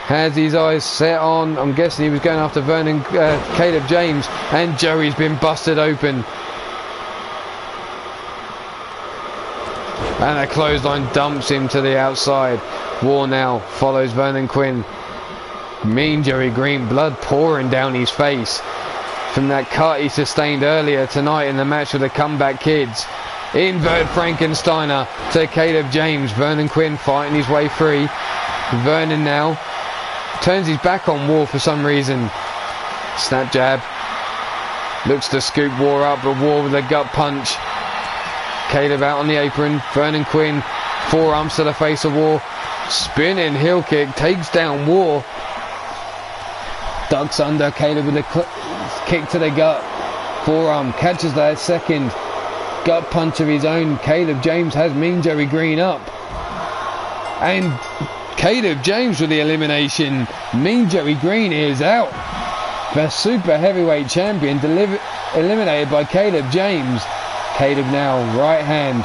has his eyes set on, I'm guessing he was going after Caleb James, and Joey's been busted open. And a clothesline dumps him to the outside. War now follows Vernon Quinn. Mean Jerry Green, blood pouring down his face from that cut he sustained earlier tonight in the match with the Comeback Kids. Invert Frankensteiner to Caleb James. Vernon Quinn fighting his way free. Vernon now turns his back on War for some reason. Snap jab. Looks to scoop War up, but War with a gut punch. Caleb out on the apron. Vernon Quinn, forearms to the face of War. Spinning heel kick, takes down War. Ducks under. Caleb with a kick to the gut. Forearm, catches that second. Gut punch of his own. Caleb James has Mean Jerry Green up. And Caleb James with the elimination. Mean Jerry Green is out. The super heavyweight champion eliminated by Caleb James. Caleb now, right hand,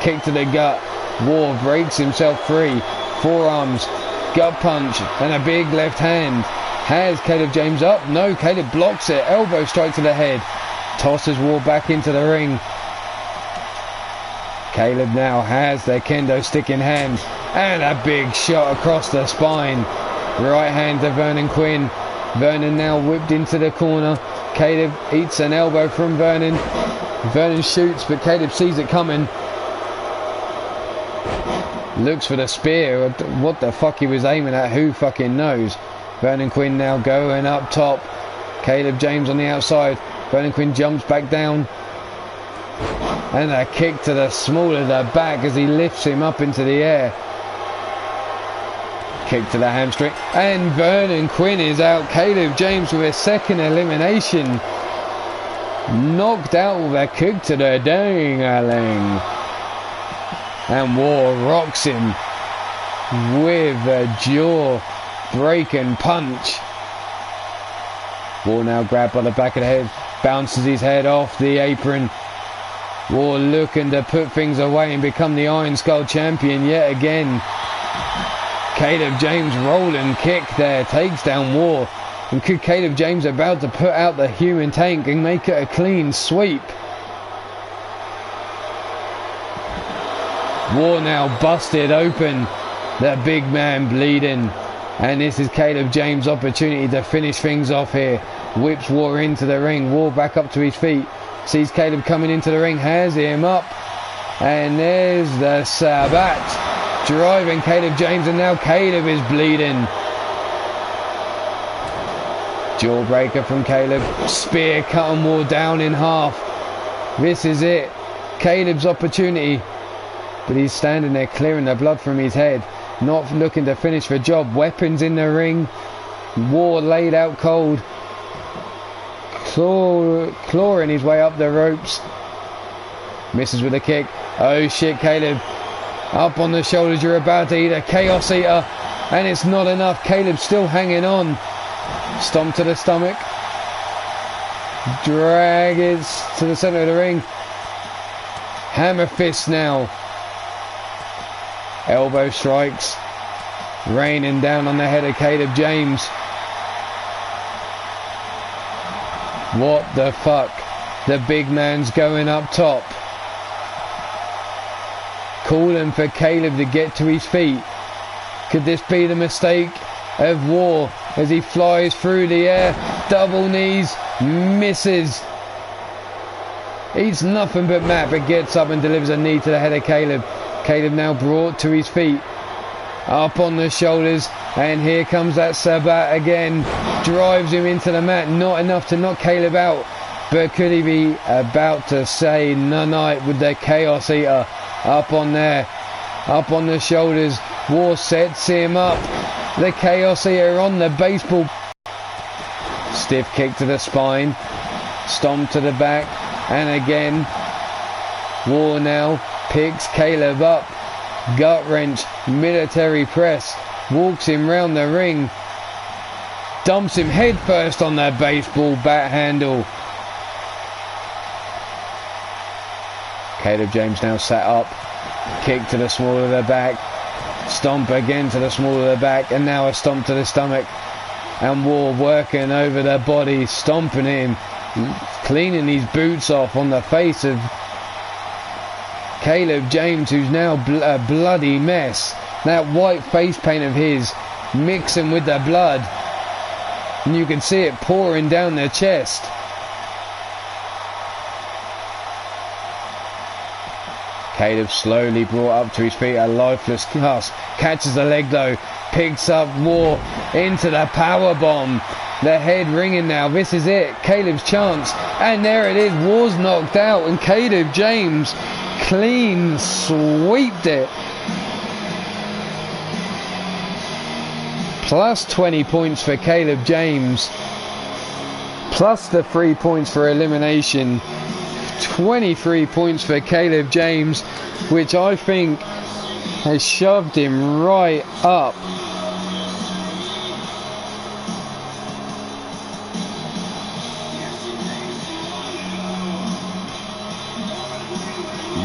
kick to the gut. War breaks himself free. Forearms, gut punch, and a big left hand. Has Caleb James up? No, Caleb blocks it. Elbow strike to the head. Tosses War back into the ring. Caleb now has the kendo stick in hand, and a big shot across the spine. Right hand to Vernon Quinn. Vernon now whipped into the corner. Caleb eats an elbow from Vernon. Vernon shoots, but Caleb sees it coming. Looks for the spear. What the fuck he was aiming at, who fucking knows. Vernon Quinn now going up top. Caleb James on the outside. Vernon Quinn jumps back down. And a kick to the small of the back as he lifts him up into the air. Kick to the hamstring. And Vernon Quinn is out. Caleb James with a second elimination. Knocked out with a kick to the ding-a-ling. And War rocks him with a jaw-breaking punch. War now grabbed by the back of the head. Bounces his head off the apron. War looking to put things away and become the Iron Skull champion yet again. Caleb James rolling kick there, takes down War. And could Caleb James about to put out the human tank and make it a clean sweep? War now busted open. The big man bleeding. And this is Caleb James' opportunity to finish things off here. Whips War into the ring. War back up to his feet. Sees Caleb coming into the ring. Has him up. And there's the Sabat. Driving Caleb James, and now Caleb is bleeding. Jawbreaker from Caleb. Spear cutting War down in half. This is it. Caleb's opportunity. But he's standing there clearing the blood from his head. Not looking to finish the job. Weapons in the ring. War laid out cold. Clawing his way up the ropes. Misses with a kick. Oh shit, Caleb. Up on the shoulders, you're about to eat a Chaos Eater. And it's not enough. Caleb's still hanging on. Stomp to the stomach. Drag it to the center of the ring. Hammer fist now. Elbow strikes. Raining down on the head of Caleb James. What the fuck? The big man's going up top. Calling for Caleb to get to his feet. Could this be the mistake of War as he flies through the air? Double knees. Misses. Eats nothing but mat, but gets up and delivers a knee to the head of Caleb. Caleb now brought to his feet. Up on the shoulders. And here comes that Sabat again. Drives him into the mat. Not enough to knock Caleb out. But could he be about to say night with the Chaos Eater? Up on there. Up on the shoulders. War sets him up. The Chaos Eater on the baseball. Stiff kick to the spine. Stomp to the back. And again. War now picks Caleb up. Gut wrench. Military press. Walks him round the ring. Dumps him head first on the baseball bat handle. Caleb James now sat up. Kick to the small of the back. Stomp again to the small of the back. And now a stomp to the stomach. And War working over the body. Stomping him. Cleaning his boots off on the face of Caleb James, who's now a bloody mess. That white face paint of his mixing with the blood. And you can see it pouring down their chest. Caleb slowly brought up to his feet, a lifeless cast. Catches the leg though. Picks up War into the power bomb. The head ringing now. This is it. Caleb's chance. And there it is. War's knocked out. And Caleb James clean sweeped it. Plus 20 points for Caleb James. Plus the 3 points for elimination. 23 points for Caleb James, which I think has shoved him right up.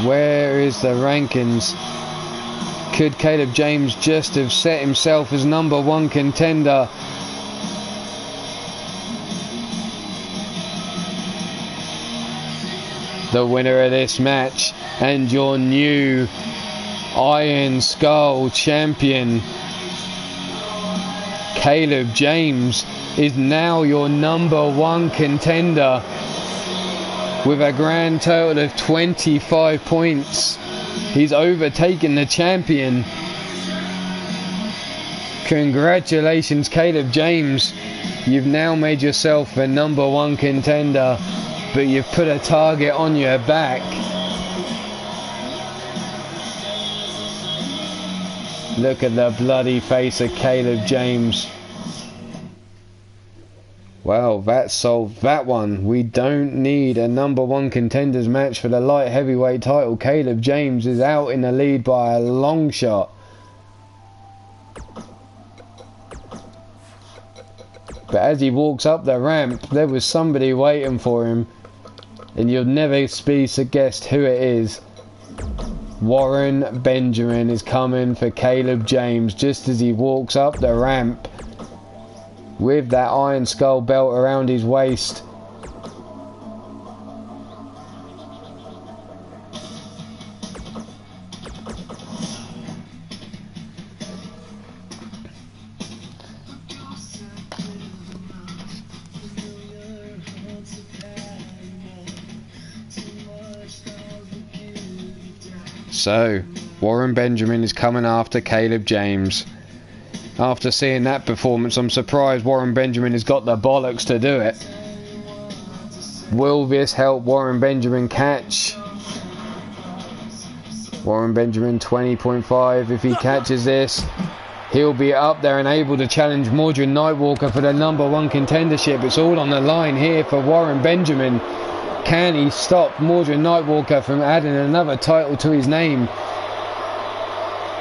Where is the rankings? Could Caleb James just have set himself as number one contender? the winner of this match and your new Iron Skull champion, Caleb James, is now your #1 contender with a grand total of 25 points. He's overtaken the champion. Congratulations, Caleb James. You've now made yourself a #1 contender, but you've put a target on your back. Look at the bloody face of Caleb James. Well, that solved that one. We don't need a #1 contenders match for the light heavyweight title. Caleb James is out in the lead by a long shot. But as he walks up the ramp, there was somebody waiting for him. And you'll never be guessed who it is. Warren Benjamin is coming for Caleb James just as he walks up the ramp with that Iron Skull belt around his waist. So, Warren Benjamin is coming after Caleb James. After seeing that performance, I'm surprised Warren Benjamin has got the bollocks to do it. Will this help Warren Benjamin catch? Warren Benjamin 20.5. If he catches this, he'll be up there and able to challenge Mordred Nightwalker for the #1 contendership. It's all on the line here for Warren Benjamin. Can he stop Mordred Nightwalker from adding another title to his name?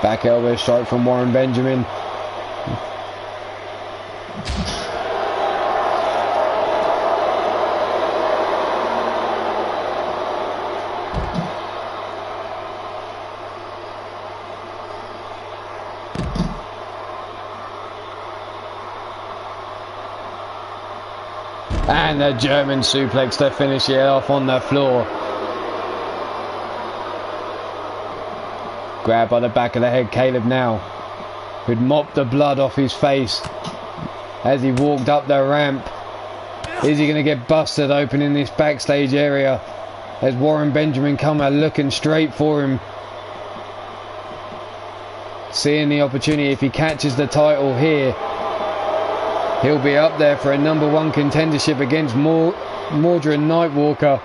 Back elbow strike from Warren Benjamin. And a German suplex to finish it off on the floor. Grabbed by the back of the head, Caleb now, who'd mopped the blood off his face as he walked up the ramp. Is he going to get busted open in this backstage area as Warren Benjamin come looking straight for him? Seeing the opportunity, if he catches the title here, he'll be up there for a #1 contendership against Mordred Nightwalker.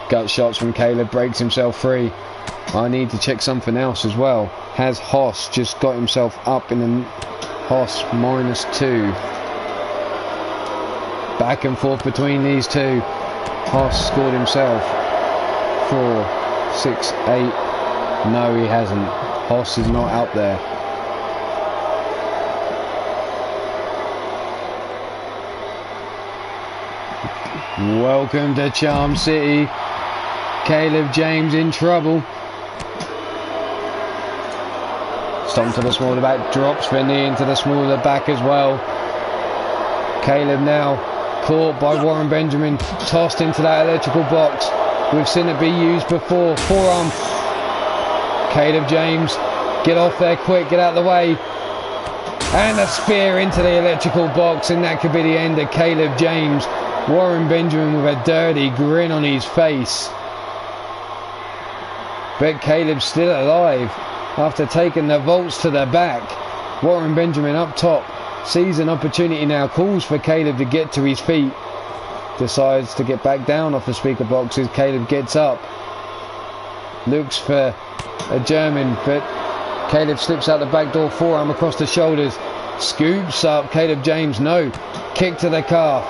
Gut shots from Caleb, breaks himself free. I need to check something else as well. Has Hoss just got himself up in the Hoss -2? Back and forth between these two. Hoss scored himself 4, 6, 8. No, he hasn't. Hoss is not out there. Welcome to Charm City. Caleb James in trouble. Stomp to the small of the back, drops the knee into the small of the back as well. Caleb now caught by Warren Benjamin, tossed into that electrical box. We've seen it be used before. Forearm. Caleb James, get off there quick, get out of the way. And a spear into the electrical box, and that could be the end of Caleb James. Warren Benjamin with a dirty grin on his face. But Caleb's still alive after taking the vaults to the back. Warren Benjamin up top, sees an opportunity now, calls for Caleb to get to his feet. Decides to get back down off the speaker boxes. Caleb gets up, looks for a German, but Caleb slips out the back door, forearm across the shoulders, scoops up Caleb James. No, kick to the calf.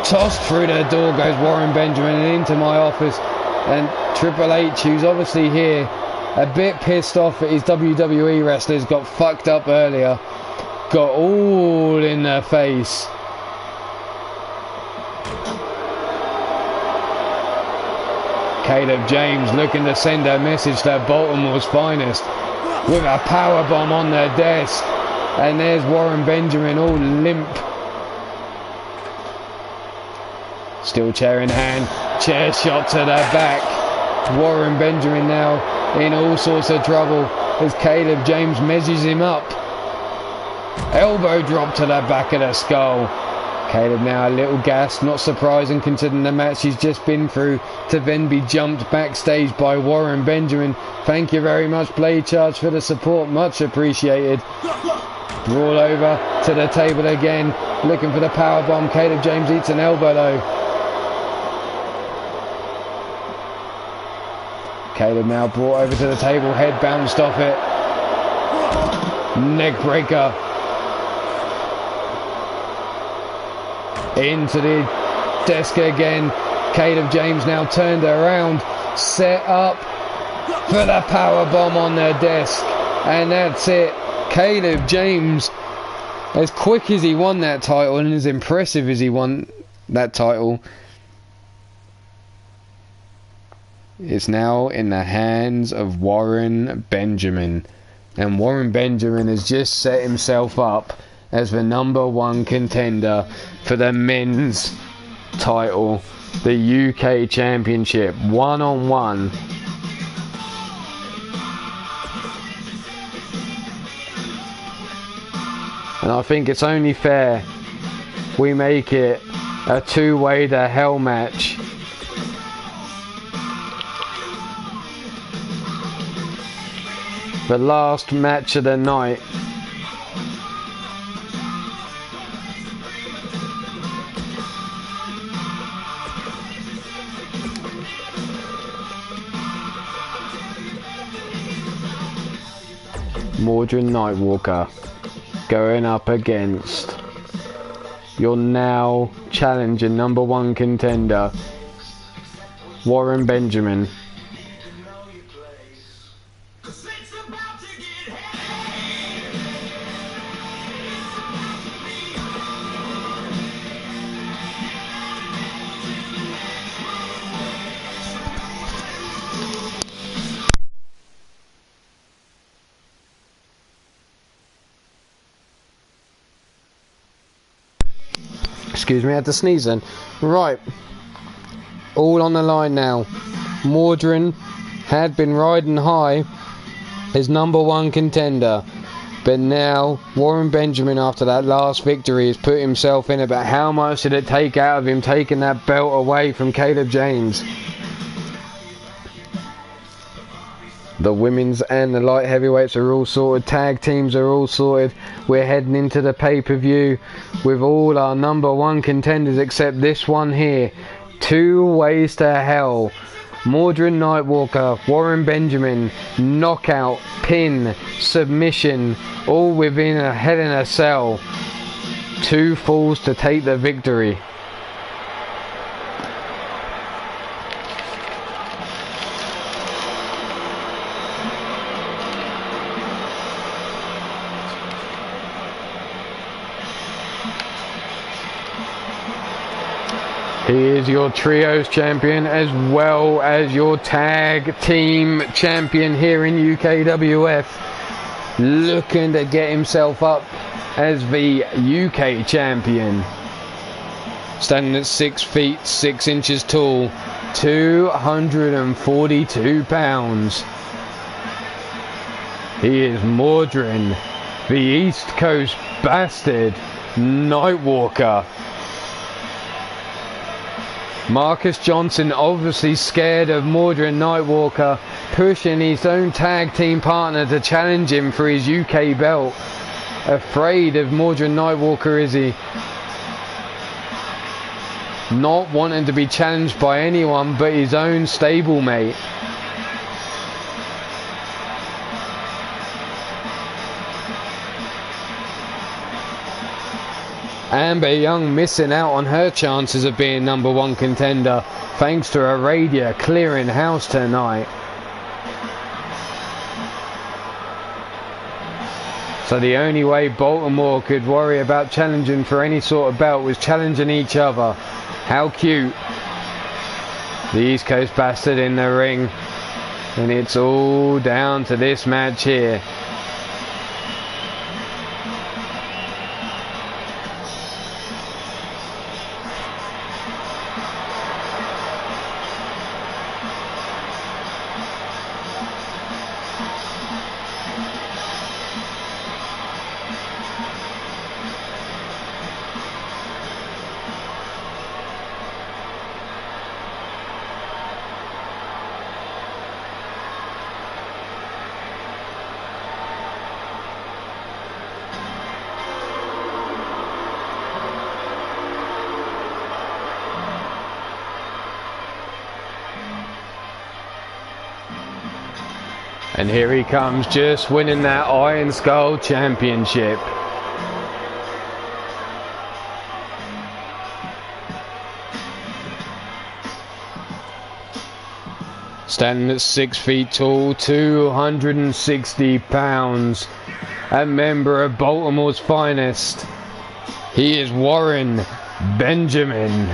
Tossed through the door goes Warren Benjamin and into my office. And Triple H, who's obviously here, a bit pissed off at his WWE wrestlers, got fucked up earlier, got all in their face. Caleb James looking to send a message to Baltimore's finest with a powerbomb on the desk. And there's Warren Benjamin all limp. Still chair in hand. Chair shot to the back. Warren Benjamin now in all sorts of trouble as Caleb James measures him up. Elbow drop to the back of the skull. Caleb now a little gassed, not surprising considering the match he's just been through, to then be jumped backstage by Warren Benjamin. Thank you very much, Blade Charge, for the support, much appreciated. Brawl over to the table again, looking for the power bomb. Caleb James eats an elbow though. Caleb now brought over to the table, head bounced off it. Neck breaker. Into the desk again. Caleb James now turned around, set up for the power bomb on the desk, and that's it. Caleb James, as quick as he won that title and as impressive as he won that title, is now in the hands of Warren Benjamin, and Warren Benjamin has just set himself up as the #1 contender for the men's title, the UK Championship, 1-on-1. And I think it's only fair we make it a two-way to hell match. The last match of the night. Mordred Nightwalker going up against your now challenger, #1 contender, Warren Benjamin. Excuse me, I had to sneeze then. Right, all on the line now. Mordred had been riding high as #1 contender, but now Warren Benjamin, after that last victory, has put himself in about how much did it take out of him taking that belt away from Caleb James. The women's and the light heavyweights are all sorted. Tag teams are all sorted. We're heading into the pay-per-view with all our #1 contenders except this one here. Two ways to hell. Mordred Nightwalker, Warren Benjamin, knockout, pin, submission, all within a Hell in a Cell. Two falls to take the victory. He is your trios champion as well as your tag team champion here in UKWF. Looking to get himself up as the UK champion. Standing at 6 feet 6 inches tall, 242 pounds. He is Mordred, the East Coast bastard, Nightwalker. Marcus Johnson obviously scared of Mordred Nightwalker, pushing his own tag team partner to challenge him for his UK belt. Afraid of Mordred Nightwalker, is he? Not wanting to be challenged by anyone but his own stablemate. Amber Young missing out on her chances of being #1 contender thanks to Aradia clearing house tonight. So the only way Baltimore could worry about challenging for any sort of belt was challenging each other. How cute. The East Coast bastard in the ring. And it's all down to this match here. And here he comes, just winning that Iron Skull Championship. Standing at 6 feet tall, 260 pounds, a member of Baltimore's finest. He is Warren Benjamin.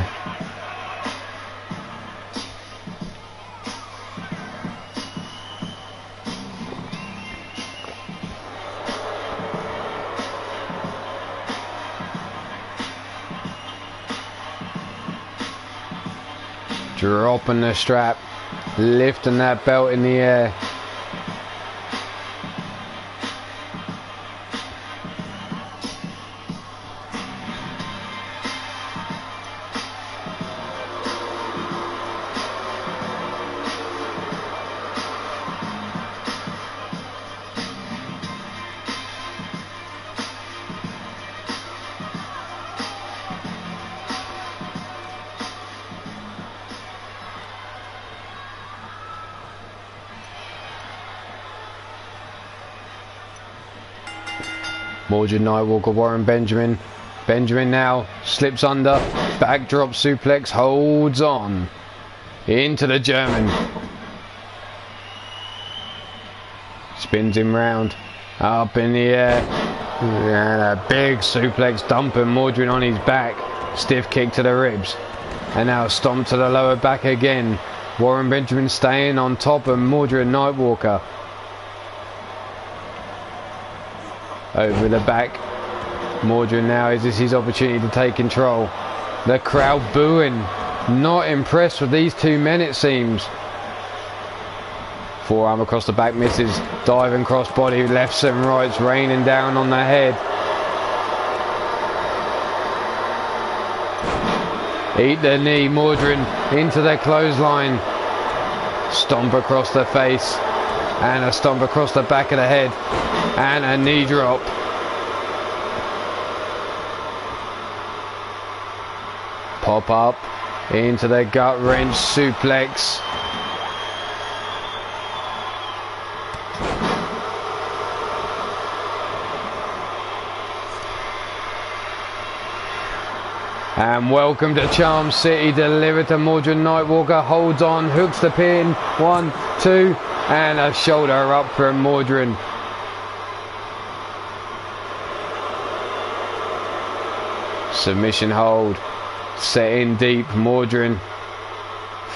Dropping the strap, lifting that belt in the air. Mordred Nightwalker, Warren Benjamin. Benjamin now slips under, backdrop suplex, holds on. Into the German. Spins him round, up in the air. And a big suplex, dumping Mordred on his back. Stiff kick to the ribs. And now stomp to the lower back again. Warren Benjamin staying on top of Mordred Nightwalker. Over the back. Mordred now, is this his opportunity to take control? The crowd booing. Not impressed with these two men, it seems. Forearm across the back misses. Diving crossbody, lefts and rights, raining down on the head. Eat the knee, Mordred into the clothesline. Stomp across the face. And a stomp across the back of the head. And a knee drop. Pop up into the gut wrench suplex. And welcome to Charm City, delivered to Mordred Nightwalker, holds on, hooks the pin, 1, 2, and a shoulder up from Mordred. Submission hold, set in deep, Mordred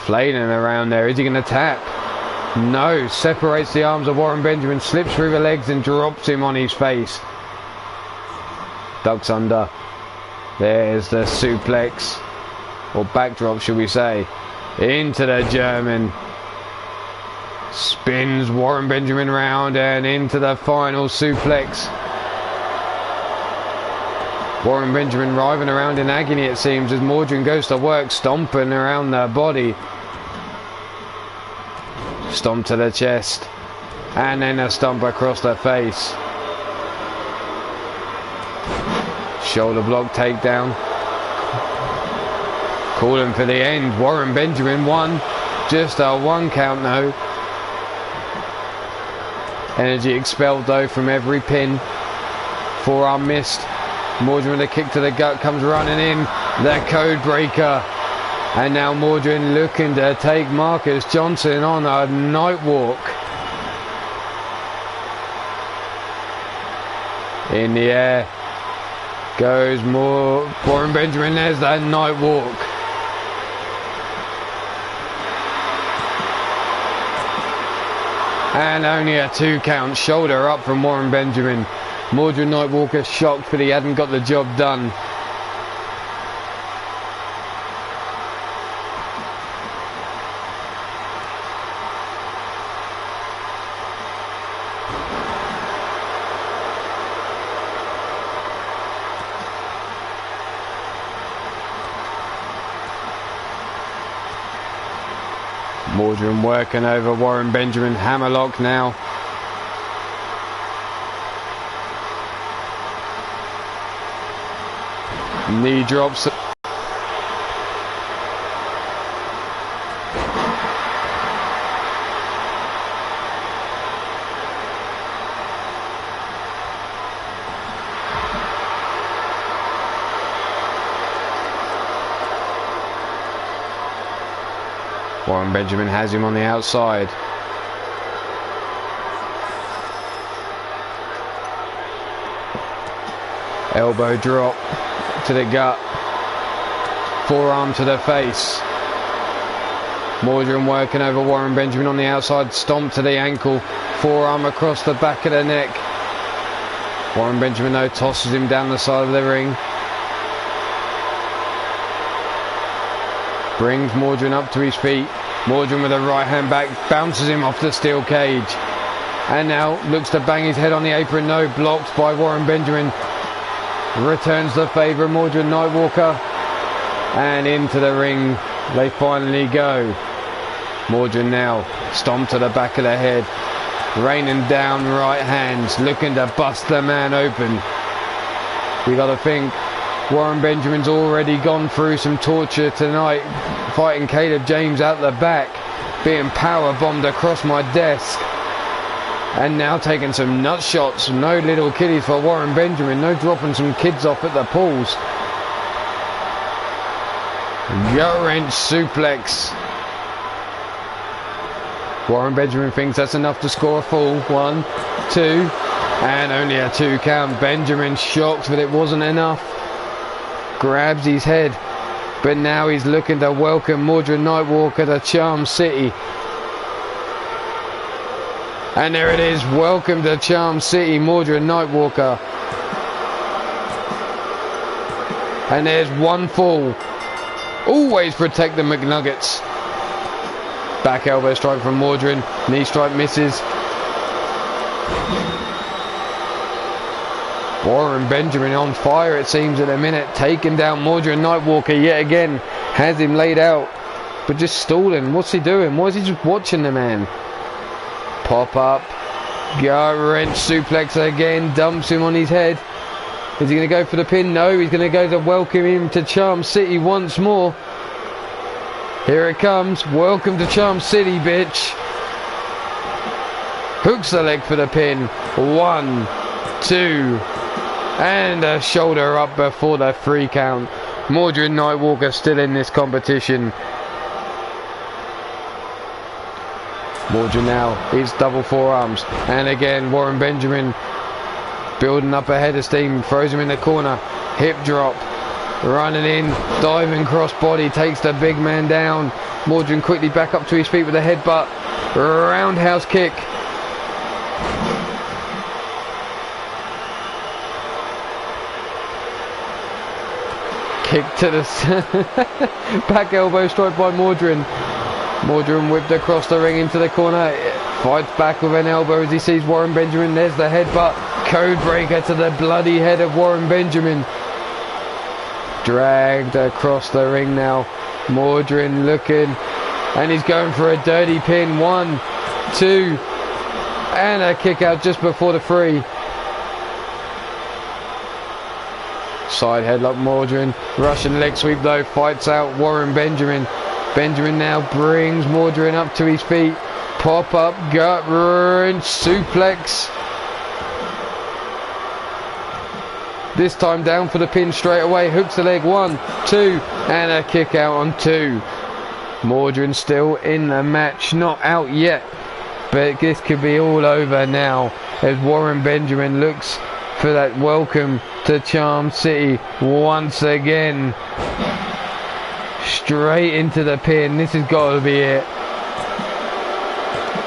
flailing around there. Is he going to tap? No, separates the arms of Warren Benjamin, slips through the legs and drops him on his face. Ducks under. There's the suplex, or backdrop should we say, into the German. Spins Warren Benjamin round and into the final suplex. Warren Benjamin writhing around in agony, it seems, as Mordred goes to work, stomping around the body. Stomp to the chest, and then a stomp across the face. Shoulder block takedown. Calling for the end. Warren Benjamin won. Just a 1 count though. Energy expelled though from every pin. Forearm missed. Mordred with a kick to the gut comes running in. The code breaker. And now Mordred looking to take Marcus Johnson on a night walk. In the air goes Warren Benjamin. There's that night walk. And only a 2 count. Shoulder up from Warren Benjamin. Mordred Nightwalker shocked, but he hadn't got the job done. Mordred working over Warren Benjamin. Hammerlock now. Knee drops. Warren Benjamin has him on the outside. Elbow drop to the gut. Forearm to the face. Mordrin working over Warren Benjamin on the outside. Stomp to the ankle. Forearm across the back of the neck. Warren Benjamin though tosses him down the side of the ring. Brings Mordrin up to his feet. Mordrin with a right hand back. Bounces him off the steel cage. And now looks to bang his head on the apron. No, blocked by Warren Benjamin. Returns the favour, Mordrin Nightwalker. And into the ring they finally go. Mordrin now, stomp to the back of the head. Raining down right hands, looking to bust the man open. We got to think, Warren Benjamin's already gone through some torture tonight, fighting Caleb James out the back, being power bombed across my desk. And now taking some nut shots. No little kiddies for Warren Benjamin. No dropping some kids off at the pools. Gut wrench suplex. Warren Benjamin thinks that's enough to score a full. 1, 2, and only a 2 count. Benjamin shocked that it wasn't enough. Grabs his head. But now he's looking to welcome Mordrin Nightwalker to Charm City. And there it is, welcome to Charm City, Mordrin Nightwalker. And there's one fall. Always protect the McNuggets. Back elbow strike from Mordrin, knee strike misses. Warren Benjamin on fire it seems at a minute, taking down Mordrin Nightwalker yet again. Has him laid out, but just stalling. What's he doing? Why is he just watching the man? Pop up, gut wrench suplex again, dumps him on his head. Is he going to go for the pin? No, he's going to go to welcome him to Charm City once more. Here it comes, welcome to Charm City, bitch. Hooks the leg for the pin. 1, 2, and a shoulder up before the 3 count. Mordrin Nightwalker still in this competition. Mordrin now, it's double forearms, and again Warren Benjamin building up a head of steam, throws him in the corner, hip drop, running in, diving cross body, takes the big man down. Mordrin quickly back up to his feet with a headbutt, roundhouse kick. Kick to the back elbow strike by Mordrin. Mordrin whipped across the ring into the corner, fights back with an elbow as he sees Warren Benjamin. There's the headbutt, code breaker to the bloody head of Warren Benjamin. Dragged across the ring now. Mordrin looking, and he's going for a dirty pin. 1, 2, and a kick out just before the 3. Side headlock Mordrin, Russian leg sweep though, fights out Warren Benjamin. Benjamin now brings Mordrin up to his feet. Pop up, gut wrench, suplex. This time down for the pin straight away. Hooks the leg. 1, 2, and a kick out on 2. Mordrin still in the match, not out yet. But this could be all over now as Warren Benjamin looks for that welcome to Charm City once again. Straight into the pin. This has got to be it.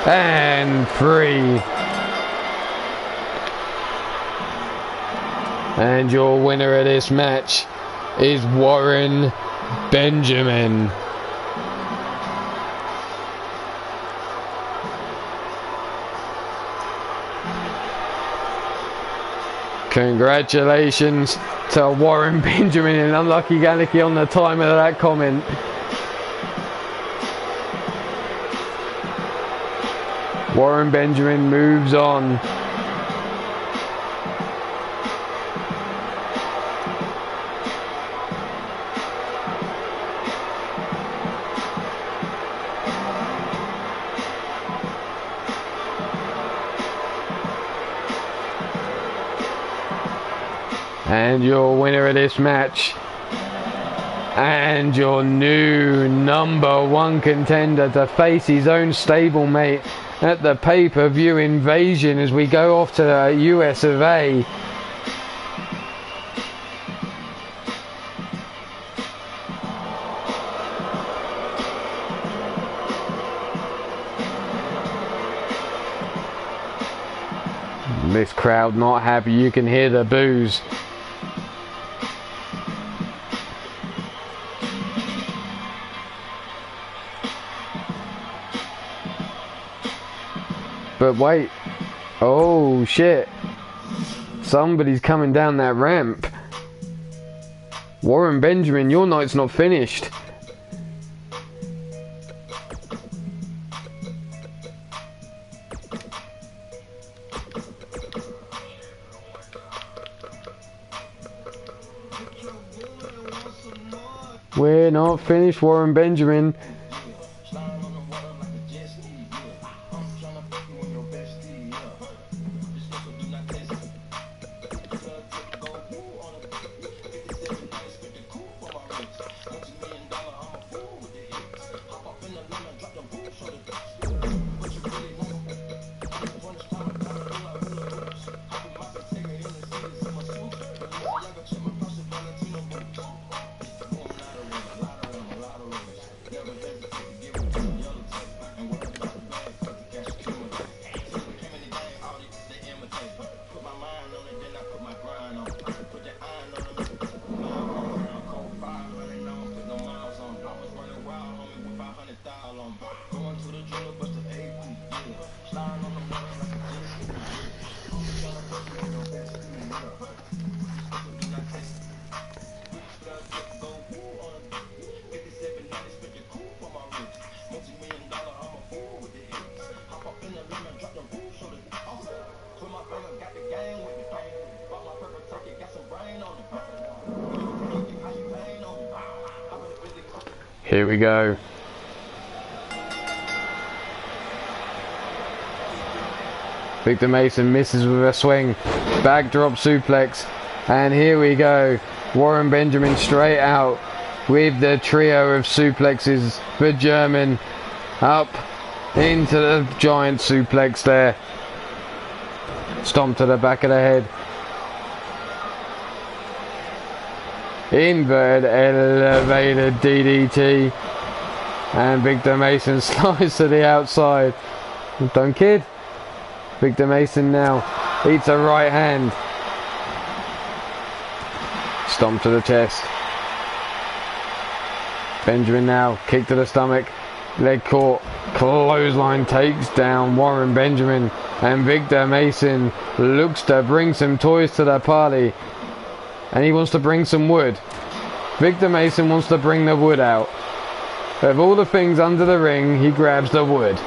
And 3. And your winner of this match is Warren Benjamin. Congratulations to Warren Benjamin, and unlucky Gallicky on the time of that comment. Warren Benjamin moves on. And your winner of this match And your new #1 contender to face his own stablemate at the pay-per-view invasion as we go off to the US of A. This crowd not happy, you can hear the boos. But wait, oh shit, somebody's coming down that ramp. Warren Benjamin, your night's not finished. We're not finished, Warren Benjamin. Here we go. Victor Mason misses with a swing. Backdrop suplex. And here we go. Warren Benjamin straight out with the trio of suplexes for German. Up into the giant suplex there. Stomp to the back of the head. Inverted elevated DDT. And Victor Mason slides to the outside. Don't kid. Victor Mason now eats a right hand. Stomp to the chest. Benjamin now kick to the stomach. Leg caught. Clothesline takes down Warren Benjamin. And Victor Mason looks to bring some toys to the party. And he wants to bring some wood. Victor Mason wants to bring the wood out. Of all the things under the ring, he grabs the wood.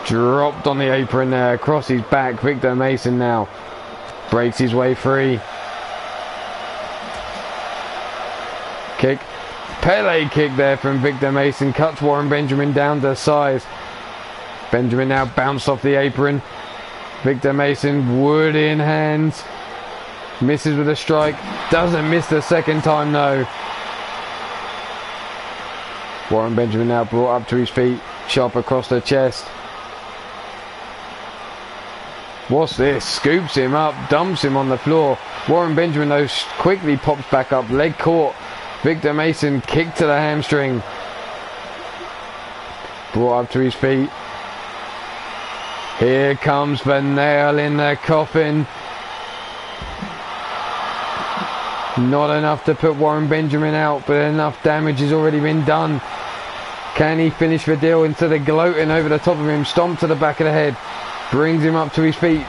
Dropped on the apron there, across his back. Victor Mason now breaks his way free. Kick. Pele kick there from Victor Mason. Cuts Warren Benjamin down to size. Benjamin now bounced off the apron. Victor Mason, wood in hands. Misses with a strike. Doesn't miss the second time though. Warren Benjamin now brought up to his feet. Chop across the chest. What's this? Scoops him up. Dumps him on the floor. Warren Benjamin though quickly pops back up. Leg caught. Victor Mason kick to the hamstring. Brought up to his feet. Here comes the nail in the coffin. Not enough to put Warren Benjamin out, but enough damage has already been done. Can he finish the deal? Instead of gloating over the top of him, stomp to the back of the head. Brings him up to his feet.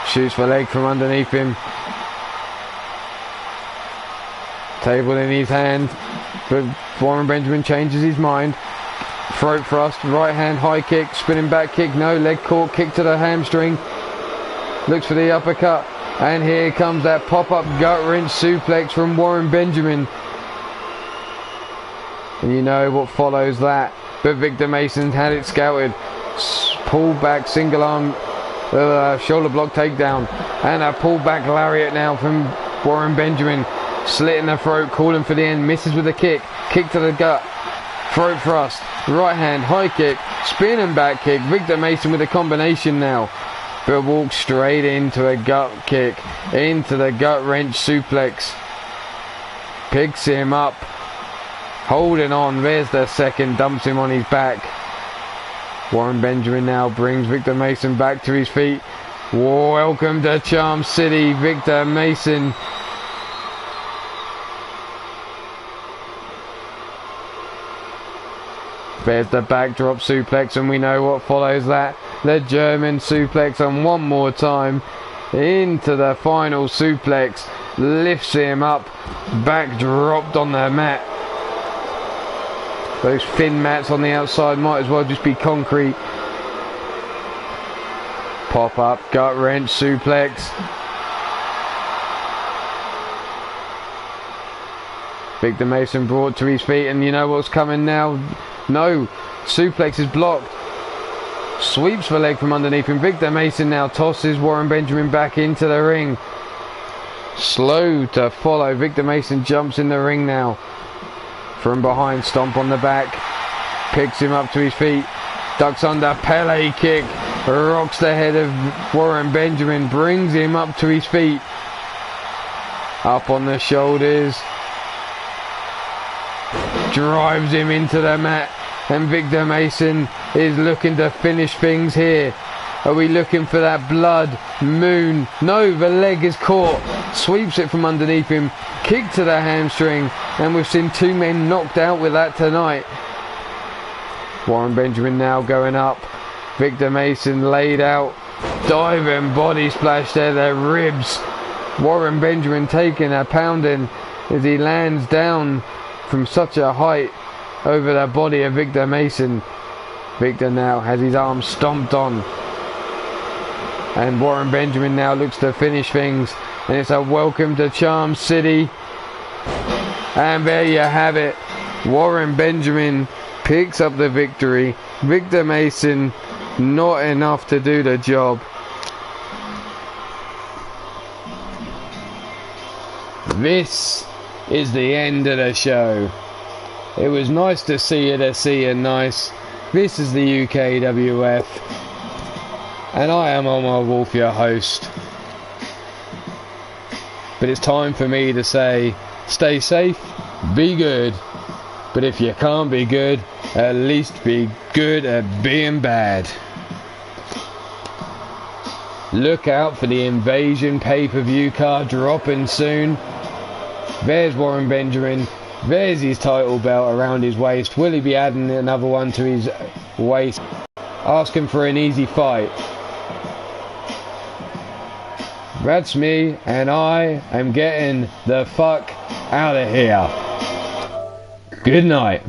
Shoots the leg from underneath him. Table in his hand. But Warren Benjamin changes his mind. Throat thrust, right hand high kick, spinning back kick, no, leg caught, kick to the hamstring. Looks for the uppercut. And here comes that pop-up gut wrench suplex from Warren Benjamin. And you know what follows that. But Victor Mason had it scouted. Pull back single arm shoulder block takedown. And a pull back lariat now from Warren Benjamin. Slitting the throat, calling for the end, misses with a kick. Kick to the gut. Throat thrust. Right hand, high kick. Spin and back kick. Victor Mason with a combination now. But walks straight into a gut kick. Into the gut wrench suplex. Picks him up. Holding on. There's the second. Dumps him on his back. Warren Benjamin now brings Victor Mason back to his feet. Welcome to Charm City, Victor Mason. There's the backdrop suplex, and we know what follows that. The German suplex, and one more time into the final suplex. Lifts him up, back dropped on the mat. Those thin mats on the outside might as well just be concrete. Pop up, gut wrench suplex. Victor Mason brought to his feet, and you know what's coming now? No, suplex is blocked. Sweeps the leg from underneath him. Victor Mason now tosses Warren Benjamin back into the ring. Slow to follow. Victor Mason jumps in the ring now. From behind, stomp on the back. Picks him up to his feet. Ducks under, Pele kick. Rocks the head of Warren Benjamin. Brings him up to his feet. Up on the shoulders. Drives him into the mat, and Victor Mason is looking to finish things here. Are we looking for that blood moon? No, the leg is caught. Sweeps it from underneath him. Kick to the hamstring, and we've seen two men knocked out with that tonight. Warren Benjamin now going up. Victor Mason laid out. Diving body splash there, their ribs. Warren Benjamin taking a pounding as he lands down from such a height over the body of Victor Mason. Victor now has his arm stomped on, and Warren Benjamin now looks to finish things, and it's a welcome to Charm City. And there you have it. Warren Benjamin picks up the victory. Victor Mason not enough to do the job. This is the end of the show. It was nice to see you nice. This is the UKWF, and I am Ulmarwolf, your host. But it's time for me to say, stay safe, be good. But if you can't be good, at least be good at being bad. Look out for the Invasion pay-per-view card dropping soon. There's Warren Benjamin. There's his title belt around his waist. Will he be adding another one to his waist? Asking for an easy fight. That's me, and I am getting the fuck out of here. Good night.